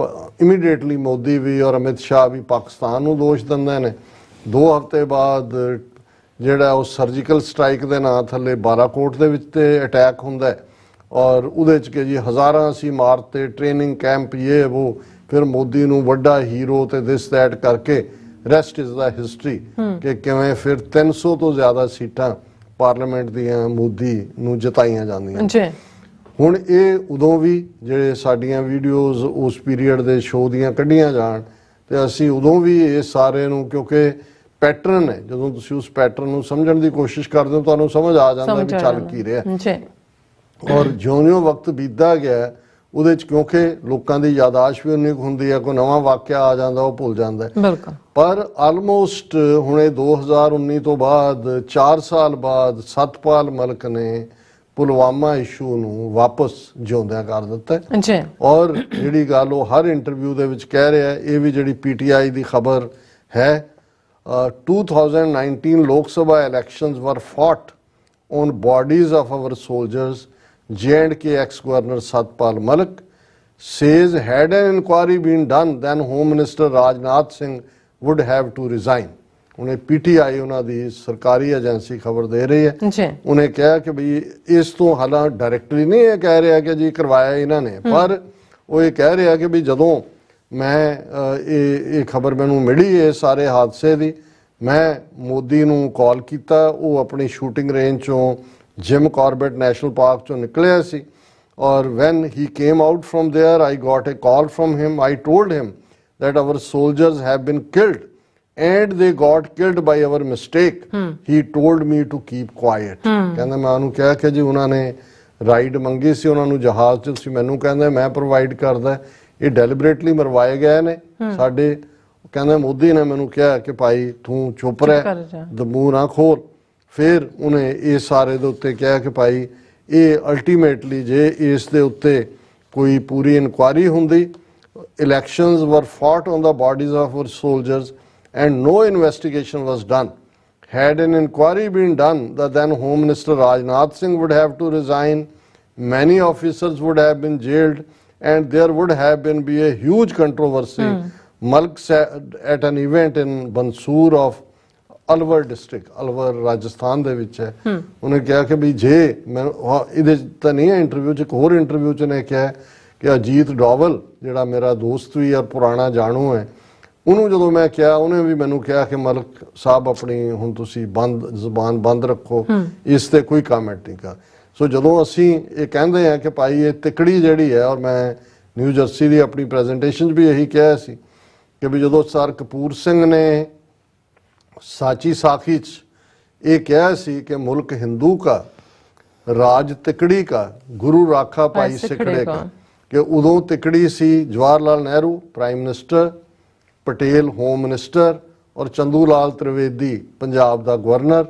ਇਮੀਡੀਏਟਲੀ ਮੋਦੀ ਵੀ ਔਰ ਅਮਿਤ ਸ਼ਾਹ ਵੀ ਪਾਕਿਸਤਾਨ ਨੂੰ ਦੋਸ਼ ਦਿੰਦੇ ਨੇ। 2 ਹਫ਼ਤੇ ਬਾਅਦ ਜਿਹੜਾ ਉਹ ਸਰਜੀਕਲ ਸਟ੍ਰਾਈਕ ਦੇ ਨਾਂ ਥੱਲੇ ਬਾਰਾਕੋਟ ਦੇ ਵਿੱਚ ਤੇ ਅਟੈਕ ਹੁੰਦਾ ਹੈ, ਔਰ ਉਹਦੇ 'ਚ ਕਿ ਜੀ ਹਜ਼ਾਰਾਂ ਅਸੀਂ ਮਾਰਤੇ, ਟ੍ਰੇਨਿੰਗ ਕੈਂਪ ਇਹ ਉਹ। ਫਿਰ ਮੋਦੀ ਨੂੰ ਵੱਡਾ ਹੀਰੋ ਤੇ ਦਿਸ ਦੈਟ ਕਰਕੇ ਰੈਸਟ ਇਜ਼ ਦਾ ਹਿਸਟਰੀ ਕਿ ਕਿਵੇਂ ਫਿਰ 300 ਤੋਂ ਜ਼ਿਆਦਾ ਸੀਟਾਂ ਪਾਰਲੀਮੈਂਟ ਦੀਆਂ ਮੋਦੀ ਨੂੰ ਜਿਤਾਈਆਂ ਜਾਂਦੀਆਂ ਜੀ। ਹੁਣ ਇਹ ਉਦੋਂ ਵੀ ਜਿਹੜੇ ਸਾਡੀਆਂ ਵੀਡੀਓਜ਼ ਉਸ ਪੀਰੀਅਡ ਦੇ ਸ਼ੋਅ ਦੀਆਂ ਕੱਢੀਆਂ ਜਾਣ, ਤੇ ਅਸੀਂ ਉਦੋਂ ਵੀ ਇਹ ਸਾਰੇ ਨੂੰ, ਕਿਉਂਕਿ ਪੈਟਰਨ ਹੈ, ਜਦੋਂ ਤੁਸੀਂ ਉਸ ਪੈਟਰਨ ਨੂੰ ਸਮਝਣ ਦੀ ਕੋਸ਼ਿਸ਼ ਕਰਦੇ ਹੋ ਤੁਹਾਨੂੰ ਸਮਝ ਆ ਜਾਂਦਾ ਵੀ ਚੱਲ ਕੀ ਰਿਹਾ। ਔਰ ਜਿਉਂ-ਜਿਉਂ ਵਕਤ ਬੀਤਦਾ ਗਿਆ ਉਹਦੇ 'ਚ ਕਿਉਂਕਿ ਲੋਕਾਂ ਦੀ ਯਾਦਾਸ਼ਤ ਵੀ ਉਨੀ ਕੁ ਹੁੰਦੀ ਹੈ, ਕੋਈ ਨਵਾਂ ਵਾਕਿਆ ਆ ਜਾਂਦਾ ਉਹ ਭੁੱਲ ਜਾਂਦਾ ਹੈ। ਬਿਲਕੁਲ। ਪਰ ਆਲਮੋਸਟ ਹੁਣੇ 2019 ਤੋਂ ਬਾਅਦ 4 ਸਾਲ ਬਾਅਦ ਸਤਪਾਲ ਮਲਿਕ ਨੇ ਪੁਲਵਾਮਾ ਇਸ਼ੂ ਨੂੰ ਵਾਪਸ ਜਿਉਂਦਿਆਂ ਕਰ ਦਿੱਤਾ ਹੈ। ਜੀ। ਔਰ ਜਿਹੜੀ ਗੱਲ ਉਹ ਹਰ ਇੰਟਰਵਿਊ ਦੇ ਵਿੱਚ ਕਹਿ ਰਿਹਾ ਹੈ, ਇਹ ਵੀ ਜਿਹੜੀ PTI ਦੀ ਖਬਰ ਹੈ, 2019 ਲੋਕ ਸਭਾ elections were fought on bodies of our soldiers. J&K ex-governor Satpal Malik says had an inquiry been done, then Home Minister Rajnath Singh would have to resign. ਉਹਨੇ PTI ਉਹਨਾਂ ਦੀ ਸਰਕਾਰੀ ਏਜੰਸੀ ਖਬਰ ਦੇ ਰਹੀ ਹੈ। ਜੀ। ਉਹਨੇ ਕਿਹਾ ਕਿ ਵੀ ਇਸ ਤੋਂ ਹਾਲਾਂ ਡਾਇਰੈਕਟਲੀ ਨਹੀਂ ਇਹ ਕਹਿ ਰਿਹਾ ਕਿ ਜੀ ਕਰਵਾਇਆ ਇਹਨਾਂ ਨੇ, ਪਰ ਉਹ ਇਹ ਕਹਿ ਰਿਹਾ ਕਿ ਵੀ ਜਦੋਂ ਮੈਂ ਇਹ ਖਬਰ ਮੈਨੂੰ ਮਿਲੀ ਇਹ ਸਾਰੇ ਹਾਦਸੇ ਦੀ, ਮੈਂ ਮੋਦੀ ਨੂੰ ਕਾਲ ਕੀਤਾ। ਉਹ ਆਪਣੀ ਸ਼ੂਟਿੰਗ ਰੇਂਜ ਚੋਂ ਜਿਮ ਕਾਰਬੇਟ ਨੈਸ਼ਨਲ ਪਾਰਕ ਚੋਂ ਨਿਕਲਿਆ ਸੀ, ਔਰ when he came out from there I got a call from him. I told him that our soldiers have been killed and they got killed by our mistake. He told me to keep quiet. ਕਹਿੰਦਾ ਮੈਂ ਉਹਨੂੰ ਕਿਹਾ ਕਿ ਜੀ ਉਹਨਾਂ ਨੇ ride ਮੰਗੀ ਸੀ, ਉਹਨਾਂ ਨੂੰ ਜਹਾਜ਼ 'ਚ, ਤੁਸੀਂ ਮੈਨੂੰ ਕਹਿੰਦੇ ਮੈਂ ਪ੍ਰੋਵਾਈਡ ਕਰਦਾ, ਇਹ ਡੈਲੀਬਰੇਟਲੀ ਮਰਵਾਏ ਗਏ ਨੇ ਸਾਡੇ। ਕਹਿੰਦਾ ਮੋਦੀ ਨੇ ਮੈਨੂੰ ਕਿਹਾ ਕਿ ਭਾਈ ਤੂੰ ਚੁੱਪ ਰਹਿ, ਮੂੰਹ ਨਾ ਖੋਲ। ਫਿਰ ਉਹਨੇ ਇਸ ਸਾਰੇ ਦੇ ਉੱਤੇ ਕਿਹਾ ਕਿ ਭਾਈ ਇਹ ਅਲਟੀਮੇਟਲੀ ਜੇ ਇਸ ਦੇ ਉੱਤੇ ਕੋਈ ਪੂਰੀ ਇਨਕੁਆਇਰੀ ਹੁੰਦੀ, elections were fought on the bodies of our soldiers and no investigation was done. Had an inquiry been done, the then Home Minister Rajnath Singh would have to resign, many officers would have been jailed, and there would have be a huge controversy. Malik said at an event in Bansur of Alwar district, Alwar Rajasthan ਦੇ ਵਿੱਚ ਹੈ, ਉਹਨੇ ਕਿਹਾ ਕਿ ਵੀ ਜੇ ਮੈਂ ਇਹਦੇ ਤਾਂ ਨਹੀਂ ਹੈ ਇੰਟਰਵਿਊ 'ਚ, ਇੱਕ ਹੋਰ ਇੰਟਰਵਿਊ 'ਚ ਨੇ ਕਿਹਾ ਕਿ ਅਜੀਤ ਡੋਵਲ ਜਿਹੜਾ ਮੇਰਾ ਦੋਸਤ ਵੀ ਔਰ ਪੁਰਾਣਾ ਜਾਣੂ ਹੈ, ਉਹਨੂੰ ਜਦੋਂ ਮੈਂ ਕਿਹਾ, ਉਹਨੇ ਵੀ ਮੈਨੂੰ ਕਿਹਾ ਕਿ ਮਲਿਕ ਸਾਹਿਬ ਆਪਣੀ ਹੁਣ ਤੁਸੀਂ ਜ਼ੁਬਾਨ ਬੰਦ ਰੱਖੋ, ਇਸ ਤੇ ਕੋਈ ਕਮੈਂਟ ਨਹੀਂ ਕਰ। ਸੋ ਜਦੋਂ ਅਸੀਂ ਇਹ ਕਹਿੰਦੇ ਹਾਂ ਕਿ ਭਾਈ ਇਹ ਤਿਕੜੀ ਜਿਹੜੀ ਹੈ, ਔਰ ਮੈਂ ਨਿਊ ਜਰਸੀ ਦੀ ਆਪਣੀ ਪ੍ਰੈਜੈਂਟੇਸ਼ਨ 'ਚ ਵੀ ਇਹੀ ਕਿਹਾ ਸੀ ਕਿ ਵੀ ਜਦੋਂ ਸਰ ਕਪੂਰ ਸਿੰਘ ਨੇ ਸਾਚੀ ਸਾਖੀ 'ਚ ਇਹ ਕਿਹਾ ਸੀ ਕਿ ਮੁਲਕ ਹਿੰਦੂ ਕਾ ਰਾਜ ਤਿਕੜੀ ਕਾ, ਗੁਰੂ ਰਾਖਾ ਭਾਈ ਸਿਖੜੇ ਕਾ, ਕਿ ਉਦੋਂ ਤਿਕੜੀ ਸੀ Jawahar Lal Nehru prime minister, Patel home minister, ਔਰ ਚੰਦੂ ਲਾਲ ਤ੍ਰਿਵੇਦੀ ਪੰਜਾਬ ਦਾ ਗਵਰਨਰ।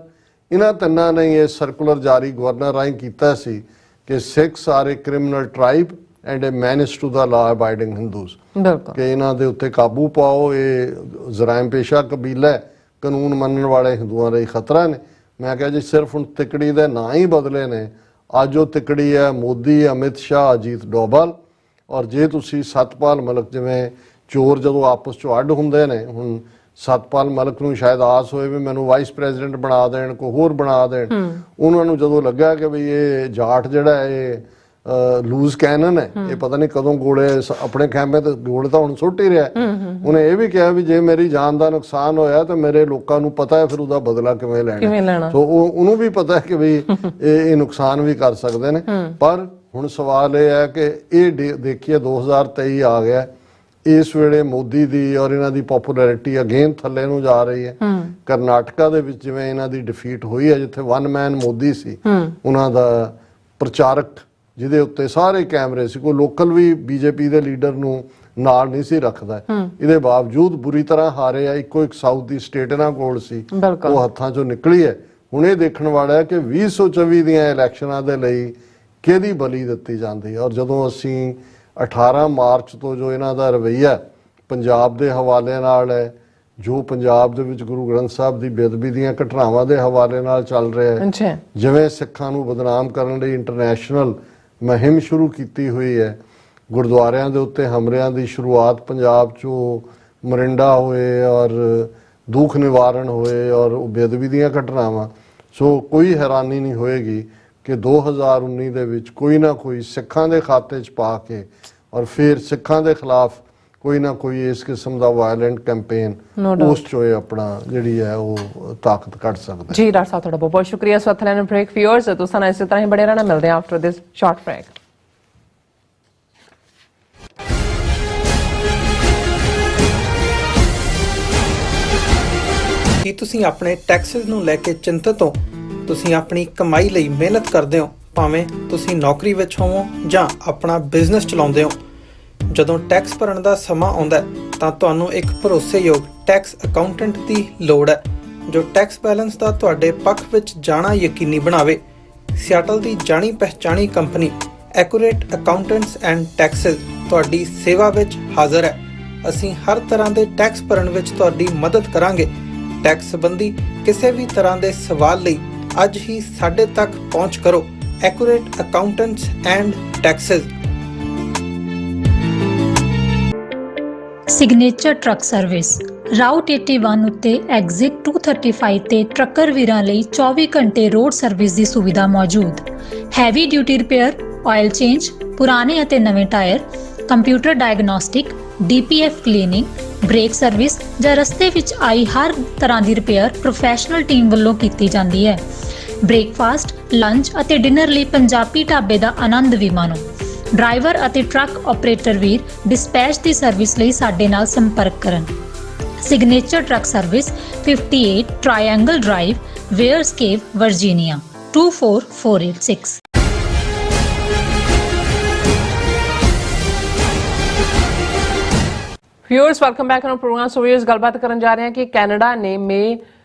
ਇਹਨਾਂ ਤਿੰਨਾਂ ਨੇ ਇਹ ਸਰਕੂਲਰ ਜਾਰੀ ਗਵਰਨਰ ਰਾਹੀਂ ਕੀਤਾ ਸੀ ਕਿ Sikhs are a criminal tribe and a menace to the law abiding Hindus, ਕਿ ਇਹਨਾਂ ਦੇ ਉੱਤੇ ਕਾਬੂ ਪਾਓ, ਇਹ ਜ਼ਰਾਇਮ ਪੇਸ਼ਾ ਕਬੀਲਾ ਹੈ, ਕਾਨੂੰਨ ਮੰਨਣ ਵਾਲੇ ਹਿੰਦੂਆਂ ਲਈ ਖਤਰਾ ਨੇ। ਮੈਂ ਕਿਹਾ ਜੀ ਸਿਰਫ ਹੁਣ ਤਿਕੜੀ ਦੇ ਨਾਂ ਹੀ ਬਦਲੇ ਨੇ, ਅੱਜ ਉਹ ਤਿਕੜੀ ਹੈ ਮੋਦੀ, ਅਮਿਤ ਸ਼ਾਹ, ਅਜੀਤ ਡੋਭਲ। ਔਰ ਜੇ ਤੁਸੀਂ ਸਤਪਾਲ ਮਲਿਕ, ਜਿਵੇਂ ਚੋਰ ਜਦੋਂ ਆਪਸ 'ਚ ਅੱਡ ਹੁੰਦੇ ਨੇ, ਹੁਣ ਸਤਪਾਲ ਮਲਿਕ ਨੂੰ ਸ਼ਾਇਦ ਆਸ ਹੋਏ ਵੀ ਮੈਨੂੰ ਵਾਈਸ ਪ੍ਰੈਜ਼ੀਡੈਂਟ ਬਣਾ ਦੇਣ, ਕੋਈ ਹੋਰ ਬਣਾ ਦੇਣ। ਉਹਨਾਂ ਨੂੰ ਜਦੋਂ ਲੱਗਾ ਕਿ ਵੀ ਇਹ ਜਾਟ ਜਿਹੜਾ ਇਹ ਲੂਜ਼ ਕੈਨਨ ਹੈ, ਇਹ ਪਤਾ ਨਹੀਂ ਕਦੋਂ ਗੋਲੇ ਆਪਣੇ ਖੈਮੇ ਤੇ, ਗੋਲੇ ਤਾਂ ਹੁਣ ਸੁੱਟ ਹੀ ਰਿਹਾ। ਉਹਨੇ ਇਹ ਵੀ ਕਿਹਾ ਵੀ ਜੇ ਮੇਰੀ ਜਾਨ ਦਾ ਨੁਕਸਾਨ ਹੋਇਆ ਤਾਂ ਮੇਰੇ ਲੋਕਾਂ ਨੂੰ ਪਤਾ ਹੈ ਫਿਰ ਉਹਦਾ ਬਦਲਾ ਕਿਵੇਂ ਲੈਣਾ। ਸੋ ਉਹਨੂੰ ਵੀ ਪਤਾ ਹੈ ਕਿ ਵੀ ਇਹ ਨੁਕਸਾਨ ਵੀ ਕਰ ਸਕਦੇ ਨੇ। ਪਰ ਹੁਣ ਸਵਾਲ ਇਹ ਹੈ ਕਿ ਇਹ ਦੇਖੀਏ 2023 ਆ ਗਿਆ, ਇਸ ਵੇਲੇ ਮੋਦੀ ਦੀ ਔਰ ਇਹਨਾਂ ਦੀ ਪਪੂਲੈਰਿਟੀ ਅਗੇਨ ਥੱਲੇ ਨੂੰ ਜਾ ਰਹੀ ਹੈ। ਕਰਨਾਟਕਾ ਦੇ ਵਿੱਚ ਜਿਵੇਂ ਇਹਨਾਂ ਦੀ ਡਿਫੀਟ ਹੋਈ ਹੈ, ਜਿੱਥੇ ਵਨ ਮੈਨ ਮੋਦੀ ਸੀ, ਉਹਨਾਂ ਦਾ ਪ੍ਰਚਾਰਕ ਜਿਹਦੇ ਉੱਤੇ ਸਾਰੇ ਕੈਮਰੇ ਸੀ, ਕੋਈ ਲੋਕਲ ਵੀ ਬੀਜੇਪੀ ਦੇ ਲੀਡਰ ਨੂੰ ਨਾਲ ਨਹੀਂ ਸੀ ਰੱਖਦਾ, ਇਹਦੇ ਬਾਵਜੂਦ ਬੁਰੀ ਤਰ੍ਹਾਂ ਹਾਰੇ ਆ। ਇੱਕੋ ਇੱਕ ਸਾਊਥ ਦੀ ਸਟੇਟ ਇਹਨਾਂ ਕੋਲ ਸੀ, ਉਹ ਹੱਥਾਂ ਚੋਂ ਨਿਕਲੀ ਹੈ। ਹੁਣ ਇਹ ਦੇਖਣ ਵਾਲਾ ਹੈ ਕਿ 2024 ਦੀਆਂ ਇਲੈਕਸ਼ਨਾਂ ਦੇ ਲਈ ਕਿਹਦੀ ਬਲੀ ਦਿੱਤੀ ਜਾਂਦੀ ਹੈ। ਔਰ ਜਦੋਂ ਅਸੀਂ 18 ਮਾਰਚ ਤੋਂ ਜੋ ਇਹਨਾਂ ਦਾ ਰਵੱਈਆ ਪੰਜਾਬ ਦੇ ਹਵਾਲੇ ਨਾਲ ਹੈ, ਜੋ ਪੰਜਾਬ ਦੇ ਵਿੱਚ ਗੁਰੂ ਗ੍ਰੰਥ ਸਾਹਿਬ ਦੀ ਬੇਅਦਬੀ ਦੀਆਂ ਘਟਨਾਵਾਂ ਦੇ ਹਵਾਲੇ ਨਾਲ ਚੱਲ ਰਿਹਾ ਹੈ, ਜਿਵੇਂ ਸਿੱਖਾਂ ਨੂੰ ਬਦਨਾਮ ਕਰਨ ਲਈ ਇੰਟਰਨੈਸ਼ਨਲ ਮੁਹਿੰਮ ਸ਼ੁਰੂ ਕੀਤੀ ਹੋਈ ਹੈ, ਗੁਰਦੁਆਰਿਆਂ ਦੇ ਉੱਤੇ ਹਮਲਿਆਂ ਦੀ ਸ਼ੁਰੂਆਤ ਪੰਜਾਬ 'ਚੋਂ ਮਰਿੰਡਾ ਹੋਏ ਔਰ ਦੁੱਖ ਨਿਵਾਰਨ ਹੋਏ ਔਰ ਬੇਅਦਬੀ ਦੀਆਂ ਘਟਨਾਵਾਂ। ਸੋ ਕੋਈ ਹੈਰਾਨੀ ਨਹੀਂ ਹੋਏਗੀ ਕਿ 2019 ਦੇ ਵਿੱਚ ਕੋਈ ਨਾ ਕੋਈ ਸਿੱਖਾਂ ਦੇ ਖਾਤੇ 'ਚ ਪਾ ਕੇ ਔਰ ਫਿਰ ਸਿੱਖਾਂ ਦੇ ਖਿਲਾਫ ਕੋਈ ਨਾ ਕੋਈ ਇਸ ਕਿਸਮ ਦਾ ਵਾਇਲੈਂਟ ਕੈਂਪੇਨ ਉਸ 'ਚੋਂ ਆਪਣਾ ਜਿਹੜੀ ਹੈ ਉਹ ਤਾਕਤ ਕੱਢ ਸਕਦਾ। ਜੀ ਡਾਕਟਰ ਸਾਹਿਬ ਤੁਹਾਡਾ ਬਹੁਤ ਬਹੁਤ ਸ਼ੁਕਰੀਆ। ਸੋ ਅਥਲੈਨ ਬ੍ਰੇਕ ਵਿਊਅਰਸ, ਤੁਸੀਂ ਨਾਲ ਇਸੇ ਤਰ੍ਹਾਂ ਹੀ ਬੜੇ ਰਹਿਣਾ। ਮਿਲਦੇ ਹਾਂ ਆਫਟਰ ਦਿਸ ਸ਼ਾਰਟ ਬ੍ਰੇਕ। ਕੀ ਤੁਸੀਂ ਆਪਣੇ ਟੈਕਸਿਸ ਨੂੰ ਲੈ ਕੇ ਚਿੰਤਤ ਹੋ? ਤੁਸੀਂ ਆਪਣੀ ਕਮਾਈ ਲਈ ਮਿਹਨਤ ਕਰਦੇ ਹੋ ਭਾਵੇਂ ਤੁਸੀਂ ਨੌਕਰੀ ਵਿੱਚ ਹੋਵੋ ਜਾਂ ਆਪਣਾ ਬਿਜ਼ਨਸ ਚਲਾਉਂਦੇ ਹੋ। ਜਦੋਂ ਟੈਕਸ ਭਰਨ ਦਾ ਸਮਾਂ ਆਉਂਦਾ ਹੈ ਤਾਂ ਤੁਹਾਨੂੰ ਇੱਕ ਭਰੋਸੇਯੋਗ ਟੈਕਸ ਅਕਾਊਂਟੈਂਟ ਦੀ ਲੋੜ ਹੈ ਜੋ ਟੈਕਸ ਬੈਲੈਂਸ ਦਾ ਤੁਹਾਡੇ ਪੱਖ ਵਿੱਚ ਜਾਣਾ ਯਕੀਨੀ ਬਣਾਵੇ। ਸਿਆਟਲ ਦੀ ਜਾਣੀ ਪਛਾਣੀ company accurate accountants and taxes ਤੁਹਾਡੀ ਸੇਵਾ ਵਿੱਚ ਹਾਜ਼ਰ ਹੈ। ਅਸੀਂ ਹਰ ਤਰ੍ਹਾਂ ਦੇ ਟੈਕਸ ਭਰਨ ਵਿੱਚ ਤੁਹਾਡੀ ਮਦਦ ਕਰਾਂਗੇ। ਟੈਕਸ ਸੰਬੰਧੀ ਕਿਸੇ ਵੀ ਤਰ੍ਹਾਂ ਦੇ ਸਵਾਲ ਲਈ ਅੱਜ ਹੀ ਸਾਡੇ ਤੱਕ ਪਹੁੰਚ ਕਰੋ। Accurate accountants and Texas. Signature truck service route 81 ਉੱਤੇ ਐਗਜ਼ਿਟ 235 ਤੇ ਟਰੱਕਰ ਵੀਰਾਂ ਲਈ 24 ਘੰਟੇ ਰੋਡ ਸਰਵਿਸ ਦੀ ਸੁਵਿਧਾ ਮੌਜੂਦ। Heavy duty repair, oil change, ਪੁਰਾਣੇ ਅਤੇ ਨਵੇਂ tyre, computer diagnostic, DPF cleaning, brake service ਜਾਂ ਰਸਤੇ ਵਿੱਚ ਆਈ ਹਰ ਤਰ੍ਹਾਂ ਦੀ ਰਿਪੇਅਰ ਪ੍ਰੋਫੈਸ਼ਨਲ ਟੀਮ ਵੱਲੋਂ ਕੀਤੀ ਜਾਂਦੀ ਹੈ। ਬ੍ਰੇਕਫਾਸਟ, ਲੰਚ ਅਤੇ ਡਿਨਰ ਲਈ ਪੰਜਾਬੀ ਢਾਬੇ ਦਾ ਆਨੰਦ ਵੀ ਮਾਣੋ। ਡਰਾਈਵਰ ਅਤੇ ਟਰੱਕ ਆਪਰੇਟਰ ਵੀਰ ਡਿਸਪੈਚ ਦੀ ਸਰਵਿਸ ਲਈ ਸਾਡੇ ਨਾਲ ਸੰਪਰਕ ਕਰਨ। Signature truck service 58 triangle drive, Weyers Cave, Virginia 24486। Viewers welcome back on program. So viewers ਗੱਲਬਾਤ ਕਰਨ ਜਾ ਰਹੇ ਹਾਂ ਕਿ ਕੈਨੇਡਾ ਨੇ ਮਈ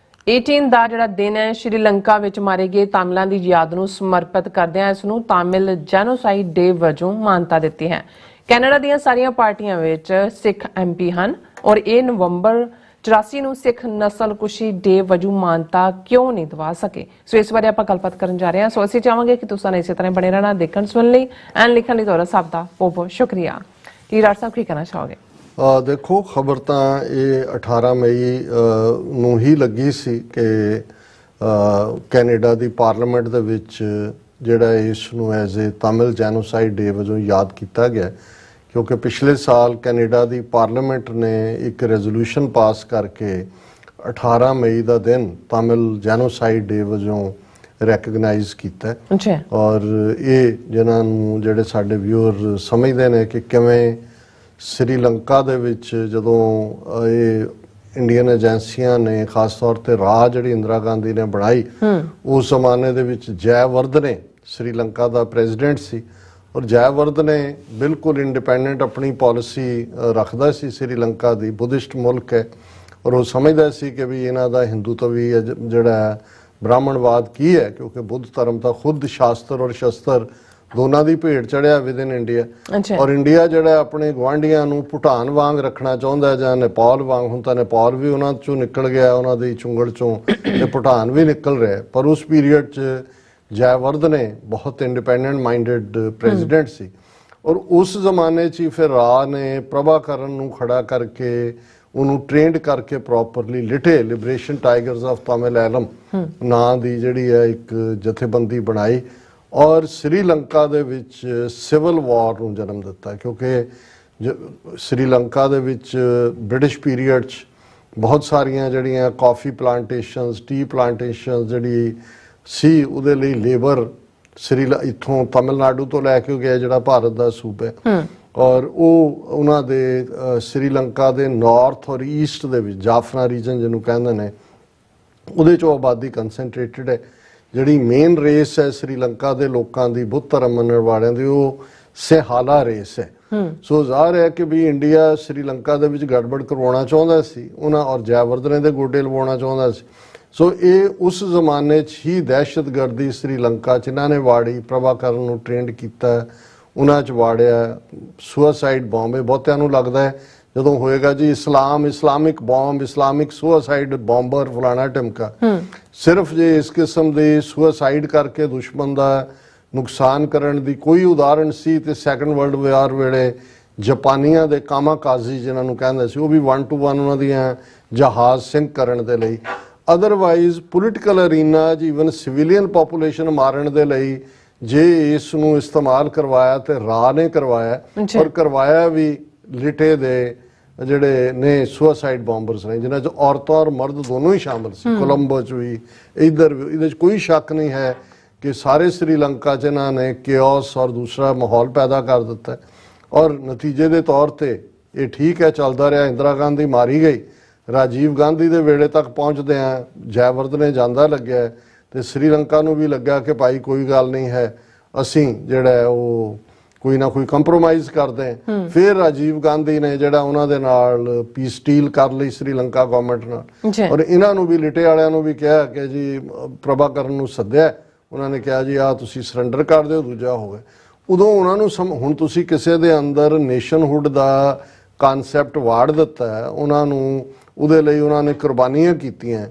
18 ਦਾ ਜਿਹੜਾ ਦਿਨ ਹੈ ਸ਼੍ਰੀਲੰਕਾ ਵਿੱਚ ਮਾਰੇ ਗਏ ਤਾਮਿਲਾਂ ਦੀ ਯਾਦ ਨੂੰ ਸਮਰਪਿਤ ਕਰਦਿਆਂ ਇਸ ਨੂੰ ਤਾਮਿਲ ਜੈਨੋਸਾਈਡ ਡੇ ਵਜੋਂ ਮਾਨਤਾ ਦਿੱਤੀ ਹੈ। ਕੈਨੇਡਾ ਦੀਆਂ ਸਾਰੀਆਂ ਪਾਰਟੀਆਂ ਵਿੱਚ ਸਿੱਖ MP ਹਨ ਔਰ ਇਹ ਨਵੰਬਰ 84 ਨੂੰ ਸਿੱਖ ਨਸਲਕੁਸ਼ੀ ਡੇ ਵਜੋਂ ਮਾਨਤਾ ਕਿਉਂ ਨਹੀਂ ਦਵਾ ਸਕੇ। ਸੋ ਇਸ ਬਾਰੇ ਆਪਾਂ ਗੱਲਬਾਤ ਕਰਨ ਜਾ ਰਹੇ ਹਾਂ। ਸੋ ਅਸੀਂ ਚਾਹਾਂਗੇ ਕਿ ਤੁਸੀਂ ਇਸੇ ਤਰ੍ਹਾਂ ਬਣੇ ਰਹਿਣਾ ਦੇਖਣ ਸੁਣਨ ਲਈ ਐਂਡ ਲਿਖਣ ਲਈ ਤੁਹਾਡਾ ਸਭ ਦਾ ਬਹੁਤ ਬਹੁਤ ਸ਼ੁਕਰੀਆ। ਕੀ ਰਾਜ ਸਾਹਿਬ ਕੀ ਕਹਿਣਾ ਚਾਹੋਗੇ? ਦੇਖੋ, ਖਬਰ ਤਾਂ ਇਹ 18 ਮਈ ਨੂੰ ਹੀ ਲੱਗੀ ਸੀ ਕਿ ਕੈਨੇਡਾ ਦੀ ਪਾਰਲੀਮੈਂਟ ਦੇ ਵਿੱਚ ਜਿਹੜਾ ਇਸ ਨੂੰ ਐਜ਼ ਏ ਤਾਮਿਲ ਜੈਨੋਸਾਈਡ ਡੇ ਵਜੋਂ ਯਾਦ ਕੀਤਾ ਗਿਆ, ਕਿਉਂਕਿ ਪਿਛਲੇ ਸਾਲ ਕੈਨੇਡਾ ਦੀ ਪਾਰਲੀਮੈਂਟ ਨੇ ਇੱਕ ਰੈਜ਼ੋਲੂਸ਼ਨ ਪਾਸ ਕਰਕੇ 18 ਮਈ ਦਾ ਦਿਨ ਤਾਮਿਲ ਜੈਨੋਸਾਈਡ ਡੇ ਵਜੋਂ ਰੈਕਗਨਾਈਜ਼ ਕੀਤਾ। ਔਰ ਇਹ ਜਿਨ੍ਹਾਂ ਨੂੰ ਜਿਹੜੇ ਸਾਡੇ ਵਿਊਅਰ ਸਮਝਦੇ ਨੇ ਕਿ ਕਿਵੇਂ ਸ੍ਰੀਲੰਕਾ ਦੇ ਵਿੱਚ ਜਦੋਂ ਇਹ ਇੰਡੀਅਨ ਏਜੰਸੀਆਂ ਨੇ ਖਾਸ ਤੌਰ ਤੇ ਰਾਹ ਜਿਹੜੀ ਇੰਦਰਾ ਗਾਂਧੀ ਨੇ ਬਣਾਈ, ਉਸ ਜ਼ਮਾਨੇ ਦੇ ਵਿੱਚ ਜੈਵਰਧਨੇ ਸ੍ਰੀਲੰਕਾ ਦਾ ਪ੍ਰੈਜ਼ੀਡੈਂਟ ਸੀ ਔਰ ਜੈਵਰਧਨੇ ਨੇ ਬਿਲਕੁਲ ਇੰਡੀਪੈਂਡੈਂਟ ਆਪਣੀ ਪਾਲਿਸੀ ਰੱਖਦਾ ਸੀ। ਸ੍ਰੀਲੰਕਾ ਦੀ ਬੁੱਧਿਸਟ ਮੁਲਕ ਹੈ ਔਰ ਉਹ ਸਮਝਦਾ ਸੀ ਕਿ ਵੀ ਇਹਨਾਂ ਦਾ ਹਿੰਦੂਤਵੀ ਜਿਹੜਾ ਬ੍ਰਾਹਮਣਵਾਦ ਕੀ ਹੈ, ਕਿਉਂਕਿ ਬੁੱਧ ਧਰਮ ਤਾਂ ਖੁਦ ਸ਼ਾਸਤਰ ਔਰ ਸ਼ਸਤਰ ਦੋਨਾਂ ਦੀ ਭੇਟ ਚੜਿਆ ਵਿਦ ਇਨ ਇੰਡੀਆ। ਔਰ ਇੰਡੀਆ ਜਿਹੜਾ ਆਪਣੇ ਗੁਆਂਢੀਆਂ ਨੂੰ ਭੂਟਾਨ ਵਾਂਗ ਰੱਖਣਾ ਚਾਹੁੰਦਾ ਜਾਂ ਨੇਪਾਲ ਵਾਂਗ। ਹੁਣ ਤਾਂ ਨੇਪਾਲ ਵੀ ਉਹਨਾਂ ਚੋਂ ਨਿਕਲ ਗਿਆ, ਉਹਨਾਂ ਦੀ ਚੁੰਗਲ ਚੋਂ, ਤੇ ਭੂਟਾਨ ਵੀ ਨਿਕਲ ਰਿਹਾ। ਪਰ ਉਸ ਪੀਰੀਅਡ 'ਚ ਜੈਵਰਧਨੇ ਬਹੁਤ ਇੰਡੀਪੈਂਡੈਂਟ ਮਾਈਂਡਡ ਪ੍ਰੈਜ਼ੀਡੈਂਟ ਸੀ ਔਰ ਉਸ ਜ਼ਮਾਨੇ 'ਚ ਹੀ ਫਿਰ ਰਾਹ ਨੇ ਪ੍ਰਭਾਕਰਨ ਨੂੰ ਖੜਾ ਕਰਕੇ ਉਹਨੂੰ ਟ੍ਰੇਨਡ ਕਰਕੇ properly LTTE liberation tigers of Tamil Eelam ਨਾਂ ਦੀ ਜਿਹੜੀ ਹੈ ਇੱਕ ਜਥੇਬੰਦੀ ਬਣਾਈ ਔਰ ਸ੍ਰੀਲੰਕਾ ਦੇ ਵਿੱਚ ਸਿਵਲ ਵਾਰ ਨੂੰ ਜਨਮ ਦਿੱਤਾ। ਕਿਉਂਕਿ ਸ੍ਰੀਲੰਕਾ ਦੇ ਵਿੱਚ ਬ੍ਰਿਟਿਸ਼ ਪੀਰੀਅਡ 'ਚ ਬਹੁਤ ਸਾਰੀਆਂ ਜਿਹੜੀਆਂ ਕਾਫੀ ਪਲਾਂਟੇਸ਼ਨਸ, ਟੀ ਪਲਾਂਟੇਸ਼ਨਸ ਜਿਹੜੀ ਸੀ, ਉਹਦੇ ਲਈ ਲੇਬਰ ਇੱਥੋਂ ਤਮਿਲਨਾਡੂ ਤੋਂ ਲੈ ਕੇ ਗਿਆ ਜਿਹੜਾ ਭਾਰਤ ਦਾ ਸੂਬਾ ਹੈ ਔਰ ਉਹ ਉਹਨਾਂ ਦੇ ਸ੍ਰੀਲੰਕਾ ਦੇ ਨਾਰਥ ਔਰ ਈਸਟ ਦੇ ਵਿੱਚ ਜਾਫਨਾ ਰੀਜਨ ਜਿਹਨੂੰ ਕਹਿੰਦੇ ਨੇ, ਉਹਦੇ 'ਚੋਂ ਆਬਾਦੀ ਕੰਸੈਂਟਰੇਟਡ ਹੈ। ਜਿਹੜੀ ਮੇਨ ਰੇਸ ਹੈ ਸ੍ਰੀਲੰਕਾ ਦੇ ਲੋਕਾਂ ਦੀ, ਬੁੱਧ ਧਰਮ ਮੰਨਣ ਵਾਲਿਆਂ ਦੀ, ਉਹ ਸਿਹਾਲਾ ਰੇਸ ਹੈ। ਸੋ ਜ਼ਾਹਰ ਹੈ ਕਿ ਵੀ ਇੰਡੀਆ ਸ੍ਰੀਲੰਕਾ ਦੇ ਵਿੱਚ ਗੜਬੜ ਕਰਵਾਉਣਾ ਚਾਹੁੰਦਾ ਸੀ ਉਹਨਾਂ ਔਰ ਜੈਵਰਧਨੇ ਦੇ ਗੋਡੇ ਲਵਾਉਣਾ ਚਾਹੁੰਦਾ ਸੀ। ਸੋ ਇਹ ਉਸ ਜ਼ਮਾਨੇ 'ਚ ਹੀ ਦਹਿਸ਼ਤਗਰਦੀ ਸ੍ਰੀਲੰਕਾ 'ਚ ਇਹਨਾਂ ਨੇ ਵਾੜੀ, ਪ੍ਰਭਾਕਰਨ ਨੂੰ ਟ੍ਰੇਨਡ ਕੀਤਾ, ਉਹਨਾਂ 'ਚ ਵਾੜਿਆ। ਸੁਸਾਈਡ ਬੰਬ ਇਹ ਬਹੁਤਿਆਂ ਨੂੰ ਲੱਗਦਾ ਹੈ ਜਦੋਂ ਹੋਏਗਾ ਜੀ Islamic bomb, Islamic suicide bomber ਫਲਾਣਾ ਢਿਮਕਾ। ਸਿਰਫ ਜੇ ਇਸ ਕਿਸਮ ਦੇ ਸੁਸਾਈਡ ਕਰਕੇ ਦੁਸ਼ਮਣ ਦਾ ਨੁਕਸਾਨ ਕਰਨ ਦੀ ਕੋਈ ਉਦਾਹਰਣ ਸੀ ਤੇ ਸੈਕੰਡ ਵਰਲਡ ਵਾਰ ਵੇਲੇ ਜਾਪਾਨੀਆਂ ਦੇ ਕਾਮਾਕਾਜ਼ੀ ਜਿਹਨਾਂ ਨੂੰ ਕਹਿੰਦੇ ਸੀ, ਉਹ ਵੀ 1 to 1 ਉਹਨਾਂ ਦੀਆਂ ਜਹਾਜ਼ ਸਿੰਕ ਕਰਨ ਦੇ ਲਈ। ਅਦਰਵਾਈਜ਼ ਪੋਲੀਟੀਕਲ ਅਰੀਨਾ 'ਚ ਈਵਨ ਸਿਵਿਲੀਅਨ ਪਾਪੂਲੇਸ਼ਨ ਮਾਰਨ ਦੇ ਲਈ ਜੇ ਇਸ ਨੂੰ ਇਸਤੇਮਾਲ ਕਰਵਾਇਆ ਤੇ ਰਾਹ ਨੇ ਕਰਵਾਇਆ ਔਰ ਕਰਵਾਇਆ ਵੀ ਲਿਟੇ ਦੇ ਜਿਹੜੇ ਨੇ ਸੁਸਾਈਡ ਬੰਬਰਸ ਨੇ, ਜਿਨ੍ਹਾਂ 'ਚ ਔਰਤਾਂ ਔਰ ਮਰਦ ਦੋਨੋਂ ਹੀ ਸ਼ਾਮਲ ਸੀ। ਕੋਲੰਬੋ 'ਚ ਵੀ, ਇੱਧਰ ਵੀ। ਇਹਦੇ 'ਚ ਕੋਈ ਸ਼ੱਕ ਨਹੀਂ ਹੈ ਕਿ ਸਾਰੇ ਸ੍ਰੀਲੰਕਾ 'ਚ ਇਹਨਾਂ ਨੇ ਕਿਓਸ ਔਰ ਦੂਸਰਾ ਮਾਹੌਲ ਪੈਦਾ ਕਰ ਦਿੱਤਾ ਔਰ ਨਤੀਜੇ ਦੇ ਤੌਰ ਤੇ ਇਹ ਠੀਕ ਹੈ ਚੱਲਦਾ ਰਿਹਾ। ਇੰਦਰਾ ਗਾਂਧੀ ਮਾਰੀ ਗਈ, ਰਾਜੀਵ ਗਾਂਧੀ ਦੇ ਵੇਲੇ ਤੱਕ ਪਹੁੰਚਦੇ ਆ ਜੈਵਰਧਨੇ ਜਾਂਦਾ ਲੱਗਿਆ ਤੇ ਸ੍ਰੀਲੰਕਾ ਨੂੰ ਵੀ ਲੱਗਾ ਕਿ ਭਾਈ ਕੋਈ ਗੱਲ ਨਹੀਂ ਹੈ, ਅਸੀਂ ਜਿਹੜਾ ਹੈ ਉਹ ਕੋਈ ਨਾ ਕੋਈ ਕੰਪਰੋਮਾਈਜ਼ ਕਰਦੇ ਹਾਂ। ਫਿਰ ਰਾਜੀਵ ਗਾਂਧੀ ਨੇ ਜਿਹੜਾ ਉਹਨਾਂ ਦੇ ਨਾਲ ਪੀਸ ਡੀਲ ਕਰ ਲਈ ਸ੍ਰੀਲੰਕਾ ਗਵਰਨਮੈਂਟ ਨਾਲ, ਔਰ ਇਹਨਾਂ ਨੂੰ ਵੀ ਲਿਟੇ ਵਾਲਿਆਂ ਨੂੰ ਵੀ ਕਿਹਾ ਕਿ ਜੀ ਪ੍ਰਭਾਕਰਨ ਨੂੰ ਸੱਦਿਆ, ਉਹਨਾਂ ਨੇ ਕਿਹਾ ਜੀ ਆ ਤੁਸੀਂ ਸਰੈਂਡਰ ਕਰ ਦਿਓ, ਦੂਜਾ ਹੋ ਗਿਆ। ਉਦੋਂ ਉਹਨਾਂ ਨੂੰ ਹੁਣ ਤੁਸੀਂ ਕਿਸੇ ਦੇ ਅੰਦਰ ਨੇਸ਼ਨਹੁੱਡ ਦਾ ਕਨਸੈਪਟ ਵਾੜ ਦਿੱਤਾ ਹੈ, ਉਹਨਾਂ ਨੂੰ ਉਹਦੇ ਲਈ ਉਹਨਾਂ ਨੇ ਕੁਰਬਾਨੀਆਂ ਕੀਤੀਆਂ,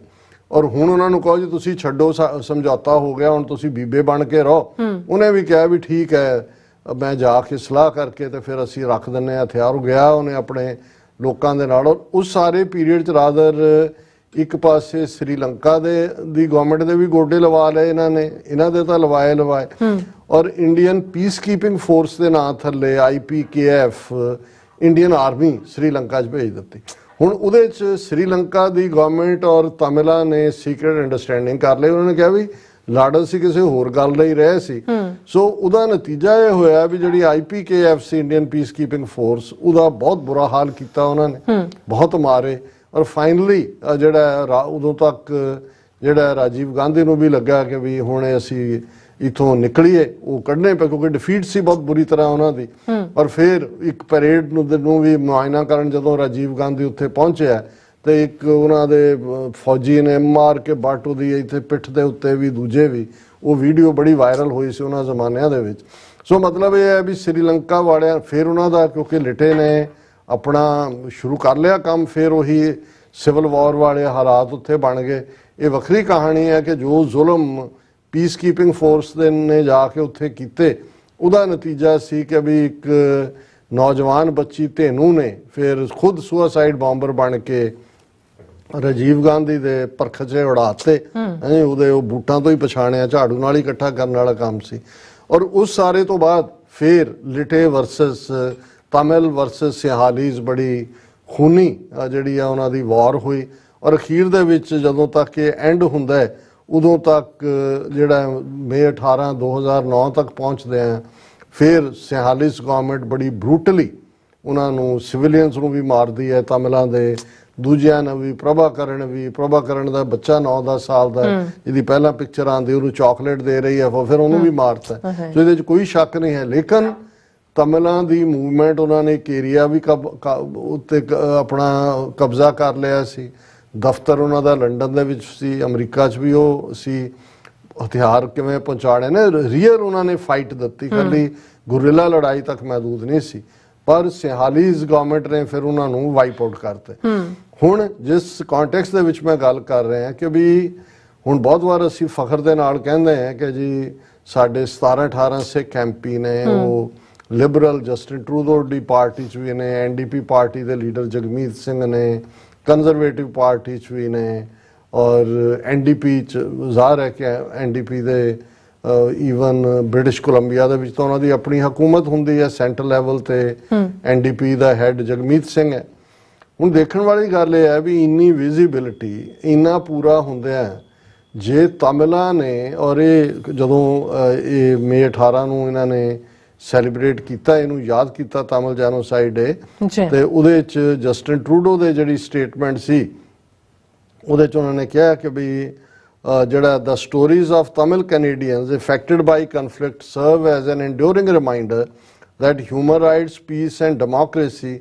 ਔਰ ਹੁਣ ਉਹਨਾਂ ਨੂੰ ਕਹੋ ਜੀ ਤੁਸੀਂ ਛੱਡੋ, ਸਮਝੌਤਾ ਹੋ ਗਿਆ, ਹੁਣ ਤੁਸੀਂ ਬੀਬੇ ਬਣ ਕੇ ਰਹੋ। ਉਹਨੇ ਵੀ ਕਿਹਾ ਵੀ ਠੀਕ ਹੈ, ਮੈਂ ਜਾ ਕੇ ਸਲਾਹ ਕਰਕੇ ਤੇ ਫਿਰ ਅਸੀਂ ਰੱਖ ਦਿੰਨੇ ਆ ਹਥਿਆਰ। ਗਿਆ ਉਹਨੇ ਆਪਣੇ ਲੋਕਾਂ ਦੇ ਨਾਲ, ਔਰ ਉਸ ਸਾਰੇ ਪੀਰੀਅਡ 'ਚ ਰਾਦਰ ਇੱਕ ਪਾਸੇ ਸ੍ਰੀਲੰਕਾ ਦੀ ਗਵਰਨਮੈਂਟ ਦੇ ਵੀ ਗੋਡੇ ਲਵਾ ਲਏ ਇਹਨਾਂ ਦੇ ਤਾਂ ਲਵਾਏ ਔਰ ਇੰਡੀਅਨ ਪੀਸ ਕੀਪਿੰਗ ਫੋਰਸ ਦੇ ਨਾਂ ਥੱਲੇ IPKF ਇੰਡੀਅਨ ਆਰਮੀ ਸ੍ਰੀਲੰਕਾ 'ਚ ਭੇਜ ਦਿੱਤੀ। ਹੁਣ ਉਹਦੇ 'ਚ ਸ੍ਰੀਲੰਕਾ ਦੀ ਗਵਰਨਮੈਂਟ ਔਰ ਤਮਿਲਾਂ ਨੇ ਸੀਕ੍ਰੇਟ ਅੰਡਰਸਟੈਂਡਿੰਗ ਕਰ ਲਈ। ਉਹਨਾਂ ਨੇ ਕਿਹਾ ਵੀ ਲੜ ਸੀ ਕਿਸੇ ਹੋਰ ਗੱਲ ਲਈ ਰਹੇ ਸੀ। ਸੋ ਉਹਦਾ ਨਤੀਜਾ ਇਹ ਹੋਇਆ ਵੀ ਜਿਹੜੀ IPKF ਸੀ ਇੰਡੀਅਨ ਪੀਸ ਕੀਪਿੰਗ ਫੋਰਸ, ਉਹਦਾ ਬਹੁਤ ਬੁਰਾ ਹਾਲ ਕੀਤਾ ਉਹਨਾਂ ਨੇ, ਬਹੁਤ ਮਾਰੇ। ਔਰ ਫਾਈਨਲੀ ਜਿਹੜਾ ਉਦੋਂ ਤੱਕ ਜਿਹੜਾ ਰਾਜੀਵ ਗਾਂਧੀ ਨੂੰ ਵੀ ਲੱਗਾ ਕਿ ਵੀ ਹੁਣ ਅਸੀਂ ਇਥੋਂ ਨਿਕਲੀਏ, ਉਹ ਕੱਢਣੇ ਪਏ ਕਿਉਂਕਿ ਡਿਫੀਟ ਸੀ ਬਹੁਤ ਬੁਰੀ ਤਰ੍ਹਾਂ ਉਹਨਾਂ ਦੀ। ਔਰ ਫਿਰ ਇੱਕ ਪਰੇਡ ਨੂੰ ਵੀ ਮੁਆਇਨਾ ਕਰਨ ਜਦੋਂ ਰਾਜੀਵ ਗਾਂਧੀ ਉੱਥੇ ਪਹੁੰਚਿਆ ਤੇ ਇੱਕ ਉਹਨਾਂ ਦੇ ਫੌਜੀ ਨੇ ਮਾਰ ਕੇ ਬੱਟ ਉਹਦੀ ਇੱਥੇ ਪਿੱਠ ਦੇ ਉੱਤੇ ਵੀ, ਦੂਜੇ ਵੀ, ਉਹ ਵੀਡੀਓ ਬੜੀ ਵਾਇਰਲ ਹੋਈ ਸੀ ਉਹਨਾਂ ਜ਼ਮਾਨਿਆਂ ਦੇ ਵਿੱਚ। ਸੋ ਮਤਲਬ ਇਹ ਹੈ ਵੀ ਸ੍ਰੀਲੰਕਾ ਵਾਲਿਆਂ ਫਿਰ ਉਹਨਾਂ ਦਾ ਕਿਉਂਕਿ ਲਿਟੇ ਨੇ ਆਪਣਾ ਸ਼ੁਰੂ ਕਰ ਲਿਆ ਕੰਮ, ਫਿਰ ਉਹੀ ਸਿਵਲ ਵਾਰ ਵਾਲੇ ਹਾਲਾਤ ਉੱਥੇ ਬਣ ਗਏ। ਇਹ ਵੱਖਰੀ ਕਹਾਣੀ ਹੈ ਕਿ ਜੋ ਜ਼ੁਲਮ ਪੀਸ ਕੀਪਿੰਗ ਫੋਰਸ ਦੇ ਨੇ ਜਾ ਕੇ ਉੱਥੇ ਕੀਤੇ, ਉਹਦਾ ਨਤੀਜਾ ਸੀ ਕਿ ਵੀ ਇੱਕ ਨੌਜਵਾਨ ਬੱਚੀ ਧੇਨੂ ਨੇ ਫਿਰ ਖੁਦ ਸੁਸਾਈਡ ਬੰਬਰ ਬਣ ਕੇ ਰਾਜੀਵ ਗਾਂਧੀ ਦੇ ਪਰਖਚੇ ਉਡਾਤੇ। ਉਹਦੇ ਉਹ ਬੂਟਾਂ ਤੋਂ ਹੀ ਪਛਾਣਿਆ, ਝਾੜੂ ਨਾਲ ਹੀ ਇਕੱਠਾ ਕਰਨ ਵਾਲਾ ਕੰਮ ਸੀ। ਔਰ ਉਸ ਸਾਰੇ ਤੋਂ ਬਾਅਦ ਫਿਰ ਲਿਟੇ ਵਰਸਸ ਤਮਿਲ ਵਰਸਸ ਸਿਹਾਲੀਜ਼ ਬੜੀ ਖੂਨੀ ਜਿਹੜੀ ਆ ਉਹਨਾਂ ਦੀ ਵਾਰ ਹੋਈ। ਔਰ ਅਖੀਰ ਦੇ ਵਿੱਚ ਜਦੋਂ ਤੱਕ ਇਹ ਐਂਡ ਹੁੰਦਾ ਹੈ, ਉਦੋਂ ਤੱਕ ਜਿਹੜਾ ਮਈ 18 2009 ਤੱਕ ਪਹੁੰਚਦੇ ਆ, ਫਿਰ ਸਿਹਾਲੀਜ਼ ਗਵਰਨਮੈਂਟ ਬੜੀ ਬਰੂਟਲੀ ਉਹਨਾਂ ਨੂੰ ਸਿਵਿਲੀਅਨਸ ਨੂੰ ਵੀ ਮਾਰਦੀ ਹੈ, ਤਮਿਲਾਂ ਦੇ ਦੂਜਿਆਂ ਨੂੰ ਵੀ। ਪ੍ਰਭਾਕਰਨ ਦਾ ਬੱਚਾ 9-10 ਸਾਲ ਦਾ, ਜਿਹਦੀ ਪਹਿਲਾਂ ਪਿਕਚਰ ਆਉਂਦੀ, ਉਹਨੂੰ ਚਾਕਲੇਟ ਦੇ ਰਹੀ ਹੈ, ਫਿਰ ਉਹਨੂੰ ਵੀ ਮਾਰਤਾ। ਸੋ ਇਹਦੇ 'ਚ ਕੋਈ ਸ਼ੱਕ ਨਹੀਂ ਹੈ। ਲੇਕਿਨ ਤਮਿਲਾਂ ਦੀ ਮੂਵਮੈਂਟ, ਉਹਨਾਂ ਨੇ ਇੱਕ ਏਰੀਆ ਵੀ ਉੱਤੇ ਆਪਣਾ ਕਬਜ਼ਾ ਕਰ ਲਿਆ ਸੀ। ਦਫ਼ਤਰ ਉਹਨਾਂ ਦਾ ਲੰਡਨ ਦੇ ਵਿੱਚ ਸੀ, ਅਮਰੀਕਾ 'ਚ ਵੀ ਉਹ ਸੀ। ਹਥਿਆਰ ਕਿਵੇਂ ਪਹੁੰਚਾਣੇ ਨੇ, ਰੀਅਲ ਉਹਨਾਂ ਨੇ ਫਾਈਟ ਦਿੱਤੀ, ਖਾਲੀ ਗੁਰਿਲਾ ਲੜਾਈ ਤੱਕ ਮਹਿਦੂਦ ਨਹੀਂ ਸੀ। ਪਰ ਸਿਹਾਲੀਜ਼ ਗਵਰਨਮੈਂਟ ਨੇ ਫਿਰ ਉਹਨਾਂ ਨੂੰ ਵਾਈਪ ਆਊਟ ਕਰਤੇ। ਹੁਣ ਜਿਸ ਕੰਟੈਕਸਟ ਦੇ ਵਿੱਚ ਮੈਂ ਗੱਲ ਕਰ ਰਿਹਾ ਕਿ ਵੀ ਹੁਣ ਬਹੁਤ ਵਾਰ ਅਸੀਂ ਫਖਰ ਦੇ ਨਾਲ ਕਹਿੰਦੇ ਹਾਂ ਕਿ ਜੀ ਸਾਡੇ 17-18 ਸਿੱਖ MP ਨੇ, ਉਹ ਲਿਬਰਲ ਜਸਟਿਨ ਟਰੂਡੋ ਦੀ ਪਾਰਟੀ 'ਚ ਵੀ ਨੇ, NDP ਪਾਰਟੀ ਦੇ ਲੀਡਰ ਜਗਮੀਤ ਸਿੰਘ ਨੇ, ਕੰਜ਼ਰਵੇਟਿਵ ਪਾਰਟੀ 'ਚ ਵੀ ਨੇ, ਔਰ NDP 'ਚ ਜ਼ਾਹਰ ਹੈ ਕਿ NDP ਦੇ ਈਵਨ ਬ੍ਰਿਟਿਸ਼ ਕੋਲੰਬੀਆ ਦੇ ਵਿੱਚ ਤਾਂ ਉਹਨਾਂ ਦੀ ਆਪਣੀ ਹਕੂਮਤ ਹੁੰਦੀ ਹੈ ਸੈਂਟਰ ਲੈਵਲ ਤੇ। NDP ਦਾ ਹੈਡ ਜਗਮੀਤ ਸਿੰਘ ਹੈ। ਹੁਣ ਦੇਖਣ ਵਾਲੀ ਗੱਲ ਇਹ ਹੈ ਵੀ ਇੰਨੀ ਵਿਜ਼ਿਬਿਲਿਟੀ, ਇੰਨਾ ਪੂਰਾ ਹੁੰਦਿਆਂ ਜੇ ਤਮਿਲਾਂ ਨੇ, ਔਰ ਇਹ ਜਦੋਂ ਇਹ ਮਈ 18 ਨੂੰ ਇਹਨਾਂ ਨੇ ਸੈਲੀਬ੍ਰੇਟ ਕੀਤਾ, ਇਹਨੂੰ ਯਾਦ ਕੀਤਾ ਤਮਿਲ ਜੈਨੋਸਾਈਡ ਡੇ, ਤੇ ਉਹਦੇ 'ਚ ਜਸਟਿਨ ਟਰੂਡੋ ਦੇ ਜਿਹੜੀ ਸਟੇਟਮੈਂਟ ਸੀ, ਉਹਦੇ 'ਚ ਉਹਨਾਂ ਨੇ ਕਿਹਾ ਕਿ ਵੀ ਜਿਹੜਾ the stories of Tamil Canadians affected by conflict serve as an enduring reminder that human rights, peace and democracy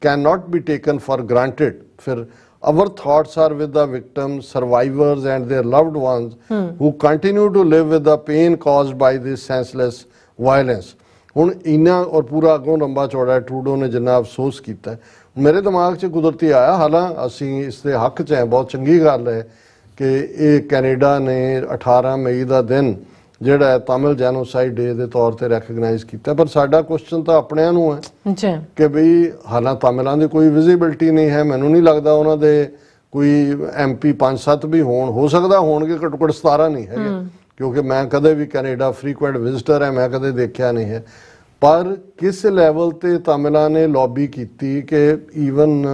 cannot be taken for granted. फिर our thoughts are with the victims, survivors and their loved ones who continue to live with the pain caused by this senseless violence. ਹੁਣ ਇੰਨਾ ਔਰ ਪੂਰਾ ਅੱਗੋਂ ਲੰਬਾ ਚੌੜਾ Trudeau ਨੇ ਜਿੰਨਾ ਅਫਸੋਸ ਕੀਤਾ, ਮੇਰੇ ਦਿਮਾਗ 'ਚ ਕੁਦਰਤੀ ਆਇਆ, ਹਾਲਾਂ ਅਸੀਂ ਇਸ ਦੇ ਹੱਕ 'ਚ ਹੈ, ਬਹੁਤ ਚੰਗੀ ਗੱਲ ਹੈ ਕਿ ਇਹ ਕੈਨੇਡਾ ਨੇ 18 ਮਈ ਦਾ ਦਿਨ ਜਿਹੜਾ ਹੈ ਤਮਿਲ ਜੈਨੋਸਾਈਡ ਡੇ ਦੇ ਤੌਰ ਤੇ ਰੈਕਗਨਾਈਜ਼ ਕੀਤਾ। ਪਰ ਸਾਡਾ ਕੁਐਸਚਨ ਤਾਂ ਆਪਣਿਆਂ ਨੂੰ ਹੈ ਕਿ ਬਈ ਹਾਲਾਂ ਤਮਿਲਾਂ ਦੀ ਕੋਈ ਵਿਜ਼ਿਬਿਲਿਟੀ ਨਹੀਂ ਹੈ। ਮੈਨੂੰ ਨਹੀਂ ਲੱਗਦਾ ਉਹਨਾਂ ਦੇ ਕੋਈ MP 5-7 ਵੀ ਹੋ ਸਕਦਾ ਹੋਣਗੇ, ਘੱਟੋ ਘੱਟ 17 ਨਹੀਂ ਹੈਗੇ, ਕਿਉਂਕਿ ਮੈਂ ਕਦੇ ਵੀ ਕੈਨੇਡਾ ਫਰੀਕੁਐਂਟ ਵਿਜ਼ਿਟਰ ਹੈ, ਮੈਂ ਕਦੇ ਦੇਖਿਆ ਨਹੀਂ ਹੈ। ਪਰ ਕਿਸ ਲੈਵਲ ਤੇ ਤਮਿਲਾਂ ਨੇ ਲੌਬੀ ਕੀਤੀ ਕਿ ਈਵਨ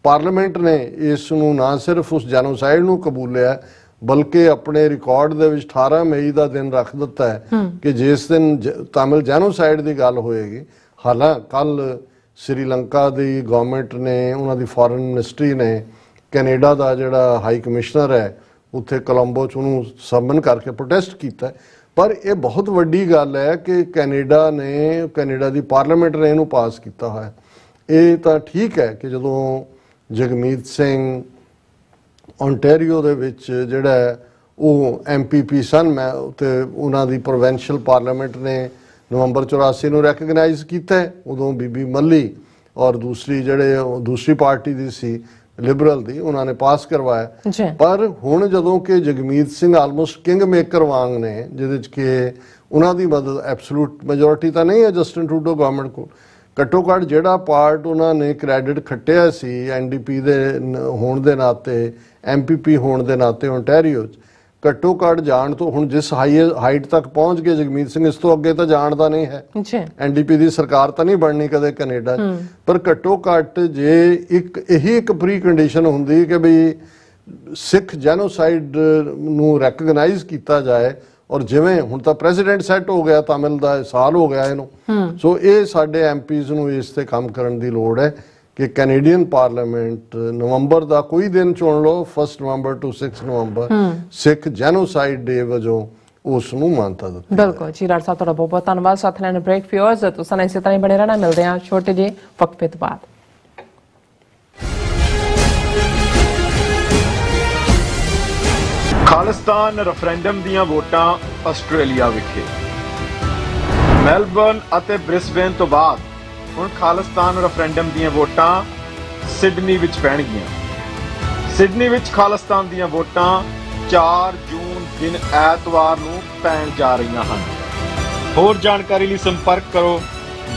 ਪਾਰਲੀਮੈਂਟ ਨੇ ਇਸ ਨੂੰ ਨਾ ਸਿਰਫ ਉਸ ਜੈਨੋਸਾਈਡ ਨੂੰ ਕਬੂਲਿਆ, ਬਲਕਿ ਆਪਣੇ ਰਿਕਾਰਡ ਦੇ ਵਿੱਚ 18 ਮਈ ਦਾ ਦਿਨ ਰੱਖ ਦਿੱਤਾ ਹੈ ਕਿ ਜਿਸ ਦਿਨ ਤਮਿਲ ਜੈਨੋਸਾਈਡ ਦੀ ਗੱਲ ਹੋਏਗੀ। ਹਾਲਾਂ ਕੱਲ ਸ੍ਰੀਲੰਕਾ ਦੀ ਗਵਰਨਮੈਂਟ ਨੇ, ਉਹਨਾਂ ਦੀ ਫੋਰਨ ਮਿਨਿਸਟਰੀ ਨੇ ਕੈਨੇਡਾ ਦਾ ਜਿਹੜਾ ਹਾਈ ਕਮਿਸ਼ਨਰ ਹੈ ਉੱਥੇ ਕੋਲੰਬੋ 'ਚ ਉਹਨੂੰ ਸਮਨ ਕਰਕੇ ਪ੍ਰੋਟੈਸਟ ਕੀਤਾ। ਪਰ ਇਹ ਬਹੁਤ ਵੱਡੀ ਗੱਲ ਹੈ ਕਿ ਕੈਨੇਡਾ ਦੀ ਪਾਰਲੀਮੈਂਟ ਨੇ ਇਹਨੂੰ ਪਾਸ ਕੀਤਾ ਹੋਇਆ। ਇਹ ਤਾਂ ਠੀਕ ਹੈ ਕਿ ਜਦੋਂ ਜਗਮੀਤ ਸਿੰਘ ਓਨਟਾਰੀਓ ਦੇ ਵਿੱਚ ਜਿਹੜਾ ਹੈ ਉਹ MPP ਸਨ, ਮੈਂ ਤੇ ਉਹਨਾਂ ਦੀ ਪ੍ਰੋਵਿੰਸ਼ੀਅਲ ਪਾਰਲੀਮੈਂਟ ਨੇ ਨਵੰਬਰ 84 ਨੂੰ ਰੈਕਗਨਾਈਜ਼ ਕੀਤਾ। ਉਦੋਂ ਬੀਬੀ ਮੱਲੀ ਔਰ ਦੂਸਰੀ ਪਾਰਟੀ ਦੀ ਸੀ ਲਿਬਰਲ ਦੀ, ਉਹਨਾਂ ਨੇ ਪਾਸ ਕਰਵਾਇਆ। ਪਰ ਹੁਣ ਜਦੋਂ ਕਿ Jagmeet Singh almost king maker ਵਾਂਗ ਨੇ, ਜਿਹਦੇ ਚ ਕਿ ਉਹਨਾਂ ਦੀ ਮਦਦ ਐਬਸੋਲੂਟ ਮੈਜੋਰਿਟੀ ਤਾਂ ਨਹੀਂ ਹੈ ਜਸਟਿਨ ਟਰੂਡੋ ਗਵਰਨਮੈਂਟ ਕੋਲ, ਘੱਟੋ ਘੱਟ ਜਿਹੜਾ ਪਾਰਟ ਉਹਨਾਂ ਨੇ ਕ੍ਰੈਡਿਟ ਖੱਟਿਆ ਸੀ NDP ਦੇ ਹੋਣ ਦੇ ਨਾਤੇ, MPP ਹੋਣ ਦੇ ਨਾਤੇ ਓਨਟਾਰੀਓ 'ਚ, ਘੱਟੋ ਘੱਟ ਜਾਣ ਤੋਂ ਹੁਣ ਜਿਸ ਹਾਈਟ ਤੱਕ ਪਹੁੰਚ ਗਏ ਜਗਮੀਤ ਸਿੰਘ, ਇਸ ਤੋਂ ਅੱਗੇ ਤਾਂ ਜਾਣਦਾ ਨਹੀਂ ਹੈ। NDP ਦੀ ਸਰਕਾਰ ਤਾਂ ਨਹੀਂ ਬਣਨੀ ਕਦੇ ਕੈਨੇਡਾ 'ਚ, ਪਰ ਘੱਟੋ ਘੱਟ ਜੇ ਇਹੀ ਇੱਕ ਪ੍ਰੀ ਕੰਡੀਸ਼ਨ ਹੁੰਦੀ ਕਿ ਬਈ ਸਿੱਖ ਜੈਨੋਸਾਈਡ ਨੂੰ ਰੈਕਗਨਾਈਜ਼ ਕੀਤਾ ਜਾਏ, ਔਰ ਜਿਵੇਂ ਹੁਣ ਤਾਂ ਪ੍ਰੈਜ਼ੀਡੈਂਟ ਸੈੱਟ ਹੋ ਗਿਆ, ਤਾਮਿਲ ਦਾ ਸਾਲ ਹੋ ਗਿਆ ਇਹਨੂੰ, ਸੋ ਇਹ ਸਾਡੇ MPs ਨੂੰ ਇਸ ਤੇ ਕੰਮ ਕਰਨ ਦੀ ਲੋੜ ਹੈ ਕਿ ਕੈਨੇਡੀਅਨ ਪਾਰਲੀਮੈਂਟ ਨਵੰਬਰ ਦਾ ਕੋਈ ਦਿਨ ਚੁਣ ਲਓ, 1 ਨਵੰਬਰ to 6 ਨਵੰਬਰ ਸਿੱਖ ਜੈਨੋਸਾਈਡ ਡੇ ਵਜੋਂ ਉਸ ਨੂੰ ਮਾਨਤਾ ਦਿੱਤੀ। ਬਿਲਕੁਲ ਜੀ ਡਾਕਟਰ ਸਾਹਿਬ, ਤੁਹਾਡਾ ਬਹੁਤ ਬਹੁਤ ਧੰਨਵਾਦ। ਸਾਥ ਲੈਣ ਬ੍ਰੇਕ ਫਿਓਰਸ ਤੁਸੀਂ ਇਸੇ ਤਰ੍ਹਾਂ ਹੀ ਬਣੇ ਰਹਿਣਾ। ਮਿਲਦੇ ਹਾਂ ਛੋਟੇ ਜਿਹੇ ਵਕਫੇ ਤੋਂ ਬਾਅਦ। ਖਾਲਿਸਤਾਨ ਰੈਫਰੈਂਡਮ ਦੀਆਂ ਵੋਟਾਂ ਆਸਟ੍ਰੇਲੀਆ ਵਿਖੇ। ਮੈਲਬਰਨ ਅਤੇ ਬ੍ਰਿਸਬੇਨ ਤੋਂ ਬਾਅਦ ਹੁਣ ਖਾਲਿਸਤਾਨ ਰੈਫਰੈਂਡਮ ਦੀਆਂ ਵੋਟਾਂ ਸਿਡਨੀ ਵਿੱਚ ਪੈਣਗੀਆਂ। ਸਿਡਨੀ ਵਿੱਚ ਖਾਲਿਸਤਾਨ ਦੀਆਂ ਵੋਟਾਂ 4 ਜੂਨ ਦਿਨ ਐਤਵਾਰ ਨੂੰ ਪੈਣ ਜਾ ਰਹੀਆਂ ਹਨ। ਹੋਰ ਜਾਣਕਾਰੀ ਲਈ ਸੰਪਰਕ ਕਰੋ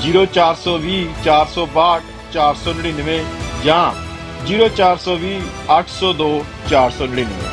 0420 462 499 ਜਾਂ 0420 802 499।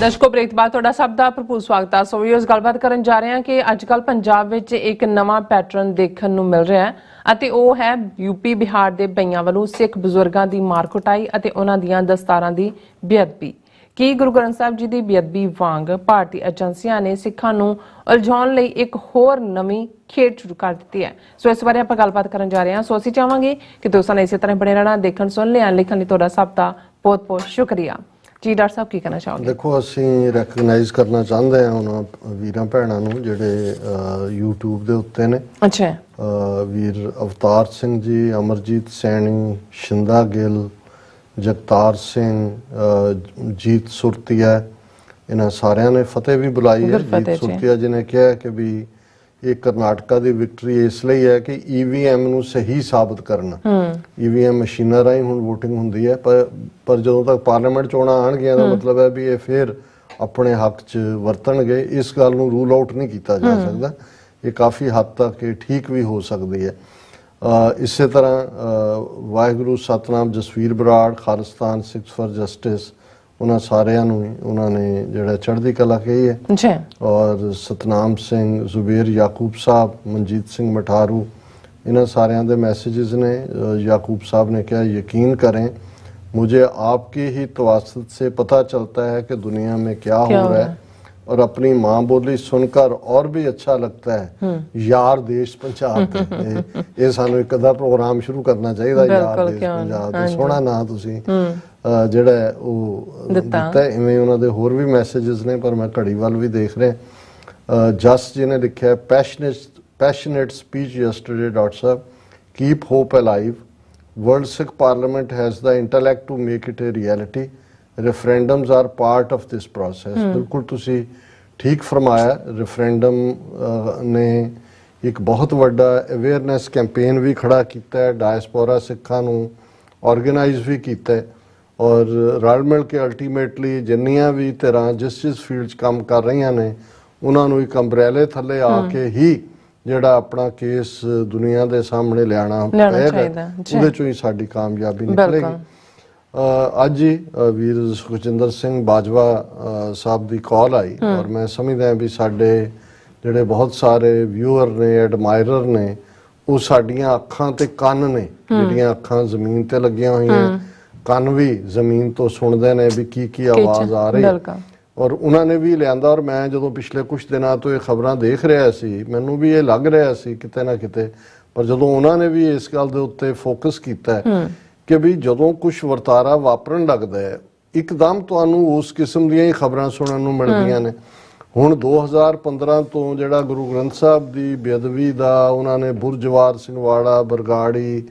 ਦਰਸ਼ਕੋ, ਬ੍ਰੇਕ ਬਾਅਦ ਤੁਹਾਡਾ ਸਭ ਦਾ ਭਰਪੂਰ ਸਵਾਗਤ ਹੈ। ਸੋ ਵੀਡੀਓਜ਼ ਗੱਲਬਾਤ ਕਰਨ ਜਾ ਰਹੇ ਹਾਂ ਕਿ ਅੱਜ ਕੱਲ ਪੰਜਾਬ ਵਿੱਚ ਇੱਕ ਨਵਾਂ ਪੈਟਰਨ ਦੇਖਣ ਨੂੰ ਮਿਲ ਰਿਹਾ ਹੈ ਅਤੇ ਉਹ ਹੈ UP ਬਿਹਾਰ ਦੇ ਬਈਆਂ ਵੱਲੋਂ ਸਿੱਖ ਬਜ਼ੁਰਗਾਂ ਦੀ ਮਾਰ ਕੁਟਾਈ ਅਤੇ ਉਹਨਾਂ ਦੀਆਂ ਦਸਤਾਰਾਂ ਦੀ ਬੇਅਦਬੀ। ਕੀ ਗੁਰੂ ਗ੍ਰੰਥ ਸਾਹਿਬ ਜੀ ਦੀ ਬੇਅਦਬੀ ਵਾਂਗ ਭਾਰਤੀ ਏਜੰਸੀਆਂ ਨੇ ਸਿੱਖਾਂ ਨੂੰ ਉਲਝਾਉਣ ਲਈ ਇੱਕ ਹੋਰ ਨਵੀਂ ਖੇਡ ਸ਼ੁਰੂ ਕਰ ਦਿੱਤੀ ਹੈ? ਸੋ ਇਸ ਬਾਰੇ ਆਪਾਂ ਗੱਲਬਾਤ ਕਰਨ ਜਾ ਰਹੇ ਹਾਂ। ਸੋ ਅਸੀਂ ਚਾਹਾਂਗੇ ਕਿ ਤੁਸੀਂ ਇਸੇ ਤਰ੍ਹਾਂ ਬਣੇ ਰਹਿਣਾ। ਦੇਖਣ, ਸੁਣ ਲਿਆ, ਲਿਖਣ ਲਈ ਤੁਹਾਡਾ ਸਭ ਦਾ ਬਹੁਤ ਬਹੁਤ ਸ਼ੁਕਰੀਆ ਜੀ। ਡਾਕਟਰ ਸਾਹਿਬ, ਕੀ ਕਹਿਣਾ ਚਾਹੋਗੇ? ਦੇਖੋ, ਅਸੀਂ ਰੈਕਗਨਾਈਜ਼ ਕਰਨਾ ਚਾਹੁੰਦੇ ਹਾਂ ਉਹਨਾਂ ਵੀਰਾਂ ਭੈਣਾਂ ਨੂੰ ਜਿਹੜੇ YouTube ਦੇ ਉੱਤੇ ਨੇ। ਅੱਛਾ। ਵੀਰ ਅਵਤਾਰ ਸਿੰਘ ਜੀ, ਅਮਰਜੀਤ ਸੈਣੀ, ਸ਼ਿੰਦਾ ਗਿੱਲ, ਜਗਤਾਰ ਸਿੰਘ, ਜੀਤ ਸੁਰਤੀਆ, ਇਹਨਾਂ ਸਾਰਿਆਂ ਨੇ ਫਤਿਹ ਵੀ ਬੁਲਾਈ ਹੈ। ਜੀਤ ਸੁਰਤੀਆ ਜੀ ਨੇ ਕਿਹਾ ਕਿ ਵੀ ਇਹ ਕਰਨਾਟਕਾ ਦੀ ਵਿਕਟਰੀ ਇਸ ਲਈ ਹੈ ਕਿ EVM ਨੂੰ ਸਹੀ ਸਾਬਤ ਕਰਨਾ। EVM ਮਸ਼ੀਨਾਂ ਰਾਹੀਂ ਹੁਣ VOTING ਹੁੰਦੀ ਹੈ, ਪਰ ਜਦੋਂ ਤੱਕ ਪਾਰਲੀਮੈਂਟ ਚੋਣਾਂ ਆਉਣਗੀਆਂ ਦਾ ਮਤਲਬ ਹੈ ਵੀ ਇਹ ਫਿਰ ਆਪਣੇ ਹੱਕ 'ਚ ਵਰਤਣਗੇ। ਇਸ ਗੱਲ ਨੂੰ ਰੂਲ ਆਊਟ ਨਹੀਂ ਕੀਤਾ ਜਾ ਸਕਦਾ। ਇਹ ਕਾਫੀ ਹੱਦ ਤੱਕ ਇਹ ਠੀਕ ਵੀ ਹੋ ਸਕਦੀ ਹੈ। ਇਸੇ ਤਰ੍ਹਾਂ ਵਾਹਿਗੁਰੂ ਸਤਨਾਮ ਜਸਵੀਰ ਬਰਾੜ, ਖਾਲਿਸਤਾਨ ਸਿੱਖਸ ਫॉर ਜਸਟਿਸ, ਉਹਨਾਂ ਸਾਰਿਆਂ ਨੂੰ ਉਹਨਾਂ ਨੇ ਜਿਹੜਾ ਚੜ੍ਹਦੀ ਕਲਾ ਕਹੀ ਹੈ। ਔਰ ਸਤਨਾਮ ਸਿੰਘ, ਜ਼ੁਬੇਰ ਯਾਕੂਬ ਸਾਹਿਬ, ਮਨਜੀਤ ਸਿੰਘ ਮਠਾਰੂ, ਇਹਨਾਂ ਸਾਰਿਆਂ ਦੇ ਮੈਸੇजेस ਨੇ। याकूब साहब ने कहा, यकीन करें मुझे आपकी ही तवासत से पता चलता है कि दुनिया में क्या हो रहा है और अपनी माँ बोली सुनकर और भी अच्छा लगता है। यार देश पंजाब ये सानू एक अदा प्रोग्राम शुरू करना चाहिए। यार देश पंजाब सोहना ना तुसी ਜਿਹੜਾ ਉਹ ਦਿੱਤਾ। ਇਵੇਂ ਉਹਨਾਂ ਦੇ ਹੋਰ ਵੀ ਮੈਸੇजेस ਨੇ, ਪਰ ਮੈਂ ਘੜੀ ਵੱਲ ਵੀ ਦੇਖ ਰਿਹਾ। ਜਸ ਜੀ ਨੇ ਲਿਖਿਆ, ਪੈਸ਼ਨੇਟ ਸਪੀਚ ਯੈਸਟਰਡੇ ਡਾਕਟਰ ਸਾਹਿਬ, keep hope alive, world Sikh parliament has the intellect to make it a reality, referendums are part of this process. ਬਿਲਕੁਲ ਤੁਸੀਂ ਠੀਕ ਫਰਮਾਇਆ। ਰੈਫਰੈਂਡਮ ਨੇ ਇੱਕ ਬਹੁਤ ਵੱਡਾ ਅਵੇਅਰਨੈਸ ਕੈਂਪੇਨ ਵੀ ਖੜਾ ਕੀਤਾ ਹੈ, ਡਾਇਸਪੋਰਾ ਸਿੱਖਾਂ ਨੂੰ ਆਰਗੇਨਾਈਜ਼ ਵੀ ਕੀਤਾ ਹੈ, ਔਰ ਰਲ ਮਿਲ ਕੇ ਅਲਟੀਮੇਟਲੀ ਜਿੰਨੀਆਂ ਵੀ ਧਿਰਾਂ ਜਿਸ ਫੀਲਡ 'ਚ ਕੰਮ ਕਰ ਰਹੀਆਂ ਨੇ ਉਹਨਾਂ ਨੂੰ ਇੱਕ ਅੰਬਰੇਲੇ ਥੱਲੇ ਆ ਕੇ ਹੀ ਜਿਹੜਾ ਆਪਣਾ ਕੇਸ ਦੁਨੀਆ ਦੇ ਸਾਹਮਣੇ ਲਿਆਉਣਾ ਪਏਗਾ, ਉਹਦੇ 'ਚੋਂ ਹੀ ਸਾਡੀ ਕਾਮਯਾਬੀ ਨਿਕਲੇਗੀ। ਅੱਜ ਹੀ ਵੀਰ ਸੁਖਜਿੰਦਰ ਸਿੰਘ ਬਾਜਵਾ ਸਾਹਿਬ ਦੀ ਕਾਲ ਆਈ, ਔਰ ਮੈਂ ਸਮਝਦਾ ਵੀ ਸਾਡੇ ਜਿਹੜੇ ਬਹੁਤ ਸਾਰੇ ਵਿਊਅਰ ਨੇ, ਐਡਮਾਇਰਰ ਨੇ, ਉਹ ਸਾਡੀਆਂ ਅੱਖਾਂ ਤੇ ਕੰਨ ਨੇ, ਜਿਹੜੀਆਂ ਅੱਖਾਂ ਜ਼ਮੀਨ ਤੇ ਲੱਗੀਆਂ ਹੋਈਆਂ, ਕੰਨ ਵੀ ਜ਼ਮੀਨ ਤੋਂ ਸੁਣਦੇ ਨੇ ਵੀ ਕੀ ਆਵਾਜ਼ ਆ ਰਹੀ, ਔਰ ਉਹਨਾਂ ਨੇ ਵੀ ਲਿਆਂਦਾ। ਔਰ ਮੈਂ ਜਦੋਂ ਪਿਛਲੇ ਕੁਝ ਦਿਨਾਂ ਤੋਂ ਇਹ ਖਬਰਾਂ ਦੇਖ ਰਿਹਾ ਸੀ, ਮੈਨੂੰ ਵੀ ਇਹ ਲੱਗ ਰਿਹਾ ਸੀ ਕਿਤੇ ਨਾ ਕਿਤੇ, ਪਰ ਜਦੋਂ ਉਹਨਾਂ ਨੇ ਵੀ ਇਸ ਗੱਲ ਦੇ ਉੱਤੇ ਫੋਕਸ ਕੀਤਾ ਕਿ ਵੀ ਜਦੋਂ ਕੁਝ ਵਰਤਾਰਾ ਵਾਪਰਨ ਲੱਗਦਾ ਹੈ ਇੱਕਦਮ ਤੁਹਾਨੂੰ ਉਸ ਕਿਸਮ ਦੀਆਂ ਹੀ ਖਬਰਾਂ ਸੁਣਨ ਨੂੰ ਮਿਲਦੀਆਂ ਨੇ। ਹੁਣ 2015 ਤੋਂ ਜਿਹੜਾ ਗੁਰੂ ਗ੍ਰੰਥ ਸਾਹਿਬ ਦੀ ਬੇਅਦਬੀ ਦਾ ਉਹਨਾਂ ਨੇ ਬੁਰਜਵਾਰ ਸਿੰਘਵਾੜਾ ਬਰਗਾੜੀ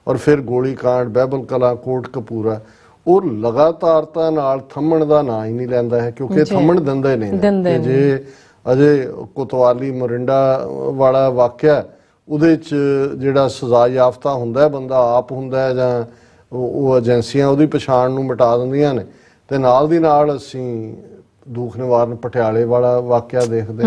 ਔਰ ਫਿਰ ਗੋਲੀकांड ਬਹਿਬਲ ਕਲਾਂ ਕੋਟਕਪੂਰਾ ਉਹ ਲਗਾਤਾਰਤਾ ਨਾਲ ਥੰਮਣ ਦਾ ਨਾਂ ਹੀ ਨਹੀਂ ਲੈਂਦਾ ਹੈ ਕਿਉਂਕਿ ਥੰਮਣ ਦਿੰਦੇ ਨਹੀਂ। ਜੇ ਅਜੇ ਕੋਤਵਾਲੀ ਮੋਰਿੰਡਾ ਵਾਲਾ ਵਾਕਿਆ ਉਹਦੇ 'ਚ ਜਿਹੜਾ ਸਜ਼ਾ ਯਾਫਤਾ ਹੁੰਦਾ ਬੰਦਾ ਆਪ ਹੁੰਦਾ ਜਾਂ ਉਹ ਏਜੰਸੀਆਂ ਉਹਦੀ ਪਛਾਣ ਨੂੰ ਮਿਟਾ ਦਿੰਦੀਆਂ ਨੇ ਤੇ ਨਾਲ ਦੀ ਨਾਲ ਅਸੀਂ ਦੁੱਖ ਨਿਵਾਰਨ ਪਟਿਆਲੇ ਵਾਲਾ ਵਾਕਿਆ ਦੇਖਦੇ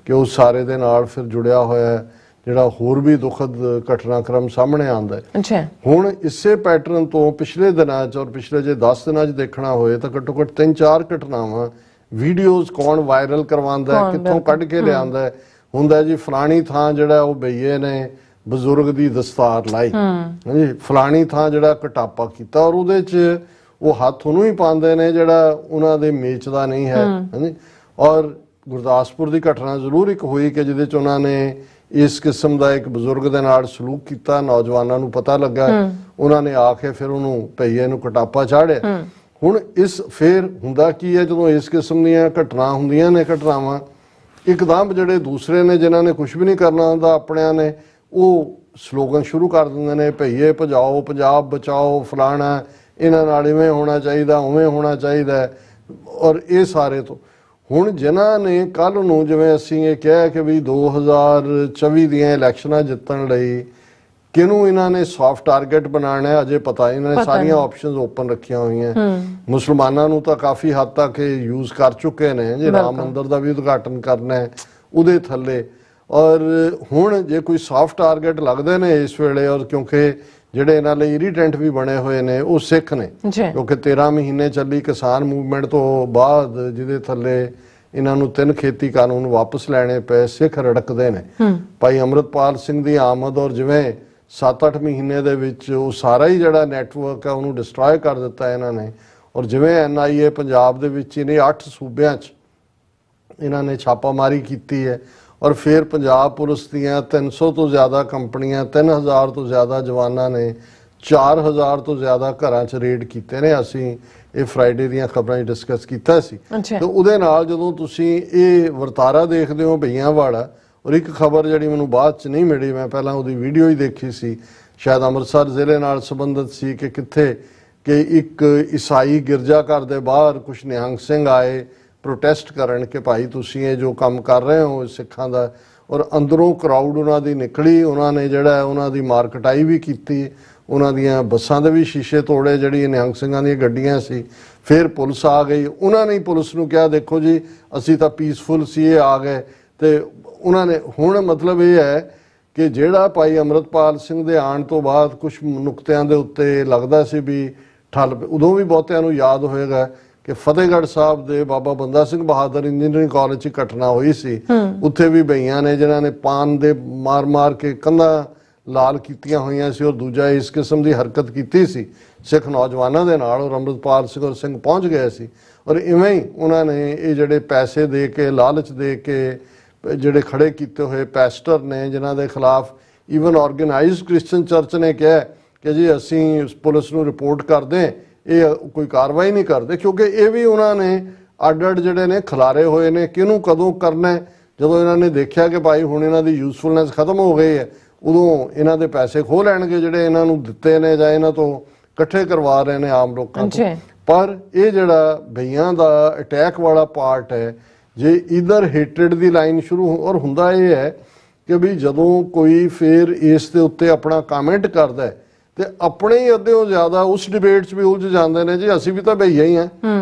ਕਿ ਉਹ ਸਾਰੇ ਦੇ ਨਾਲ ਫਿਰ ਜੁੜਿਆ ਹੋਇਆ ਜਿਹੜਾ ਹੋਰ ਵੀ ਦੁਖਦ ਘਟਨਾਕ੍ਰਮ ਸਾਹਮਣੇ ਆਉਂਦਾ ਹੈ। ਹੁਣ ਇਸੇ ਪੈਟਰਨ ਤੋਂ ਪਿਛਲੇ ਦਿਨਾਂ 'ਚ ਔਰ ਪਿਛਲੇ ਜੇ 10 ਦਿਨਾਂ 'ਚ ਦੇਖਣਾ ਹੋਏ ਤਾਂ ਘੱਟੋ ਘੱਟ 3-4 ਘਟਨਾਵਾਂ ਵੀਡੀਓਜ਼ ਕੌਣ ਵਾਇਰਲ ਕਰਵਾਉਂਦਾ ਕਿੱਥੋਂ ਕੱਢ ਕੇ ਲਿਆਂਦਾ ਹੁੰਦਾ ਜੀ ਫਲਾਣੀ ਥਾਂ ਜਿਹੜਾ ਉਹ ਬਈਏ ਨੇ ਬਜ਼ੁਰਗ ਦੀ ਦਸਤਾਰ ਲਾਈ ਹਾਂਜੀ ਫਲਾਣੀ ਥਾਂ ਜਿਹੜਾ ਕਟਾਪਾ ਕੀਤਾ ਔਰ ਉਹਦੇ 'ਚ ਉਹ ਹੱਥ ਉਹਨੂੰ ਹੀ ਪਾਉਂਦੇ ਨੇ ਜਿਹੜਾ ਉਹਨਾਂ ਦੇ ਮੇਚ ਦਾ ਨਹੀਂ ਹੈ ਹਾਂਜੀ। ਔਰ ਗੁਰਦਾਸਪੁਰ ਦੀ ਘਟਨਾ ਜ਼ਰੂਰ ਇੱਕ ਹੋਈ ਕਿ ਜਿਹਦੇ 'ਚ ਉਹਨਾਂ ਨੇ ਇਸ ਕਿਸਮ ਦਾ ਇੱਕ ਬਜ਼ੁਰਗ ਦੇ ਨਾਲ ਸਲੂਕ ਕੀਤਾ ਨੌਜਵਾਨਾਂ ਨੂੰ ਪਤਾ ਲੱਗਾ ਉਹਨਾਂ ਨੇ ਆ ਕੇ ਫਿਰ ਉਹਨੂੰ ਭਈਏ ਨੂੰ ਕਟਾਪਾ ਚਾੜਿਆ। ਹੁਣ ਇਸ ਫੇਰ ਹੁੰਦਾ ਕੀ ਹੈ ਜਦੋਂ ਇਸ ਕਿਸਮ ਦੀਆਂ ਘਟਨਾ ਹੁੰਦੀਆਂ ਨੇ ਘਟਨਾਵਾਂ ਇੱਕਦਮ ਜਿਹੜੇ ਦੂਸਰੇ ਨੇ ਜਿਨ੍ਹਾਂ ਨੇ ਕੁਝ ਵੀ ਨਹੀਂ ਕਰਨਾ ਹੁੰਦਾ ਆਪਣਿਆਂ ਨੇ ਉਹ ਸਲੋਗਨ ਸ਼ੁਰੂ ਕਰ ਦਿੰਦੇ ਨੇ ਭਈਏ ਭਜਾਓ ਪੰਜਾਬ ਬਚਾਓ ਫਲਾਣਾ ਇਹਨਾਂ ਨਾਲ ਇਵੇਂ ਹੋਣਾ ਚਾਹੀਦਾ ਉਵੇਂ ਹੋਣਾ ਚਾਹੀਦਾ ਔਰ ਇਹ ਸਾਰੇ ਤੋਂ ਹੁਣ ਜਿਨ੍ਹਾਂ ਨੇ ਕੱਲ ਨੂੰ ਜਿਵੇਂ ਅਸੀਂ ਇਹ ਕਿਹਾ ਕਿ ਵੀ 2024 ਦੀਆਂ ਇਲੈਕਸ਼ਨਾਂ ਜਿੱਤਣ ਲਈ ਕਿਹਨੂੰ ਇਹਨਾਂ ਨੇ ਸੌਫਟ ਟਾਰਗੇਟ ਬਣਾਉਣਾ ਹੈ ਅਜੇ ਪਤਾ ਇਹਨਾਂ ਨੇ ਸਾਰੀਆਂ ਆਪਸ਼ਨਸ ਓਪਨ ਰੱਖੀਆਂ ਹੋਈਆਂ ਮੁਸਲਮਾਨਾਂ ਨੂੰ ਤਾਂ ਕਾਫੀ ਹੱਦ ਤੱਕ ਇਹ ਯੂਜ਼ ਕਰ ਚੁੱਕੇ ਨੇ ਜੇ ਰਾਮ ਮੰਦਿਰ ਦਾ ਵੀ ਉਦਘਾਟਨ ਕਰਨਾ ਹੈ ਉਹਦੇ ਥੱਲੇ ਔਰ ਹੁਣ ਜੇ ਕੋਈ ਸੌਫਟ ਟਾਰਗੇਟ ਲੱਗਦੇ ਨੇ ਇਸ ਵੇਲੇ ਔਰ ਕਿਉਂਕਿ ਜਿਹੜੇ ਇਹਨਾਂ ਲਈ ਇਰੀਟੈਂਟ ਵੀ ਬਣੇ ਹੋਏ ਨੇ ਉਹ ਸਿੱਖ ਨੇ ਕਿਉਂਕਿ 13 ਮਹੀਨੇ ਚੱਲੀ ਕਿਸਾਨ ਮੂਵਮੈਂਟ ਤੋਂ ਬਾਅਦ ਜਿਹਦੇ ਥੱਲੇ ਇਹਨਾਂ ਨੂੰ 3 ਖੇਤੀ ਕਾਨੂੰਨ ਵਾਪਸ ਲੈਣੇ ਪਏ ਸਿੱਖ ਰੜਕਦੇ ਨੇ ਭਾਈ ਅੰਮ੍ਰਿਤਪਾਲ ਸਿੰਘ ਦੀ ਆਮਦ ਔਰ ਜਿਵੇਂ 7-8 ਮਹੀਨੇ ਦੇ ਵਿੱਚ ਉਹ ਸਾਰਾ ਹੀ ਜਿਹੜਾ ਨੈਟਵਰਕ ਹੈ ਉਹਨੂੰ ਡਿਸਟਰੋਏ ਕਰ ਦਿੱਤਾ ਇਹਨਾਂ ਨੇ ਔਰ ਜਿਵੇਂ NIA ਪੰਜਾਬ ਦੇ ਵਿੱਚ ਇਹਨੇ 8 ਸੂਬਿਆਂ 'ਚ ਇਹਨਾਂ ਨੇ ਛਾਪਾਮਾਰੀ ਕੀਤੀ ਹੈ ਔਰ ਫਿਰ ਪੰਜਾਬ ਪੁਲਿਸ ਦੀਆਂ 300 ਤੋਂ ਜ਼ਿਆਦਾ ਕੰਪਨੀਆਂ 3000 ਤੋਂ ਜ਼ਿਆਦਾ ਜਵਾਨਾਂ ਨੇ 4000 ਤੋਂ ਜ਼ਿਆਦਾ ਘਰਾਂ 'ਚ ਰੇਡ ਕੀਤੇ ਨੇ ਅਸੀਂ ਇਹ ਫਰਾਈਡੇ ਦੀਆਂ ਖਬਰਾਂ 'ਚ ਡਿਸਕਸ ਕੀਤਾ ਸੀ ਤੇ ਉਹਦੇ ਨਾਲ ਜਦੋਂ ਤੁਸੀਂ ਇਹ ਵਰਤਾਰਾ ਦੇਖਦੇ ਹੋ ਭਈਆਂ ਵਾਲਾ ਔਰ ਇੱਕ ਖਬਰ ਜਿਹੜੀ ਮੈਨੂੰ ਬਾਅਦ 'ਚ ਨਹੀਂ ਮਿਲੀ ਮੈਂ ਪਹਿਲਾਂ ਉਹਦੀ ਵੀਡੀਓ ਹੀ ਦੇਖੀ ਸੀ ਸ਼ਾਇਦ ਅੰਮ੍ਰਿਤਸਰ ਜ਼ਿਲ੍ਹੇ ਨਾਲ ਸੰਬੰਧਿਤ ਸੀ ਕਿ ਕਿੱਥੇ ਕਿ ਇੱਕ ਈਸਾਈ ਗਿਰਜਾ ਘਰ ਦੇ ਬਾਹਰ ਕੁਝ ਨਿਹੰਗ ਸਿੰਘ ਆਏ ਪ੍ਰੋਟੈਸਟ ਕਰਨ ਕਿ ਭਾਈ ਤੁਸੀਂ ਇਹ ਜੋ ਕੰਮ ਕਰ ਰਹੇ ਹੋ ਸਿੱਖਾਂ ਦਾ ਔਰ ਅੰਦਰੋਂ ਕਰਾਊਡ ਉਹਨਾਂ ਦੀ ਨਿਕਲੀ ਉਹਨਾਂ ਨੇ ਜਿਹੜਾ ਉਹਨਾਂ ਦੀ ਮਾਰਕਟਾਈ ਵੀ ਕੀਤੀ ਉਹਨਾਂ ਦੀਆਂ ਬੱਸਾਂ ਦੇ ਵੀ ਸ਼ੀਸ਼ੇ ਤੋੜੇ ਜਿਹੜੀ ਨਿਹੰਗ ਸਿੰਘਾਂ ਦੀਆਂ ਗੱਡੀਆਂ ਸੀ ਫਿਰ ਪੁਲਿਸ ਆ ਗਈ ਉਹਨਾਂ ਨੇ ਪੁਲਿਸ ਨੂੰ ਕਿਹਾ ਦੇਖੋ ਜੀ ਅਸੀਂ ਤਾਂ ਪੀਸਫੁਲ ਸੀ ਇਹ ਆ ਗਏ ਤੇ ਉਹਨਾਂ ਨੇ ਹੁਣ ਮਤਲਬ ਇਹ ਹੈ ਕਿ ਜਿਹੜਾ ਭਾਈ ਅੰਮ੍ਰਿਤਪਾਲ ਸਿੰਘ ਦੇ ਆਉਣ ਤੋਂ ਬਾਅਦ ਕੁਝ ਨੁਕਤਿਆਂ ਦੇ ਉੱਤੇ ਲੱਗਦਾ ਸੀ ਵੀ ਠੱਲ ਉਦੋਂ ਵੀ ਬਹੁਤਿਆਂ ਨੂੰ ਯਾਦ ਹੋਏਗਾ ਕਿ ਫਤਿਹਗੜ੍ਹ ਸਾਹਿਬ ਦੇ ਬਾਬਾ ਬੰਦਾ ਸਿੰਘ ਬਹਾਦਰ ਇੰਜੀਨੀਅਰਿੰਗ ਕਾਲਜ 'ਚ ਘਟਨਾ ਹੋਈ ਸੀ ਉੱਥੇ ਵੀ ਬਈਆਂ ਨੇ ਜਿਨ੍ਹਾਂ ਨੇ ਪਾਨ ਦੇ ਮਾਰ ਕੇ ਕੰਧਾਂ ਲਾਲ ਕੀਤੀਆਂ ਹੋਈਆਂ ਸੀ ਔਰ ਦੂਜਾ ਇਸ ਕਿਸਮ ਦੀ ਹਰਕਤ ਕੀਤੀ ਸੀ ਸਿੱਖ ਨੌਜਵਾਨਾਂ ਦੇ ਨਾਲ ਔਰ ਅੰਮ੍ਰਿਤਪਾਲ ਸਿੰਘ ਪਹੁੰਚ ਗਏ ਸੀ ਔਰ ਇਵੇਂ ਹੀ ਉਹਨਾਂ ਨੇ ਇਹ ਜਿਹੜੇ ਪੈਸੇ ਦੇ ਕੇ ਲਾਲਚ ਦੇ ਕੇ ਜਿਹੜੇ ਖੜੇ ਕੀਤੇ ਹੋਏ ਪੈਸਟਰ ਨੇ ਜਿਨ੍ਹਾਂ ਦੇ ਖਿਲਾਫ ਈਵਨ ਆਰਗੇਨਾਈਜ਼ਡ ਕ੍ਰਿਸਚੀਅਨ ਚਰਚ ਨੇ ਕਿਹਾ ਕਿ ਜੀ ਅਸੀਂ ਪੁਲਿਸ ਨੂੰ ਰਿਪੋਰਟ ਕਰਦੇ ਇਹ ਕੋਈ ਕਾਰਵਾਈ ਨਹੀਂ ਕਰਦੇ ਕਿਉਂਕਿ ਇਹ ਵੀ ਉਹਨਾਂ ਨੇ ਅੱਡ ਜਿਹੜੇ ਨੇ ਖਿਲਾਰੇ ਹੋਏ ਨੇ ਕਿਹਨੂੰ ਕਦੋਂ ਕਰਨਾ ਜਦੋਂ ਇਹਨਾਂ ਨੇ ਦੇਖਿਆ ਕਿ ਭਾਈ ਹੁਣ ਇਹਨਾਂ ਦੀ ਯੂਸਫੁਲਨੈਸ ਖਤਮ ਹੋ ਗਈ ਹੈ ਉਦੋਂ ਇਹਨਾਂ ਦੇ ਪੈਸੇ ਖੋਹ ਲੈਣਗੇ ਜਿਹੜੇ ਇਹਨਾਂ ਨੂੰ ਦਿੱਤੇ ਨੇ ਜਾਂ ਇਹਨਾਂ ਤੋਂ ਇਕੱਠੇ ਕਰਵਾ ਰਹੇ ਨੇ ਆਮ ਲੋਕਾਂ ਤੋਂ ਪਰ ਇਹ ਜਿਹੜਾ ਭਈਆਂ ਦਾ ਅਟੈਕ ਵਾਲਾ ਪਾਰਟ ਹੈ ਜੇ ਇਧਰ ਹੇਟਰਡ ਦੀ ਲਾਈਨ ਸ਼ੁਰੂ ਔਰ ਹੁੰਦਾ ਇਹ ਹੈ ਕਿ ਵੀ ਜਦੋਂ ਕੋਈ ਫਿਰ ਇਸ ਦੇ ਉੱਤੇ ਆਪਣਾ ਕਮੈਂਟ ਕਰਦਾ ਹੈ ਤੇ ਆਪਣੇ ਹੀ ਅੱਧਿਓਂ ਜ਼ਿਆਦਾ ਉਸ ਡਿਬੇਟ 'ਚ ਵੀ ਉਲਝ ਜਾਂਦੇ ਨੇ ਜੀ ਅਸੀਂ ਵੀ ਤਾਂ ਭਈਆ ਹੀ ਹਾਂ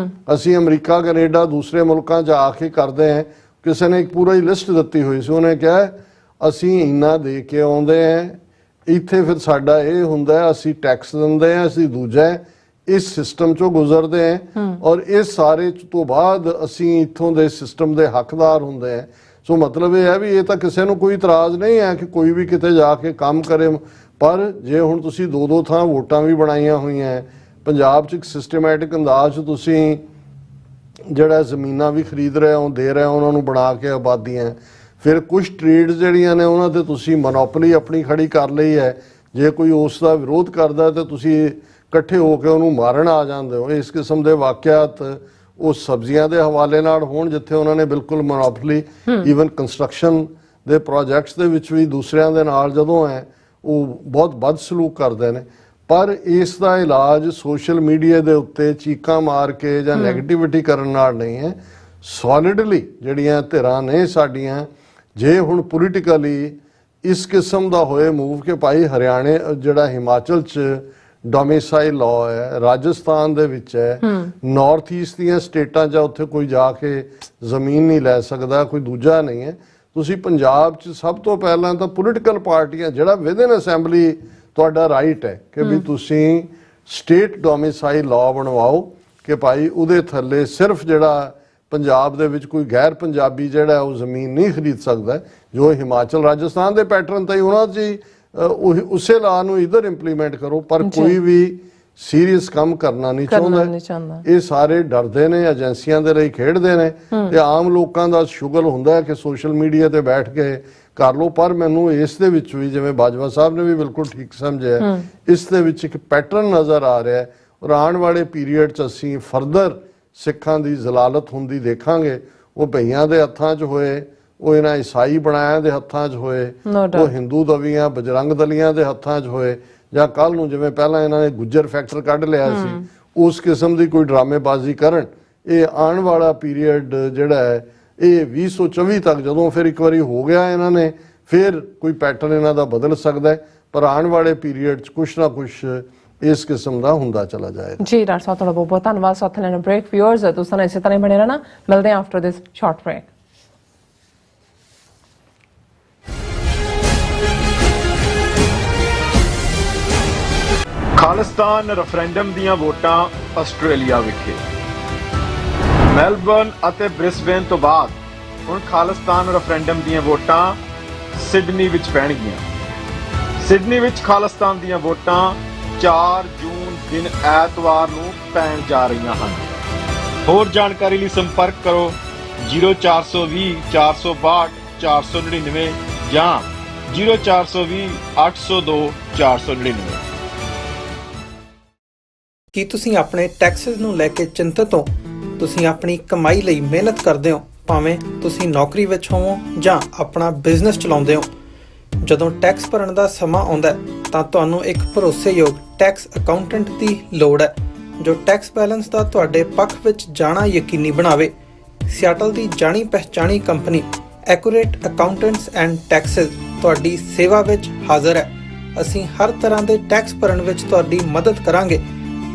ਅਸੀਂ ਅਮਰੀਕਾ ਕੈਨੇਡਾ ਦੂਸਰੇ ਮੁਲਕਾਂ 'ਚ ਆ ਕੇ ਕਰਦੇ ਹਾਂ ਕਿਸੇ ਨੇ ਇੱਕ ਪੂਰਾ ਹੀ ਲਿਸਟ ਦਿੱਤੀ ਹੋਈ ਸੀ ਉਹਨੇ ਕਿਹਾ ਅਸੀਂ ਇੰਨਾ ਦੇ ਕੇ ਆਉਂਦੇ ਹਾਂ ਇੱਥੇ ਫਿਰ ਸਾਡਾ ਇਹ ਹੁੰਦਾ ਅਸੀਂ ਟੈਕਸ ਦਿੰਦੇ ਹਾਂ ਅਸੀਂ ਦੂਜਾ ਇਸ ਸਿਸਟਮ 'ਚੋਂ ਗੁਜ਼ਰਦੇ ਹਾਂ ਔਰ ਇਸ ਸਾਰੇ ਤੋਂ ਬਾਅਦ ਅਸੀਂ ਇੱਥੋਂ ਦੇ ਸਿਸਟਮ ਦੇ ਹੱਕਦਾਰ ਹੁੰਦੇ ਹਾਂ ਸੋ ਮਤਲਬ ਇਹ ਹੈ ਵੀ ਇਹ ਤਾਂ ਕਿਸੇ ਨੂੰ ਕੋਈ ਇਤਰਾਜ਼ ਨਹੀਂ ਹੈ ਕਿ ਕੋਈ ਵੀ ਕਿਤੇ ਜਾ ਕੇ ਕੰਮ ਕਰੇ ਪਰ ਜੇ ਹੁਣ ਤੁਸੀਂ ਦੋ ਥਾਂ ਵੋਟਾਂ ਵੀ ਬਣਾਈਆਂ ਹੋਈਆਂ ਪੰਜਾਬ 'ਚ ਇੱਕ ਸਿਸਟਮੈਟਿਕ ਅੰਦਾਜ਼ 'ਚ ਤੁਸੀਂ ਜਿਹੜਾ ਜ਼ਮੀਨਾਂ ਵੀ ਖਰੀਦ ਰਹੇ ਹੋ ਦੇ ਰਹੇ ਹੋ ਉਹਨਾਂ ਨੂੰ ਬਣਾ ਕੇ ਆਬਾਦੀਆਂ ਫਿਰ ਕੁਝ ਟ੍ਰੇਡਸ ਜਿਹੜੀਆਂ ਨੇ ਉਹਨਾਂ ਤੇ ਤੁਸੀਂ ਮੋਨੋਪੋਲੀ ਆਪਣੀ ਖੜੀ ਕਰ ਲਈ ਹੈ ਜੇ ਕੋਈ ਉਸ ਦਾ ਵਿਰੋਧ ਕਰਦਾ ਤੇ ਤੁਸੀਂ ਇਕੱਠੇ ਹੋ ਕੇ ਉਹਨੂੰ ਮਾਰਨ ਆ ਜਾਂਦੇ ਹੋ। ਇਸ ਕਿਸਮ ਦੇ ਵਾਕਿਆਤ ਉਹ ਸਬਜ਼ੀਆਂ ਦੇ ਹਵਾਲੇ ਨਾਲ ਹੋਣ ਜਿੱਥੇ ਉਹਨਾਂ ਨੇ ਬਿਲਕੁਲ ਮੋਨੋਪੋਲੀ, ਈਵਨ ਕੰਸਟਰਕਸ਼ਨ ਦੇ ਪ੍ਰੋਜੈਕਟਸ ਦੇ ਵਿੱਚ ਵੀ ਦੂਸਰਿਆਂ ਦੇ ਨਾਲ ਜਦੋਂ ਹੈ ਉਹ ਬਹੁਤ ਬਦਸਲੂਕ ਕਰਦੇ ਨੇ। ਪਰ ਇਸ ਦਾ ਇਲਾਜ ਸੋਸ਼ਲ ਮੀਡੀਆ ਦੇ ਉੱਤੇ ਚੀਕਾਂ ਮਾਰ ਕੇ ਜਾਂ ਨੈਗੇਟਿਵਿਟੀ ਕਰਨ ਨਾਲ ਨਹੀਂ ਹੈ। ਸੋਲਿਡਲੀ ਜਿਹੜੀਆਂ ਧਿਰਾਂ ਨੇ ਸਾਡੀਆਂ, ਜੇ ਹੁਣ ਪੋਲੀਟੀਕਲੀ ਇਸ ਕਿਸਮ ਦਾ ਹੋਏ ਮੂਵ ਕਿ ਭਾਈ ਹਰਿਆਣੇ ਜਿਹੜਾ ਹਿਮਾਚਲ 'ਚ ਡੋਮਿਸਾਈਲ ਲਾਅ ਹੈ, ਰਾਜਸਥਾਨ ਦੇ ਵਿੱਚ ਹੈ, ਨਾਰਥ ਈਸਟ ਦੀਆਂ ਸਟੇਟਾਂ 'ਚ ਉੱਥੇ ਕੋਈ ਜਾ ਕੇ ਜ਼ਮੀਨ ਨਹੀਂ ਲੈ ਸਕਦਾ, ਕੋਈ ਦੂਜਾ ਨਹੀਂ ਹੈ। ਤੁਸੀਂ ਪੰਜਾਬ 'ਚ ਸਭ ਤੋਂ ਪਹਿਲਾਂ ਤਾਂ ਪੋਲੀਟੀਕਲ ਪਾਰਟੀਆਂ ਜਿਹੜਾ ਵਿਦਨ ਅਸੈਂਬਲੀ ਤੁਹਾਡਾ ਰਾਈਟ ਹੈ ਕਿ ਵੀ ਤੁਸੀਂ ਸਟੇਟ ਡੋਮਿਸਾਈਲ ਲਾਅ ਬਣਵਾਓ ਕਿ ਭਾਈ ਉਹਦੇ ਥੱਲੇ ਸਿਰਫ ਜਿਹੜਾ ਪੰਜਾਬ ਦੇ ਵਿੱਚ ਕੋਈ ਗੈਰ ਪੰਜਾਬੀ ਜਿਹੜਾ ਉਹ ਜ਼ਮੀਨ ਨਹੀਂ ਖਰੀਦ ਸਕਦਾ। ਜੋ ਹਿਮਾਚਲ ਰਾਜਸਥਾਨ ਦੇ ਪੈਟਰਨ ਤੇ ਉਹਨਾਂ 'ਚ ਹੀ ਉਸੇ ਲਾਅ ਨੂੰ ਇਧਰ ਇੰਪਲੀਮੈਂਟ ਕਰੋ। ਪਰ ਕੋਈ ਵੀ ਸੀਰੀਅਸ ਕੰਮ ਕਰਨਾ ਨਹੀਂ ਚਾਹੁੰਦਾ। ਇਹ ਸਾਰੇ ਡਰਦੇ ਨੇ, ਏਜੰਸੀਆਂ ਦੇ ਲਈ ਖੇਡਦੇ ਨੇ ਤੇ ਆਮ ਲੋਕਾਂ ਦਾ ਸ਼ੁਗਲ ਹੁੰਦਾ ਹੈ ਕਿ ਸੋਸ਼ਲ ਮੀਡੀਆ ਤੇ ਬੈਠ ਕੇ ਕਰ ਲਓ। ਪਰ ਮੈਨੂੰ ਇਸ ਦੇ ਵਿੱਚ ਵੀ, ਜਿਵੇਂ ਬਾਜਵਾ ਸਾਹਿਬ ਨੇ ਵੀ ਬਿਲਕੁਲ ਠੀਕ ਸਮਝਿਆ, ਇਸ ਦੇ ਵਿੱਚ ਇੱਕ ਪੈਟਰਨ ਨਜ਼ਰ ਆ ਰਿਹਾ ਹੈ ਔਰ ਆਉਣ ਵਾਲੇ ਪੀਰੀਅਡ 'ਚ ਅਸੀਂ ਫਰਦਰ ਸਿੱਖਾਂ ਦੀ ਜ਼ਲਾਲਤ ਹੁੰਦੀ ਦੇਖਾਂਗੇ। ਉਹ ਭਈਆਂ ਦੇ ਹੱਥਾਂ 'ਚ ਹੋਏ, ਉਹ ਇਹਨਾਂ ਈਸਾਈ ਬਣਾਇਆਂ ਦੇ ਹੱਥਾਂ 'ਚ ਹੋਏ, ਉਹ ਹਿੰਦੂ ਦਵੀਆਂ ਬਜਰੰਗ ਦਲੀਆਂ ਦੇ ਹੱਥਾਂ 'ਚ ਹੋਏ, ਜਾਂ ਕੱਲ ਨੂੰ ਜਿਵੇਂ ਪਹਿਲਾਂ ਇਹਨਾਂ ਨੇ ਗੁੱਜਰ ਫੈਕਟਰ ਕੱਢ ਲਿਆ ਸੀ, ਉਸ ਕਿਸਮ ਦੀ ਕੋਈ ਡਰਾਮੇਬਾਜ਼ੀ ਕਰਨ। ਇਹ ਆਉਣ ਵਾਲਾ ਪੀਰੀਅਡ ਜਿਹੜਾ ਹੈ ਇਹ 2024 ਤੱਕ ਜਦੋਂ ਫਿਰ ਇੱਕ ਵਾਰੀ ਹੋ ਗਿਆ ਇਹਨਾਂ ਨੇ, ਫਿਰ ਕੋਈ ਪੈਟਰਨ ਇਹਨਾਂ ਦਾ ਬਦਲ ਸਕਦਾ। ਪਰ ਆਉਣ ਵਾਲੇ ਪੀਰੀਅਡ 'ਚ ਕੁਛ ਨਾ ਕੁਛ ਇਸ ਕਿਸਮ ਦਾ ਹੁੰਦਾ ਚਲਾ ਜਾਏਗਾ। ਜੀ ਡਾਕਟਰ ਸਾਹਿਬ ਤੁਹਾਡਾ ਬਹੁਤ ਬਹੁਤ ਧੰਨਵਾਦ। ਸਾਥ ਲੈਣਾ ਬ੍ਰੇਕ। ਵਿਊਅਰਸ ਤੁਸੀਂ ਇਸੇ ਤਰ੍ਹਾਂ ਹੀ ਬਣੇ ਰਹਿਣਾ। ਮਿਲਦੇ ਹਾਂ after this short break. Khalistan referendum ਦੀਆਂ ਵੋਟਾਂ ਆਸਟ੍ਰੇਲੀਆ ਵਿਖੇ। ਮੈਲਬਰਨ ਅਤੇ ਬ੍ਰਿਸਬੇਨ ਤੋਂ ਬਾਅਦ ਹੁਣ ਖਾਲਿਸਤਾਨ ਰੈਫਰੈਂਡਮ ਦੀਆਂ ਵੋਟਾਂ ਸਿਡਨੀ ਵਿੱਚ ਪੈਣਗੀਆਂ। ਸਿਡਨੀ ਵਿੱਚ ਖਾਲਿਸਤਾਨ ਦੀਆਂ ਵੋਟਾਂ 4 ਜੂਨ ਦਿਨ ਐਤਵਾਰ ਨੂੰ ਪੈਣ ਜਾ ਰਹੀਆਂ ਹਨ। ਹੋਰ ਜਾਣਕਾਰੀ ਲਈ ਸੰਪਰਕ ਕਰੋ 0420 462 499 ਜਾਂ 0420 802 499। ਕੀ ਤੁਸੀਂ ਆਪਣੇ ਟੈਕਸਸ ਨੂੰ ਲੈ ਕੇ ਚਿੰਤਤ ਹੋ? ਤੁਸੀਂ ਆਪਣੀ ਕਮਾਈ ਲਈ ਮਿਹਨਤ ਕਰਦੇ ਹੋ, ਭਾਵੇਂ ਤੁਸੀਂ ਨੌਕਰੀ ਵਿੱਚ ਹੋਵੋ ਜਾਂ ਆਪਣਾ ਬਿਜ਼ਨਸ ਚਲਾਉਂਦੇ ਹੋ। ਜਦੋਂ ਟੈਕਸ ਭਰਨ ਦਾ ਸਮਾਂ ਆਉਂਦਾ ਤਾਂ ਤੁਹਾਨੂੰ ਇੱਕ ਭਰੋਸੇਯੋਗ ਟੈਕਸ ਅਕਾਊਂਟੈਂਟ ਦੀ ਲੋੜ ਹੈ ਜੋ ਟੈਕਸ ਬੈਲੈਂਸ ਦਾ ਤੁਹਾਡੇ ਪੱਖ ਵਿੱਚ ਜਾਣਾ ਯਕੀਨੀ ਬਣਾਵੇ। ਸਿਆਟਲ ਦੀ ਜਾਣੀ ਪਛਾਣੀ company accurate accountants and taxes ਤੁਹਾਡੀ ਸੇਵਾ ਵਿੱਚ ਹਾਜ਼ਰ ਹੈ। ਅਸੀਂ ਹਰ ਤਰ੍ਹਾਂ ਦੇ ਟੈਕਸ ਭਰਨ ਵਿੱਚ ਤੁਹਾਡੀ ਮਦਦ ਕਰਾਂਗੇ।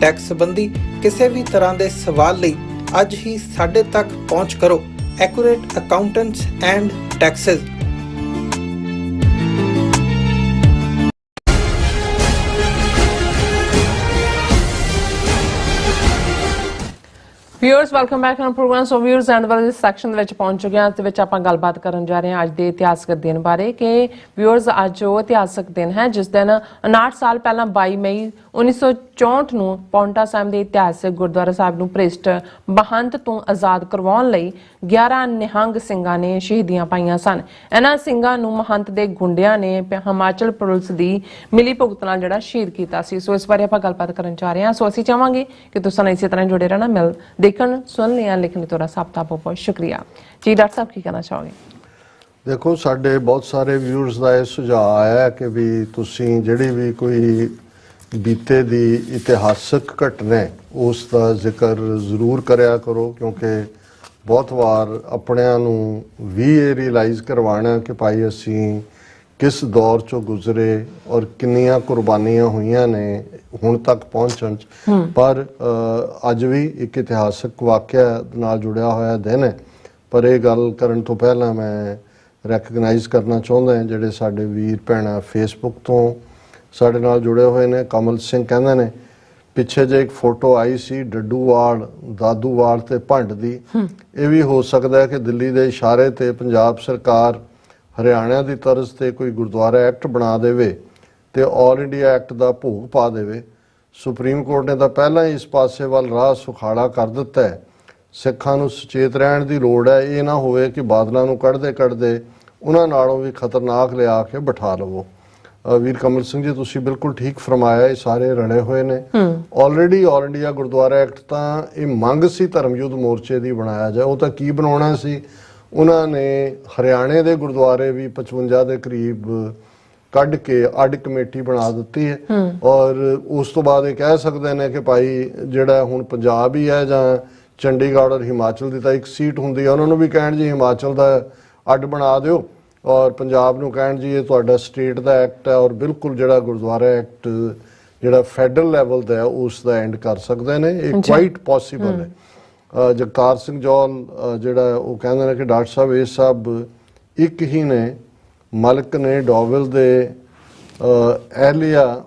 ਟੈਕਸ ਸੰਬੰਧੀ ਕਿਸੇ ਵੀ ਤਰ੍ਹਾਂ ਦੇ ਸਵਾਲ ਲਈ ਅੱਜ ਹੀ ਸਾਡੇ ਤੱਕ ਪਹੁੰਚ ਕਰੋ। Accurate accountants and taxes. Viewers welcome back on program. So viewers end ਵਾਲੇ ਸੈਕਸ਼ਨ ਦੇ ਵਿੱਚ ਪਹੁੰਚ ਚੁੱਕੇ ਹਾਂ। ਇਸ ਦੇ ਵਿੱਚ ਆਪਾਂ ਗੱਲਬਾਤ ਕਰਨ ਜਾ ਰਹੇ ਹਾਂ ਅੱਜ ਦੇ ਇਤਿਹਾਸਕ ਦਿਨ ਬਾਰੇ ਕਿ ਵਿਊਅਰਸ ਅੱਜ ਉਹ ਇਤਿਹਾਸਕ ਦਿਨ ਹੈ ਜਿਸ ਦਿਨ 59 ਸਾਲ ਪਹਿਲਾਂ 22 ਮਈ 1964 ਨੂੰ ਪੌਂਟਾ ਸਾਹਿਬ ਦੇ ਇਤਿਹਾਸਕ ਗੁਰਦੁਆਰਾ ਸਾਹਿਬ ਨੂੰ ਭ੍ਰਿਸ਼ਟ ਮਹੰਤ ਤੋਂ ਆਜ਼ਾਦ ਕਰਵਾਉਣ ਲਈ 11 ਨਿਹੰਗ ਸਿੰਘਾਂ ਨੇ ਸ਼ਹੀਦੀਆਂ ਪਾਈਆਂ ਸਨ। ਇਹਨਾਂ ਸਿੰਘਾਂ ਨੂੰ ਮਹੰਤ ਦੇ ਗੁੰਡਿਆਂ ਨੇ ਹਿਮਾਚਲ ਪੁਲਿਸ ਦੀ ਮਿਲੀ ਭੁਗਤ ਨਾਲ ਜਿਹੜਾ ਸ਼ਹੀਦ ਕੀਤਾ ਸੀ। ਸੋ ਇਸ ਬਾਰੇ ਆਪਾਂ ਗੱਲਬਾਤ ਕਰਨ ਜਾ ਰਹੇ ਹਾਂ। ਸੋ ਅਸੀਂ ਚਾਹਾਂਗੇ ਕਿ ਤੁਸੀਂ ਇਸੇ ਤਰ੍ਹਾਂ ਜੁੜੇ ਰਹਿਣਾ। ਮਿਲ ਦੇਖਣ ਸੁਣ ਲਿਆ ਲਿਖਣ ਤੋਂ ਸਭ ਦਾ ਬਹੁਤ ਬਹੁਤ ਸ਼ੁਕਰੀਆ ਜੀ। ਡਾਕਟਰ ਸਾਹਿਬ ਕੀ ਕਹਿਣਾ ਚਾਹੋਗੇ? ਦੇਖੋ, ਸਾਡੇ ਬਹੁਤ ਸਾਰੇ ਵਿਊਅਰਸ ਦਾ ਇਹ ਸੁਝਾਅ ਆਇਆ ਕਿ ਵੀ ਤੁਸੀਂ ਜਿਹੜੀ ਵੀ ਕੋਈ ਬੀਤੇ ਦੀ ਇਤਿਹਾਸਕ ਘਟਨਾ ਉਸ ਦਾ ਜ਼ਿਕਰ ਜ਼ਰੂਰ ਕਰਿਆ ਕਰੋ, ਕਿਉਂਕਿ ਬਹੁਤ ਵਾਰ ਆਪਣਿਆਂ ਨੂੰ ਵੀ ਇਹ ਰਿਅਲਾਈਜ਼ ਕਰਵਾਉਣਾ ਕਿ ਭਾਈ ਅਸੀਂ ਕਿਸ ਦੌਰ ਚੋਂ ਗੁਜ਼ਰੇ ਔਰ ਕਿੰਨੀਆਂ ਕੁਰਬਾਨੀਆਂ ਹੋਈਆਂ ਨੇ ਹੁਣ ਤੱਕ ਪਹੁੰਚਣ 'ਚ। ਪਰ ਅੱਜ ਵੀ ਇੱਕ ਇਤਿਹਾਸਕ ਵਾਕਿਆ ਨਾਲ ਜੁੜਿਆ ਹੋਇਆ ਦਿਨ ਹੈ। ਪਰ ਇਹ ਗੱਲ ਕਰਨ ਤੋਂ ਪਹਿਲਾਂ ਮੈਂ ਰੈਕਗਨਾਈਜ਼ ਕਰਨਾ ਚਾਹੁੰਦਾ ਜਿਹੜੇ ਸਾਡੇ ਵੀਰ ਭੈਣਾਂ ਫੇਸਬੁੱਕ ਤੋਂ ਸਾਡੇ ਨਾਲ ਜੁੜੇ ਹੋਏ ਨੇ। ਕਮਲ ਸਿੰਘ ਕਹਿੰਦੇ ਨੇ ਪਿੱਛੇ ਜੇ ਇੱਕ ਫੋਟੋ ਆਈ ਸੀ ਡੱਡੂਵਾਲ, ਦਾਦੂਵਾਲ ਤੇ ਭੰਡ ਦੀ। ਇਹ ਵੀ ਹੋ ਸਕਦਾ ਹੈ ਕਿ ਦਿੱਲੀ ਦੇ ਇਸ਼ਾਰੇ ਤੇ ਪੰਜਾਬ ਸਰਕਾਰ ਹਰਿਆਣਾ ਦੀ ਤਰਜ਼ ਤੇ ਕੋਈ ਗੁਰਦੁਆਰਾ ਐਕਟ ਬਣਾ ਦੇਵੇ ਤੇ ਆਲ ਇੰਡੀਆ ਐਕਟ ਦਾ ਭੋਗ ਪਾ ਦੇਵੇ। ਸੁਪਰੀਮ ਕੋਰਟ ਨੇ ਤਾਂ ਪਹਿਲਾਂ ਹੀ ਇਸ ਪਾਸੇ ਵੱਲ ਰਾਹ ਸੁਖਾਲਾ ਕਰ ਦਿੱਤਾ ਹੈ। ਸਿੱਖਾਂ ਨੂੰ ਸੁਚੇਤ ਰਹਿਣ ਦੀ ਲੋੜ ਹੈ। ਇਹ ਨਾ ਹੋਵੇ ਕਿ ਬਾਦਲਾਂ ਨੂੰ ਕੱਢਦੇ ਕੱਢਦੇ ਉਹਨਾਂ ਨਾਲੋਂ ਵੀ ਖਤਰਨਾਕ ਲਿਆ ਕੇ ਬਿਠਾ ਲਵੋ। ਵੀਰ ਕਮਲ ਸਿੰਘ ਜੀ ਤੁਸੀਂ ਬਿਲਕੁਲ ਠੀਕ ਫਰਮਾਇਆ, ਇਹ ਸਾਰੇ ਰਲੇ ਹੋਏ ਨੇ। Already all India Gurdwara act ਤਾਂ ਇਹ ਮੰਗ ਸੀ ਧਰਮ ਯੁੱਧ ਮੋਰਚੇ ਦੀ ਬਣਾਇਆ ਜਾਏ। ਉਹ ਤਾਂ ਕੀ ਬਣਾਉਣਾ ਸੀ, ਉਹਨਾਂ ਨੇ ਹਰਿਆਣੇ ਦੇ ਗੁਰਦੁਆਰੇ ਵੀ 55 ਦੇ ਕਰੀਬ ਕੱਢ ਕੇ ਅੱਡ ਕਮੇਟੀ ਬਣਾ ਦਿੱਤੀ ਹੈ। ਔਰ ਉਸ ਤੋਂ ਬਾਅਦ ਇਹ ਕਹਿ ਸਕਦੇ ਨੇ ਕਿ ਭਾਈ ਜਿਹੜਾ ਹੁਣ ਪੰਜਾਬ ਹੀ ਹੈ ਜਾਂ ਚੰਡੀਗੜ੍ਹ ਔਰ ਹਿਮਾਚਲ ਦੀ ਤਾਂ ਇੱਕ ਸੀਟ ਹੁੰਦੀ ਹੈ, ਉਹਨਾਂ ਨੂੰ ਵੀ ਕਹਿਣ ਜੀ ਹਿਮਾਚਲ ਦਾ ਅੱਡ ਬਣਾ ਦਿਓ ਔਰ ਪੰਜਾਬ ਨੂੰ ਕਹਿਣ ਜੀ ਇਹ ਤੁਹਾਡਾ ਸਟੇਟ ਦਾ ਐਕਟ ਹੈ। ਔਰ ਬਿਲਕੁਲ ਜਿਹੜਾ ਗੁਰਦੁਆਰਾ ਐਕਟ ਜਿਹੜਾ ਫੈਡਰਲ ਲੈਵਲ ਦਾ ਹੈ ਉਸ ਦਾ ਐਂਡ ਕਰ ਸਕਦੇ ਨੇ। ਇਹ ਕੁਆਇਟ ਪੋਸੀਬਲ ਹੈ। ਜਗਤਾਰ ਸਿੰਘ ਜੌਲ ਜਿਹੜਾ ਉਹ ਕਹਿੰਦੇ ਨੇ ਕਿ ਡਾਕਟਰ ਸਾਹਿਬ ਇਹ ਸਭ ਇੱਕ ਹੀ ਨੇ, ਮਲਕ ਨੇ ਡੋਵਲ ਦੇ ਐਲੀਆ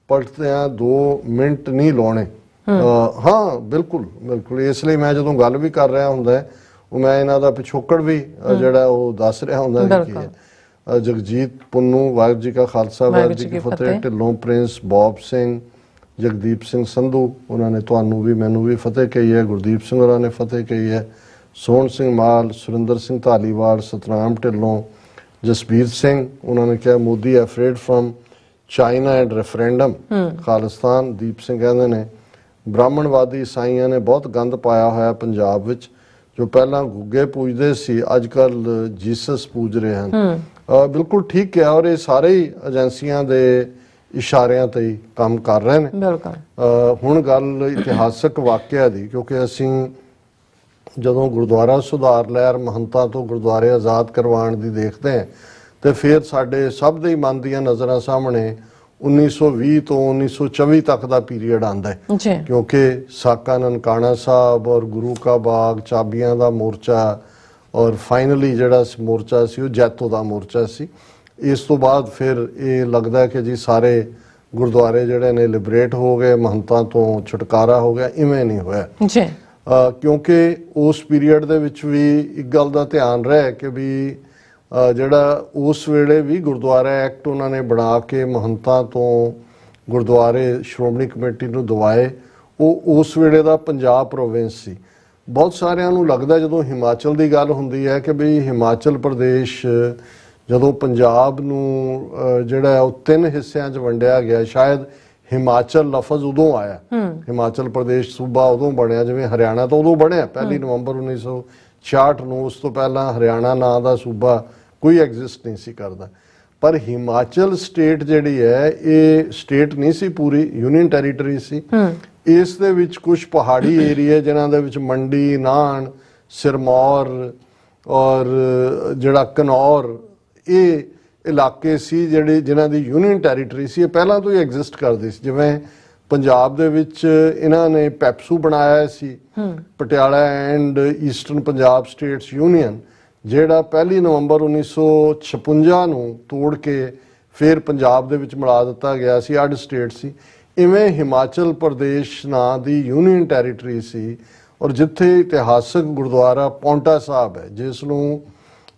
ਪੜਤਿਆਂ 2 ਮਿੰਟ ਨਹੀਂ ਲਾਉਣੇ। ਹਾਂ ਬਿਲਕੁਲ ਬਿਲਕੁਲ, ਇਸ ਲਈ ਮੈਂ ਜਦੋਂ ਗੱਲ ਵੀ ਕਰ ਰਿਹਾ ਹੁੰਦਾ ਉਹ ਮੈਂ ਇਹਨਾਂ ਦਾ ਪਿਛੋਕੜ ਵੀ ਜਿਹੜਾ ਉਹ ਦੱਸ ਰਿਹਾ ਹੁੰਦਾ ਕੀ ਹੈ। ਜਗਜੀਤ ਪੁੰਨੂ, ਵਾਹਿਗੁਰੂ ਜੀ ਕਾ ਖਾਲਸਾ ਵਾਹਿਗੁਰੂ ਜੀ ਕੀ ਫਤਿਹ। ਢਿੱਲੋਂ ਪ੍ਰਿੰਸ, ਬੌਬ ਸਿੰਘ, ਜਗਦੀਪ ਸਿੰਘ ਸੰਧੂ, ਉਹਨਾਂ ਨੇ ਤੁਹਾਨੂੰ ਵੀ ਮੈਨੂੰ ਵੀ ਫਤਿਹ ਕਹੀ ਹੈ। ਗੁਰਦੀਪ ਸਿੰਘ ਹੋਰਾਂ ਨੇ ਫਤਿਹ ਕਹੀ ਹੈ। ਸੋਹਣ ਸਿੰਘ ਮਾਲ, ਸੁਰਿੰਦਰ ਸਿੰਘ ਧਾਲੀਵਾਲ, ਸਤਨਾਮ ਢਿੱਲੋਂ, ਜਸਬੀਰ ਸਿੰਘ, ਉਹਨਾਂ ਨੇ ਕਿਹਾ Modi afraid from China and referendum Khalistan. Deep Singh ਕਹਿੰਦੇ ਨੇ ਬ੍ਰਾਹਮਣਵਾਦੀ ਈਸਾਈਆਂ ਨੇ ਬਹੁਤ ਗੰਦ ਪਾਇਆ ਹੋਇਆ ਪੰਜਾਬ ਵਿੱਚ, ਜੋ ਪਹਿਲਾਂ ਗੁੱਗੇ ਪੂਜਦੇ ਸੀ ਅੱਜ ਕੱਲ ਜੀਸਸ ਪੂਜ ਰਹੇ ਹਨ। ਬਿਲਕੁਲ ਠੀਕ ਕਿਹਾ, ਔਰ ਇਹ ਸਾਰੇ ਹੀ ਏਜੰਸੀਆਂ ਦੇ ਇਸ਼ਾਰਿਆਂ ਤੇ ਹੀ ਕੰਮ ਕਰ ਰਹੇ ਨੇ। ਹੁਣ ਗੱਲ ਇਤਿਹਾਸਕ ਵਾਕਿਆ ਦੀ, ਕਿਉਂਕਿ ਅਸੀਂ ਜਦੋਂ ਗੁਰਦੁਆਰਾ ਸੁਧਾਰ ਲਹਿਰ ਮਹੰਤਾਂ ਤੋਂ ਗੁਰਦੁਆਰੇ ਆਜ਼ਾਦ ਕਰਵਾਉਣ ਦੀ ਦੇਖਦੇ ਹਾਂ ਤੇ ਫਿਰ ਸਾਡੇ ਸਭ ਦੇ ਮਨ ਦੀਆਂ ਨਜ਼ਰਾਂ ਸਾਹਮਣੇ 1920 ਤੋਂ 1924 ਤੱਕ ਦਾ ਪੀਰੀਅਡ ਆਉਂਦਾ ਹੈ, ਕਿਉਂਕਿ ਸਾਕਾ ਨਨਕਾਣਾ ਸਾਹਿਬ ਔਰ ਗੁਰੂ ਕਾ ਬਾਗ, ਚਾਬੀਆਂ ਦਾ ਮੋਰਚਾ ਔਰ ਫਾਈਨਲੀ ਜਿਹੜਾ ਮੋਰਚਾ ਸੀ ਉਹ ਜੈਤੋ ਦਾ ਮੋਰਚਾ ਸੀ। ਇਸ ਤੋਂ ਬਾਅਦ ਫਿਰ ਇਹ ਲੱਗਦਾ ਕਿ ਜੀ ਸਾਰੇ ਗੁਰਦੁਆਰੇ ਜਿਹੜੇ ਨੇ ਲਿਬਰੇਟ ਹੋ ਗਏ, ਮਹੰਤਾਂ ਤੋਂ ਛੁਟਕਾਰਾ ਹੋ ਗਿਆ। ਇਵੇਂ ਨਹੀਂ ਹੋਇਆ ਜੀ, ਕਿਉਂਕਿ ਉਸ ਪੀਰੀਅਡ ਦੇ ਵਿੱਚ ਵੀ ਇੱਕ ਗੱਲ ਦਾ ਧਿਆਨ ਰਿਹਾ ਕਿ ਵੀ ਜਿਹੜਾ ਉਸ ਵੇਲੇ ਵੀ ਗੁਰਦੁਆਰਾ ਐਕਟ ਉਹਨਾਂ ਨੇ ਬਣਾ ਕੇ ਮਹੰਤਾਂ ਤੋਂ ਗੁਰਦੁਆਰੇ ਸ਼੍ਰੋਮਣੀ ਕਮੇਟੀ ਨੂੰ ਦਵਾਏ, ਉਹ ਉਸ ਵੇਲੇ ਦਾ ਪੰਜਾਬ ਪ੍ਰੋਵਿੰਸ ਸੀ। ਬਹੁਤ ਸਾਰਿਆਂ ਨੂੰ ਲੱਗਦਾ ਜਦੋਂ ਹਿਮਾਚਲ ਦੀ ਗੱਲ ਹੁੰਦੀ ਹੈ ਕਿ ਵੀ ਹਿਮਾਚਲ ਪ੍ਰਦੇਸ਼ ਜਦੋਂ ਪੰਜਾਬ ਨੂੰ ਜਿਹੜਾ ਉਹ 3 ਹਿੱਸਿਆਂ 'ਚ ਵੰਡਿਆ ਗਿਆ, ਸ਼ਾਇਦ ਹਿਮਾਚਲ ਲਫ਼ਜ਼ ਉਦੋਂ ਆਇਆ, ਹਿਮਾਚਲ ਪ੍ਰਦੇਸ਼ ਸੂਬਾ ਉਦੋਂ ਬਣਿਆ ਜਿਵੇਂ ਹਰਿਆਣਾ ਤਾਂ ਉਦੋਂ ਬਣਿਆ 1 ਨਵੰਬਰ 1966 ਨੂੰ। ਉਸ ਤੋਂ ਪਹਿਲਾਂ ਹਰਿਆਣਾ ਨਾਂ ਦਾ ਸੂਬਾ ਕੋਈ ਐਗਜ਼ਿਸਟ ਨਹੀਂ ਸੀ ਕਰਦਾ। ਪਰ ਹਿਮਾਚਲ ਸਟੇਟ ਜਿਹੜੀ ਹੈ ਇਹ ਸਟੇਟ ਨਹੀਂ ਸੀ, ਪੂਰੀ ਯੂਨੀਅਨ ਟੈਰੀਟਰੀ ਸੀ। ਇਸ ਦੇ ਵਿੱਚ ਕੁਝ ਪਹਾੜੀ ਏਰੀਆ ਜਿਨ੍ਹਾਂ ਦੇ ਵਿੱਚ ਮੰਡੀ, ਨਾਨ, ਸਿਰਮੌਰ ਔਰ ਜਿਹੜਾ ਘਨੌਰ, ਇਹ ਇਲਾਕੇ ਸੀ ਜਿਹੜੇ ਜਿਨ੍ਹਾਂ ਦੀ ਯੂਨੀਅਨ ਟੈਰੀਟਰੀ ਸੀ, ਇਹ ਪਹਿਲਾਂ ਤੋਂ ਹੀ ਐਗਜ਼ਿਸਟ ਕਰਦੀ ਸੀ। ਜਿਵੇਂ ਪੰਜਾਬ ਦੇ ਵਿੱਚ ਇਹਨਾਂ ਨੇ ਪੈਪਸੂ ਬਣਾਇਆ ਸੀ, Patiala and eastern Punjab states union, ਜਿਹੜਾ 1 ਨਵੰਬਰ 1956 ਨੂੰ ਤੋੜ ਕੇ ਫਿਰ ਪੰਜਾਬ ਦੇ ਵਿੱਚ ਮਿਲਾ ਦਿੱਤਾ ਗਿਆ ਸੀ, ਅੱਡ ਸਟੇਟ ਸੀ। ਇਵੇਂ ਹਿਮਾਚਲ ਪ੍ਰਦੇਸ਼ ਨਾਂ ਦੀ ਯੂਨੀਅਨ ਟੈਰੀਟਰੀ ਸੀ। ਔਰ ਜਿੱਥੇ ਇਤਿਹਾਸਕ ਗੁਰਦੁਆਰਾ ਪੌਂਟਾ ਸਾਹਿਬ ਹੈ,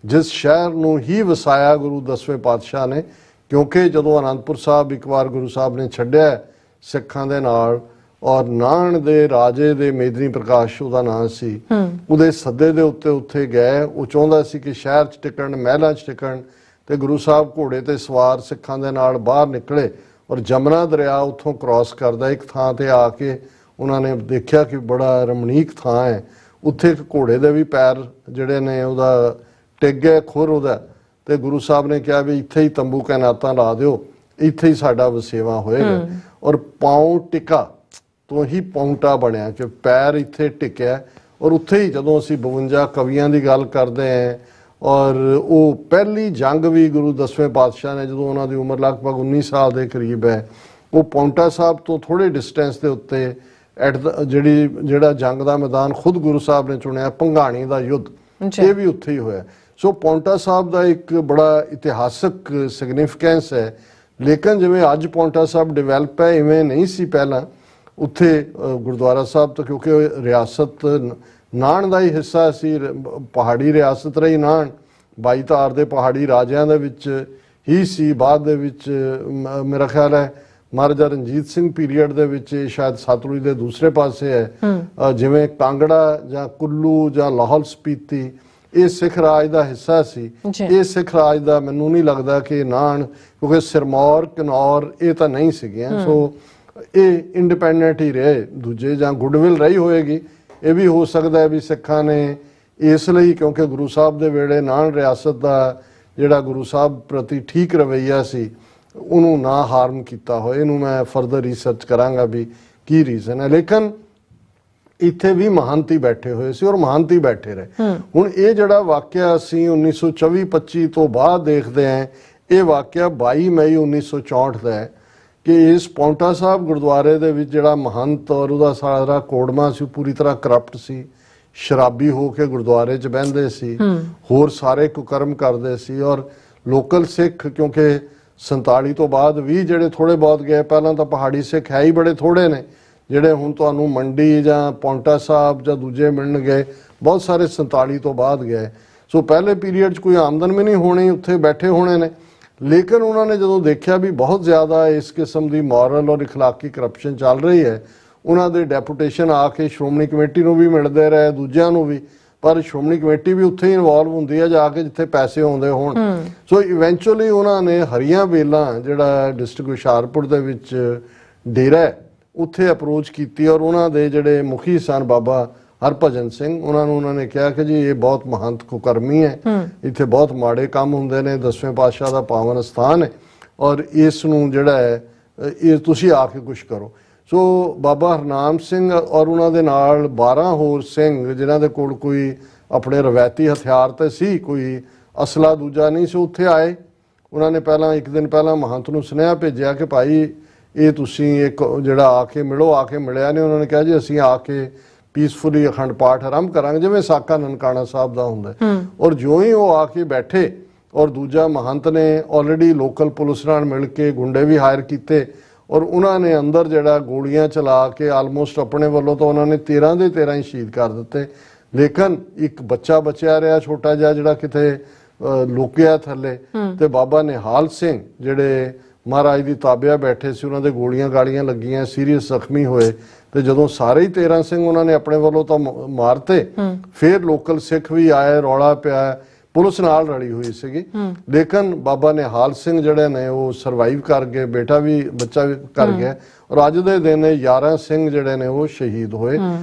ਜਿਸ ਸ਼ਹਿਰ ਨੂੰ ਹੀ ਵਸਾਇਆ ਗੁਰੂ 10ਵੇਂ ਪਾਤਸ਼ਾਹ ਨੇ, ਕਿਉਂਕਿ ਜਦੋਂ ਅਨੰਦਪੁਰ ਸਾਹਿਬ ਇੱਕ ਵਾਰ ਗੁਰੂ ਸਾਹਿਬ ਨੇ ਛੱਡਿਆ ਸਿੱਖਾਂ ਦੇ ਨਾਲ, ਔਰ ਨਾਨ ਦੇ ਰਾਜੇ ਦੇ ਮੇਦਨੀ ਪ੍ਰਕਾਸ਼ ਉਹਦਾ ਨਾਂ ਸੀ, ਉਹਦੇ ਸੱਦੇ ਦੇ ਉੱਤੇ ਉੱਥੇ ਗਏ। ਉਹ ਚਾਹੁੰਦਾ ਸੀ ਕਿ ਸ਼ਹਿਰ 'ਚ ਟਿਕਣ, ਮਹਿਲਾਂ 'ਚ ਟਿਕਣ, ਤੇ ਗੁਰੂ ਸਾਹਿਬ ਘੋੜੇ ਤੇ ਸਵਾਰ ਸਿੱਖਾਂ ਦੇ ਨਾਲ ਬਾਹਰ ਨਿਕਲੇ ਔਰ ਜਮਨਾ ਦਰਿਆ ਉੱਥੋਂ ਕ੍ਰਾਸ ਕਰਦਾ ਇੱਕ ਥਾਂ ਤੇ ਆ ਕੇ ਉਹਨਾਂ ਨੇ ਦੇਖਿਆ ਕਿ ਬੜਾ ਰਮਣੀਕ ਥਾਂ ਹੈ, ਉੱਥੇ ਇੱਕ ਘੋੜੇ ਦੇ ਵੀ ਪੈਰ ਜਿਹੜੇ ਨੇ ਉਹਦਾ ਟਿਕ ਗਏ, ਖੁਰ ਉਹਦਾ, ਤੇ ਗੁਰੂ ਸਾਹਿਬ ਨੇ ਕਿਹਾ ਵੀ ਇੱਥੇ ਹੀ ਤੰਬੂ ਕੈਨਾਤਾਂ ਲਾ ਦਿਓ, ਇੱਥੇ ਹੀ ਸਾਡਾ ਵਸੇਵਾ ਹੋਏਗਾ। ਔਰ ਪਾਉ ਟਿਕਾ ਤੋਂ ਹੀ ਪੌਂਟਾ ਬਣਿਆ ਕਿ ਪੈਰ ਇੱਥੇ ਟਿਕਿਆ। ਔਰ ਉੱਥੇ ਹੀ ਜਦੋਂ ਅਸੀਂ 52 ਕਵੀਆਂ ਦੀ ਗੱਲ ਕਰਦੇ ਹਾਂ, ਔਰ ਉਹ ਪਹਿਲੀ ਜੰਗ ਵੀ ਗੁਰੂ 10ਵੇਂ ਪਾਤਸ਼ਾਹ ਨੇ, ਜਦੋਂ ਉਹਨਾਂ ਦੀ ਉਮਰ ਲਗਭਗ 19 ਸਾਲ ਦੇ ਕਰੀਬ ਹੈ, ਉਹ ਪੌਂਟਾ ਸਾਹਿਬ ਤੋਂ ਥੋੜੇ ਡਿਸਟੈਂਸ ਦੇ ਉੱਤੇ ਜਿਹੜਾ ਜੰਗ ਦਾ ਮੈਦਾਨ ਖੁਦ ਗੁਰੂ ਸਾਹਿਬ ਨੇ ਚੁਣਿਆ, ਭੰਗਾਣੀ ਦਾ ਯੁੱਧ, ਇਹ ਵੀ ਉੱਥੇ ਹੀ ਹੋਇਆ। ਸੋ ਪੌਂਟਾ ਸਾਹਿਬ ਦਾ ਇੱਕ ਬੜਾ ਇਤਿਹਾਸਕ ਸਿਗਨੀਫੀਕੈਂਸ ਹੈ। ਲੇਕਿਨ ਜਿਵੇਂ ਅੱਜ ਪੌਂਟਾ ਸਾਹਿਬ ਡਿਵੈਲਪ ਹੈ, ਇਵੇਂ ਨਹੀਂ ਸੀ ਪਹਿਲਾਂ। ਉੱਥੇ ਗੁਰਦੁਆਰਾ ਸਾਹਿਬ ਤੋਂ, ਕਿਉਂਕਿ ਰਿਆਸਤ ਨਾਨ ਦਾ ਹੀ ਹਿੱਸਾ ਸੀ, ਪਹਾੜੀ ਰਿਆਸਤ ਰਹੀ ਨਾਨ, 22 ਧਾਰ ਦੇ ਪਹਾੜੀ ਰਾਜਿਆਂ ਦੇ ਵਿੱਚ ਹੀ ਸੀ। ਬਾਅਦ ਦੇ ਵਿੱਚ ਮੇਰਾ ਖਿਆਲ ਹੈ ਮਹਾਰਾਜਾ ਰਣਜੀਤ ਸਿੰਘ ਪੀਰੀਅਡ ਦੇ ਵਿੱਚ ਸ਼ਾਇਦ ਸਤਲੁਜ ਦੇ ਦੂਸਰੇ ਪਾਸੇ ਹੈ। ਜਿਵੇਂ ਕਾਂਗੜਾ ਜਾਂ ਕੁੱਲੂ ਜਾਂ ਲਾਹੌਲ ਸਪੀਤੀ, ਇਹ ਸਿੱਖ ਰਾਜ ਦਾ ਹਿੱਸਾ ਸੀ। ਇਹ ਸਿੱਖ ਰਾਜ ਦਾ ਮੈਨੂੰ ਨਹੀਂ ਲੱਗਦਾ ਕਿ ਨਾਨ, ਕਿਉਂਕਿ ਸਿਰਮੌਰ ਘਨੌਰ ਇਹ ਤਾਂ ਨਹੀਂ ਸੀਗੀਆਂ, ਸੋ ਇਹ ਇੰਡੀਪੈਂਡੈਂਟ ਹੀ ਰਹੇ। ਦੂਜੇ ਜਾਂ ਗੁੱਡਵਿਲ ਰਹੀ ਹੋਏਗੀ, ਇਹ ਵੀ ਹੋ ਸਕਦਾ ਹੈ ਵੀ ਸਿੱਖਾਂ ਨੇ ਇਸ ਲਈ, ਕਿਉਂਕਿ ਗੁਰੂ ਸਾਹਿਬ ਦੇ ਵੇਲੇ ਨਾਨ ਰਿਆਸਤ ਦਾ ਜਿਹੜਾ ਗੁਰੂ ਸਾਹਿਬ ਪ੍ਰਤੀ ਠੀਕ ਰਵੱਈਆ ਸੀ ਉਹਨੂੰ ਨਾ ਹਾਰਮ ਕੀਤਾ ਹੋਏ। ਇਹਨੂੰ ਮੈਂ ਫਰਦਰ ਰਿਸਰਚ ਕਰਾਂਗਾ ਵੀ ਕੀ ਰੀਜ਼ਨ ਹੈ। ਲੇਕਿਨ ਇੱਥੇ ਵੀ ਮਹੰਤ ਹੀ ਬੈਠੇ ਹੋਏ ਸੀ ਔਰ ਮਹੰਤ ਹੀ ਬੈਠੇ ਰਹੇ। ਹੁਣ ਇਹ ਜਿਹੜਾ ਵਾਕਿਆ ਅਸੀਂ 1924-25 ਤੋਂ ਬਾਅਦ ਦੇਖਦੇ ਹਾਂ, ਇਹ ਵਾਕਿਆ 22 ਮਈ 1964 ਦਾ ਹੈ ਕਿ ਇਸ ਪੌਂਟਾ ਸਾਹਿਬ ਗੁਰਦੁਆਰੇ ਦੇ ਵਿੱਚ ਜਿਹੜਾ ਮਹੰਤ ਔਰ ਉਹਦਾ ਸਾਰਾ ਕੋੜਮਾ ਸੀ, ਪੂਰੀ ਤਰ੍ਹਾਂ ਕਰਪਟ ਸੀ, ਸ਼ਰਾਬੀ ਹੋ ਕੇ ਗੁਰਦੁਆਰੇ 'ਚ ਬਹਿੰਦੇ ਸੀ, ਹੋਰ ਸਾਰੇ ਕੁਕਰਮ ਕਰਦੇ ਸੀ। ਔਰ ਲੋਕਲ ਸਿੱਖ, ਕਿਉਂਕਿ 47 ਤੋਂ ਬਾਅਦ ਵੀ ਜਿਹੜੇ ਥੋੜੇ ਬਹੁਤ ਗਏ, ਪਹਿਲਾਂ ਤਾਂ ਪਹਾੜੀ ਸਿੱਖ ਹੈ ਹੀ ਬੜੇ ਥੋੜੇ ਨੇ, ਜਿਹੜੇ ਹੁਣ ਤੁਹਾਨੂੰ ਮੰਡੀ ਜਾਂ ਪੌਂਟਾ ਸਾਹਿਬ ਜਾਂ ਦੂਜੇ ਮਿਲਣਗੇ, ਬਹੁਤ ਸਾਰੇ 47 ਤੋਂ ਬਾਅਦ ਗਏ। ਸੋ ਪਹਿਲੇ ਪੀਰੀਅਡ 'ਚ ਕੋਈ ਆਮਦਨ ਵੀ ਨਹੀਂ ਹੋਣੀ, ਉੱਥੇ ਬੈਠੇ ਹੋਣੇ ਨੇ। ਲੇਕਿਨ ਉਹਨਾਂ ਨੇ ਜਦੋਂ ਦੇਖਿਆ ਵੀ ਬਹੁਤ ਜ਼ਿਆਦਾ ਇਸ ਕਿਸਮ ਦੀ ਮੋਰਲ ਔਰ ਇਖਲਾਕੀ ਕਰਪਸ਼ਨ ਚੱਲ ਰਹੀ ਹੈ, ਉਹਨਾਂ ਦੇ ਡੈਪੂਟੇਸ਼ਨ ਆ ਕੇ ਸ਼੍ਰੋਮਣੀ ਕਮੇਟੀ ਨੂੰ ਵੀ ਮਿਲਦੇ ਰਹੇ, ਦੂਜਿਆਂ ਨੂੰ ਵੀ, ਪਰ ਸ਼੍ਰੋਮਣੀ ਕਮੇਟੀ ਵੀ ਉੱਥੇ ਹੀ ਇਨਵੋਲਵ ਹੁੰਦੀ ਹੈ ਜਾ ਕੇ ਜਿੱਥੇ ਪੈਸੇ ਆਉਂਦੇ ਹੋਣ। ਸੋ ਇਵੈਂਚੁਅਲੀ ਉਹਨਾਂ ਨੇ ਹਰੀਆਂ ਵੇਲਾਂ, ਜਿਹੜਾ ਡਿਸਟ੍ਰਿਕਟ ਹੁਸ਼ਿਆਰਪੁਰ ਦੇ ਵਿੱਚ ਡੇਰਾ ਹੈ, ਉੱਥੇ ਅਪਰੋਚ ਕੀਤੀ ਔਰ ਉਹਨਾਂ ਦੇ ਜਿਹੜੇ ਮੁਖੀ ਸਨ ਬਾਬਾ ਹਰਭਜਨ ਸਿੰਘ, ਉਹਨਾਂ ਨੇ ਕਿਹਾ ਕਿ ਜੀ ਇਹ ਬਹੁਤ ਮਹੰਤ ਕੁਕਰਮੀ ਹੈ, ਇੱਥੇ ਬਹੁਤ ਮਾੜੇ ਕੰਮ ਹੁੰਦੇ ਨੇ, 10ਵੇਂ ਪਾਤਸ਼ਾਹ ਦਾ ਪਾਵਨ ਸਥਾਨ ਹੈ ਔਰ ਇਸ ਨੂੰ ਜਿਹੜਾ ਹੈ ਇਹ ਤੁਸੀਂ ਆ ਕੇ ਕੁਛ ਕਰੋ। ਸੋ ਬਾਬਾ ਹਰਨਾਮ ਸਿੰਘ ਔਰ ਉਹਨਾਂ ਦੇ ਨਾਲ 12 ਹੋਰ ਸਿੰਘ, ਜਿਨ੍ਹਾਂ ਦੇ ਕੋਲ ਕੋਈ ਆਪਣੇ ਰਵਾਇਤੀ ਹਥਿਆਰ ਤੇ ਸੀ, ਕੋਈ ਅਸਲਾ ਦੂਜਾ ਨਹੀਂ ਸੀ, ਉੱਥੇ ਆਏ। ਉਹਨਾਂ ਨੇ ਪਹਿਲਾਂ ਇੱਕ ਦਿਨ ਪਹਿਲਾਂ ਮਹੰਤ ਨੂੰ ਸੁਨੇਹਾ ਭੇਜਿਆ ਕਿ ਭਾਈ ਇਹ ਤੁਸੀਂ ਇੱਕ ਜਿਹੜਾ ਆ ਕੇ ਮਿਲੋ। ਆ ਕੇ ਮਿਲਿਆ ਨੇ, ਉਹਨਾਂ ਨੇ ਕਿਹਾ ਜੀ ਅਸੀਂ ਆ ਕੇ ਪੀਸਫੁਲੀ ਅਖੰਡ ਪਾਠ ਆਰੰਭ ਕਰਾਂਗੇ, ਜਿਵੇਂ ਸਾਕਾ ਨਨਕਾਣਾ ਸਾਹਿਬ ਦਾ ਹੁੰਦਾ। ਔਰ ਜਿਉਂ ਹੀ ਉਹ ਆ ਕੇ ਬੈਠੇ ਔਰ ਦੂਜਾ ਮਹੰਤ ਨੇ ਆਲਰੇਡੀ ਲੋਕਲ ਪੁਲਿਸ ਨਾਲ ਮਿਲ ਕੇ ਗੁੰਡੇ ਵੀ ਹਾਇਰ ਕੀਤੇ ਔਰ ਉਹਨਾਂ ਨੇ ਅੰਦਰ ਜਿਹੜਾ ਗੋਲੀਆਂ ਚਲਾ ਕੇ ਆਲਮੋਸਟ ਆਪਣੇ ਵੱਲੋਂ ਤਾਂ ਉਹਨਾਂ ਨੇ 13 ਦੇ 13 ਹੀ ਸ਼ਹੀਦ ਕਰ ਦਿੱਤੇ। ਲੇਕਿਨ ਇੱਕ ਬੱਚਾ ਬਚਿਆ ਰਿਹਾ ਛੋਟਾ ਜਿਹਾ, ਜਿਹੜਾ ਕਿਤੇ ਲੁਕਿਆ ਥੱਲੇ। ਤੇ ਬਾਬਾ ਨਿਹਾਲ ਸਿੰਘ ਜਿਹੜੇ ਮਹਾਰਾਜ ਦੀ ਤਾਬਿਆ ਬੈਠੇ ਸੀ, ਉਹਨਾਂ ਦੇ ਗੋਲੀਆਂ ਗਾਲੀਆਂ ਲੱਗੀਆਂ, ਸੀਰੀਅਸ ਜ਼ਖਮੀ ਹੋਏ। ਤੇ ਜਦੋਂ ਸਾਰੇ ਹੀ 13 ਸਿੰਘ ਉਹਨਾਂ ਨੇ ਆਪਣੇ ਵੱਲੋਂ ਤਾਂ ਮਾਰਤੇ, ਫਿਰ ਲੋਕਲ ਸਿੱਖ ਵੀ ਆਏ, ਰੌਲਾ ਪਿਆ, ਪੁਲਿਸ ਨਾਲ ਰਲੀ ਹੋਈ ਸੀਗੀ। ਲੇਕਿਨ ਬਾਬਾ ਨਿਹਾਲ ਸਿੰਘ ਜਿਹੜੇ ਨੇ ਉਹ ਸਰਵਾਈਵ ਕਰ ਗਏ, ਬੇਟਾ ਵੀ ਬੱਚਾ ਵੀ ਕਰ ਗਿਆ ਔਰ ਅੱਜ ਦੇ ਦਿਨ 11 ਸਿੰਘ ਜਿਹੜੇ ਨੇ ਉਹ ਸ਼ਹੀਦ ਹੋਏ।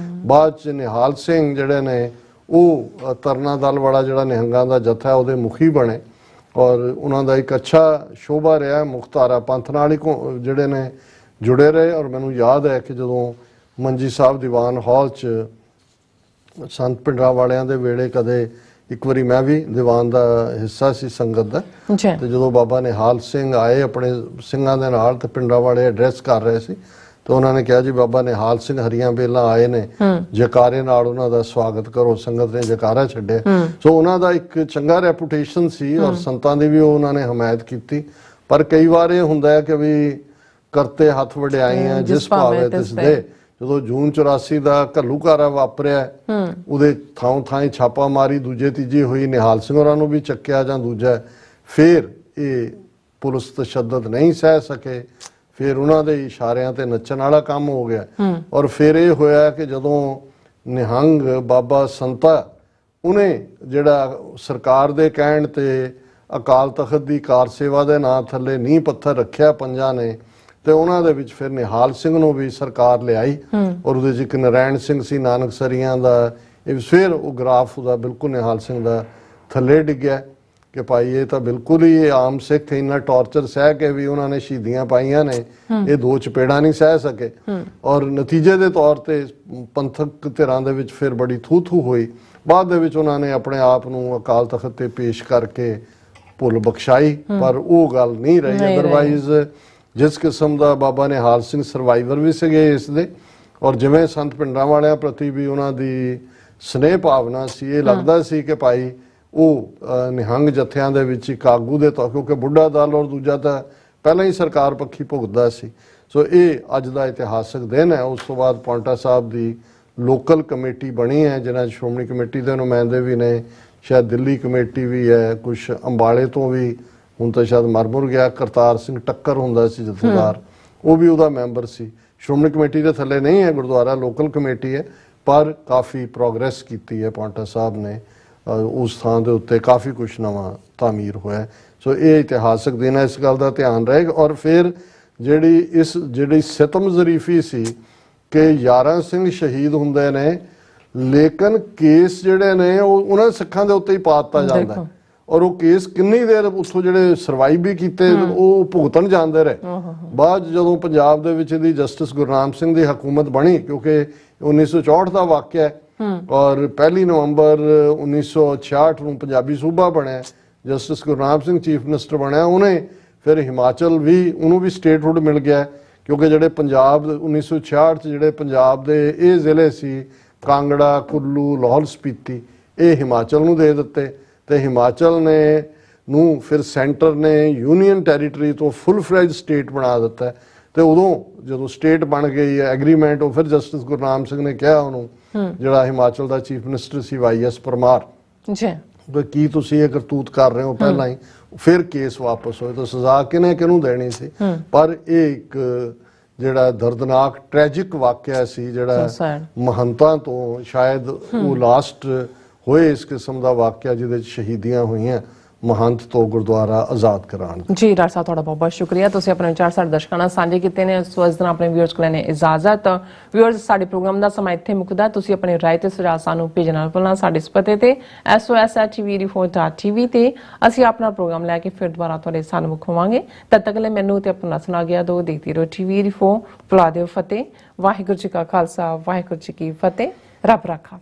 ਬਾਅਦ ਚ ਨਿਹਾਲ ਸਿੰਘ ਜਿਹੜੇ ਨੇ ਉਹ ਤਰਨਾ ਦਲ ਵਾਲਾ ਜਿਹੜਾ ਨਿਹੰਗਾਂ ਦਾ ਜਥਾ ਉਹਦੇ ਮੁਖੀ ਬਣੇ ਔਰ ਉਹਨਾਂ ਦਾ ਇੱਕ ਅੱਛਾ ਸ਼ੋਭਾ ਰਿਹਾ, ਮੁਖਤਾਰਾ ਪੰਥ ਨਾਲ ਹੀ ਜਿਹੜੇ ਨੇ ਜੁੜੇ ਰਹੇ। ਔਰ ਮੈਨੂੰ ਯਾਦ ਹੈ ਕਿ ਜਦੋਂ ਮੰਜੀ ਸਾਹਿਬ ਦੀਵਾਨ ਹਾਲ 'ਚ ਸੰਤ ਪਿੰਡਰਾ ਵਾਲਿਆਂ ਦੇ ਵੇਲੇ ਕਦੇ ਇੱਕ ਵਾਰੀ ਮੈਂ ਵੀ ਦੀਵਾਨ ਦਾ ਹਿੱਸਾ ਸੀ ਸੰਗਤ ਦਾ, ਤੇ ਜਦੋਂ ਬਾਬਾ ਨਿਹਾਲ ਸਿੰਘ ਆਏ ਆਪਣੇ ਸਿੰਘਾਂ ਦੇ ਨਾਲ ਤੇ ਪਿੰਡਰਾ ਵਾਲੇ ਐਡਰੈਸ ਕਰ ਰਹੇ ਸੀ, ਤੇ ਉਹਨਾਂ ਨੇ ਕਿਹਾ ਜੀ ਬਾਬਾ ਨਿਹਾਲ ਸਿੰਘ ਹਰੀਆਂ ਬੇਲਾਂ ਆਏ ਨੇ, ਜਕਾਰੇ ਨਾਲ ਉਹਨਾਂ ਦਾ ਸਵਾਗਤ ਕਰੋ। ਸੰਗਤ ਨੇ ਜਕਾਰਾ ਛੱਡਿਆ। ਸੋ ਉਹਨਾਂ ਦਾ ਇੱਕ ਚੰਗਾ ਰੈਪੂਟੇਸ਼ਨ ਸੀ ਔਰ ਸੰਤਾਂ ਦੀ ਵੀ ਉਹਨਾਂ ਨੇ ਹਮਾਇਤ ਕੀਤੀ। ਪਰ ਕਈ ਵਾਰ ਇਹ ਹੁੰਦਾ ਹੈ ਕਿ ਵੀ ਕਰਤੇ ਹੱਥ ਵਡਿਆਈਆਂ ਜਿਸ ਭਾਵੇਂ ਤਿਸ ਦੇ। ਜਦੋਂ ਜੂਨ 84 ਦਾ ਘੱਲੂਘਾਰਾ ਵਾਪਰਿਆ, ਉਹਦੇ ਥਾਂ ਥਾਂ ਛਾਪਾ ਮਾਰੀ, ਦੂਜੇ ਤੀਜੀ ਹੋਈ, ਨਿਹਾਲ ਸਿੰਘ ਹੋਰਾਂ ਨੂੰ ਵੀ ਚੱਕਿਆ ਜਾਂ ਦੂਜਾ, ਫਿਰ ਇਹ ਪੁਲਿਸ ਤਸ਼ੱਦਦ ਨਹੀਂ ਸਹਿ ਸਕੇ, ਫਿਰ ਉਹਨਾਂ ਦੇ ਇਸ਼ਾਰਿਆਂ ਤੇ ਨੱਚਣ ਵਾਲਾ ਕੰਮ ਹੋ ਗਿਆ। ਔਰ ਫਿਰ ਇਹ ਹੋਇਆ ਕਿ ਜਦੋਂ ਨਿਹੰਗ ਬਾਬਾ ਸੰਤਾ ਉਹਨੇ ਜਿਹੜਾ ਸਰਕਾਰ ਦੇ ਕਹਿਣ ਤੇ ਅਕਾਲ ਤਖਤ ਦੀ ਕਾਰ ਸੇਵਾ ਦੇ ਨਾਂ ਥੱਲੇ ਨੀਂਹ ਪੱਥਰ ਰੱਖਿਆ ਪੰਜਾਂ ਨੇ, ਤੇ ਉਹਨਾਂ ਦੇ ਵਿੱਚ ਫਿਰ ਨਿਹਾਲ ਸਿੰਘ ਨੂੰ ਵੀ ਸਰਕਾਰ ਲਿਆਈ ਔਰ ਉਹਦੇ 'ਚ ਇੱਕ ਨਰੈਣ ਸਿੰਘ ਸੀ ਨਾਨਕਸਰੀਆਂ ਦਾ। ਇਹ ਫਿਰ ਉਹ ਗ੍ਰਾਫ ਉਹਦਾ ਬਿਲਕੁਲ ਨਿਹਾਲ ਸਿੰਘ ਦਾ ਥੱਲੇ ਡਿੱਗਿਆ ਕਿ ਭਾਈ ਇਹ ਤਾਂ ਬਿਲਕੁਲ ਹੀ ਆਮ ਸਿੱਖ ਇੰਨਾ ਟੌਰਚਰ ਸਹਿ ਕੇ ਵੀ ਉਹਨਾਂ ਨੇ ਸ਼ਹੀਦੀਆਂ ਪਾਈਆਂ ਨੇ, ਇਹ ਦੋ ਚਪੇੜਾਂ ਨਹੀਂ ਸਹਿ ਸਕੇ। ਔਰ ਨਤੀਜੇ ਦੇ ਤੌਰ ਤੇ ਪੰਥਕ ਧਿਰਾਂ ਦੇ ਵਿੱਚ ਫਿਰ ਬੜੀ ਥੂ ਹੋਈ। ਬਾਅਦ ਦੇ ਵਿੱਚ ਉਹਨਾਂ ਨੇ ਆਪਣੇ ਆਪ ਨੂੰ ਅਕਾਲ ਤਖਤ ਤੇ ਪੇਸ਼ ਕਰਕੇ ਭੁੱਲ ਬਖਸ਼ਾਈ, ਪਰ ਉਹ ਗੱਲ ਨਹੀਂ ਰਹੀ। ਅਦਰਵਾਈਜ਼ ਜਿਸ ਕਿਸਮ ਦਾ ਬਾਬਾ ਨਿਹਾਲ ਸਿੰਘ ਸਰਵਾਈਵਰ ਵੀ ਸੀਗੇ ਇਸ ਦੇ, ਔਰ ਜਿਵੇਂ ਸੰਤ ਪਿੰਡਾਂ ਵਾਲਿਆਂ ਪ੍ਰਤੀ ਵੀ ਉਹਨਾਂ ਦੀ ਸਨੇਹ ਭਾਵਨਾ ਸੀ, ਇਹ ਲੱਗਦਾ ਸੀ ਕਿ ਭਾਈ ਉਹ ਨਿਹੰਗ ਜਥਿਆਂ ਦੇ ਵਿੱਚ ਇੱਕ ਆਗੂ ਦੇ ਤੌਰ, ਕਿਉਂਕਿ ਬੁੱਢਾ ਦਲ ਔਰ ਦੂਜਾ ਤਾਂ ਪਹਿਲਾਂ ਹੀ ਸਰਕਾਰ ਪੱਖੀ ਭੁਗਤਦਾ ਸੀ। ਸੋ ਇਹ ਅੱਜ ਦਾ ਇਤਿਹਾਸਕ ਦਿਨ ਹੈ। ਉਸ ਤੋਂ ਬਾਅਦ ਪੌਂਟਾ ਸਾਹਿਬ ਦੀ ਲੋਕਲ ਕਮੇਟੀ ਬਣੀ ਹੈ, ਜਿਹਨਾਂ 'ਚ ਸ਼੍ਰੋਮਣੀ ਕਮੇਟੀ ਦੇ ਨੁਮਾਇੰਦੇ ਵੀ ਨੇ, ਸ਼ਾਇਦ ਦਿੱਲੀ ਕਮੇਟੀ ਵੀ ਹੈ, ਕੁਛ ਅੰਬਾਲੇ ਤੋਂ ਵੀ, ਹੁਣ ਤਾਂ ਸ਼ਾਇਦ ਮਰ ਗਿਆ, ਕਰਤਾਰ ਸਿੰਘ ਟੱਕਰ ਹੁੰਦਾ ਸੀ ਜਥੇਦਾਰ, ਉਹ ਵੀ ਉਹਦਾ ਮੈਂਬਰ ਸੀ। ਸ਼੍ਰੋਮਣੀ ਕਮੇਟੀ ਦੇ ਥੱਲੇ ਨਹੀਂ ਹੈ ਗੁਰਦੁਆਰਾ, ਲੋਕਲ ਕਮੇਟੀ ਹੈ, ਪਰ ਕਾਫੀ ਪ੍ਰੋਗਰੈਸ ਕੀਤੀ ਹੈ ਪੌਂਟਾ ਸਾਹਿਬ ਨੇ ਉਸ ਥਾਂ ਦੇ ਉੱਤੇ ਕਾਫੀ ਕੁਝ ਨਵਾਂ ਤਾਮੀਰ ਹੋਇਆ। ਸੋ ਇਹ ਇਤਿਹਾਸਕ ਦਿਨ ਹੈ, ਇਸ ਗੱਲ ਦਾ ਧਿਆਨ ਰਹੇਗਾ। ਔਰ ਫਿਰ ਜਿਹੜੀ ਸਿਤਮ ਜ਼ਰੀਫੀ ਸੀ ਕਿ 11 ਸਿੰਘ ਸ਼ਹੀਦ ਹੁੰਦੇ ਨੇ, ਲੇਕਿਨ ਕੇਸ ਜਿਹੜੇ ਨੇ ਉਹ ਉਹਨਾਂ ਸਿੱਖਾਂ ਦੇ ਉੱਤੇ ਹੀ ਪਾ ਦਿੱਤਾ ਜਾਂਦਾ ਹੈ। ਔਰ ਉਹ ਕੇਸ ਕਿੰਨੀ ਦੇਰ ਉੱਥੋਂ ਜਿਹੜੇ ਸਰਵਾਈਵ ਵੀ ਕੀਤੇ ਉਹ ਭੁਗਤਣ ਜਾਂਦੇ ਰਹੇ। ਬਾਅਦ ਜਦੋਂ ਪੰਜਾਬ ਦੇ ਵਿੱਚ ਇਹਦੀ ਜਸਟਿਸ ਗੁਰਨਾਮ ਸਿੰਘ ਦੀ ਹਕੂਮਤ ਬਣੀ, ਕਿਉਂਕਿ 1964 ਦਾ ਵਾਕਿਆ ਹੈ ਔਰ 1 ਨਵੰਬਰ 1966 ਨੂੰ ਪੰਜਾਬੀ ਸੂਬਾ ਬਣਿਆ, justice Gurnam Singh chief minister ਬਣਿਆ। ਉਹਨੇ ਫਿਰ ਹਿਮਾਚਲ ਵੀ, ਉਹਨੂੰ ਵੀ ਸਟੇਟਹੁੱਡ ਮਿਲ ਗਿਆ, ਕਿਉਂਕਿ ਜਿਹੜੇ ਪੰਜਾਬ 1966 'ਚ ਜਿਹੜੇ ਪੰਜਾਬ ਦੇ ਇਹ ਜ਼ਿਲ੍ਹੇ ਸੀ ਕਾਂਗੜਾ, ਕੁੱਲੂ, ਲਾਹੌਲ ਸਪੀਤੀ, ਇਹ ਹਿਮਾਚਲ ਨੂੰ ਦੇ ਦਿੱਤੇ ਤੇ ਹਿਮਾਚਲ ਨੂੰ ਫਿਰ ਸੈਂਟਰ ਨੇ ਯੂਨੀਅਨ ਟੈਰੀਟਰੀ ਤੋਂ ਫੁੱਲ ਫਲੈਜ ਸਟੇਟ ਬਣਾ ਦਿੱਤਾ। ਤੇ ਉਦੋਂ ਜਦੋਂ ਸਟੇਟ ਬਣ ਗਈ ਹੈ ਐਗਰੀਮੈਂਟ, ਉਹ ਫਿਰ ਜਸਟਿਸ ਗੁਰਨਾਮ ਸਿੰਘ ਨੇ ਕਿਹਾ ਉਹਨੂੰ, ਜਿਹੜਾ ਹਿਮਾਚਲ ਦਾ ਚੀਫ ਮਿਨਿਸਟਰ ਸੀ YS ਪਰਮਾਰ, ਕੀ ਤੁਸੀਂ ਇਹ ਕਰਤੂਤ ਕਰ ਰਹੇ ਹੋ ਪਹਿਲਾਂ ਹੀ। ਫਿਰ ਕੇਸ ਵਾਪਸ ਹੋਏ ਤਾਂ ਸਜ਼ਾ ਕਿਹਨੂੰ ਦੇਣੀ ਸੀ। ਪਰ ਇਹ ਇੱਕ ਜਿਹੜਾ ਦਰਦਨਾਕ ਟ੍ਰੈਜਿਕ ਵਾਕਿਆ ਸੀ, ਜਿਹੜਾ ਮਹੰਤਾਂ ਤੋਂ ਸ਼ਾਇਦ ਉਹ ਲਾਸਟ ਹੋਏ ਇਸ ਕਿਸਮ ਦਾ ਵਾਕਿਆ ਜਿਹਦੇ ਚ ਸ਼ਹੀਦੀਆਂ ਹੋਈਆਂ ਮਹੰਤ ਤੋਂ ਗੁਰਦੁਆਰਾ ਆਜ਼ਾਦ ਕਰਾਉਣ। ਜੀ ਡਾਕਟਰ ਸਾਹਿਬ, ਤੁਹਾਡਾ ਬਹੁਤ ਬਹੁਤ ਸ਼ੁਕਰੀਆ। ਤੁਸੀਂ ਆਪਣੇ ਵਿਚਾਰ ਸਾਡੇ ਦਰਸ਼ਕਾਂ ਨਾਲ ਸਾਂਝੇ ਕੀਤੇ ਨੇ। ਇਸ ਵਕਤ ਆਪਣੇ ਵਿਊਅਰਸ ਕੋਲ ਨੇ ਇਜਾਜ਼ਤ। ਵਿਊਅਰਸ, ਸਾਡੇ ਪ੍ਰੋਗਰਾਮ ਦਾ ਸਮਾਂ ਇੱਥੇ ਮੁੱਕਦਾ। ਤੁਸੀਂ ਆਪਣੇ ਰਾਏ ਤੇ ਸੁਝਾਅ ਸਾਨੂੰ ਭੇਜਣਾ ਨਾ ਭੁੱਲਣਾ ਸਾਡੇ ਇਸ ਪਤੇ ਤੇ sos@tvreform.tv ਤੇ ਅਸੀਂ ਆਪਣਾ ਪ੍ਰੋਗਰਾਮ ਲੈ ਕੇ ਫਿਰ ਦੁਬਾਰਾ ਤੁਹਾਡੇ ਸਾਹਮਣੇ ਹੋਵਾਂਗੇ। ਤਦ ਤੱਕ ਲਈ ਮੈਨੂੰ ਤੇ ਆਪਣਾ ਸੁਣਾ ਗਿਆ ਦੋ ਦੇਖਦੀ ਰਹੋ TV ਰਿਫੋਰਮ। ਫਤਿਹ। ਵਾਹਿਗੁਰੂ ਜੀ ਕਾ ਖਾਲਸਾ, ਵਾਹਿਗੁਰੂ ਜੀ ਕੀ ਫਤਿਹ। ਰੱਬ ਰਾਖਾ।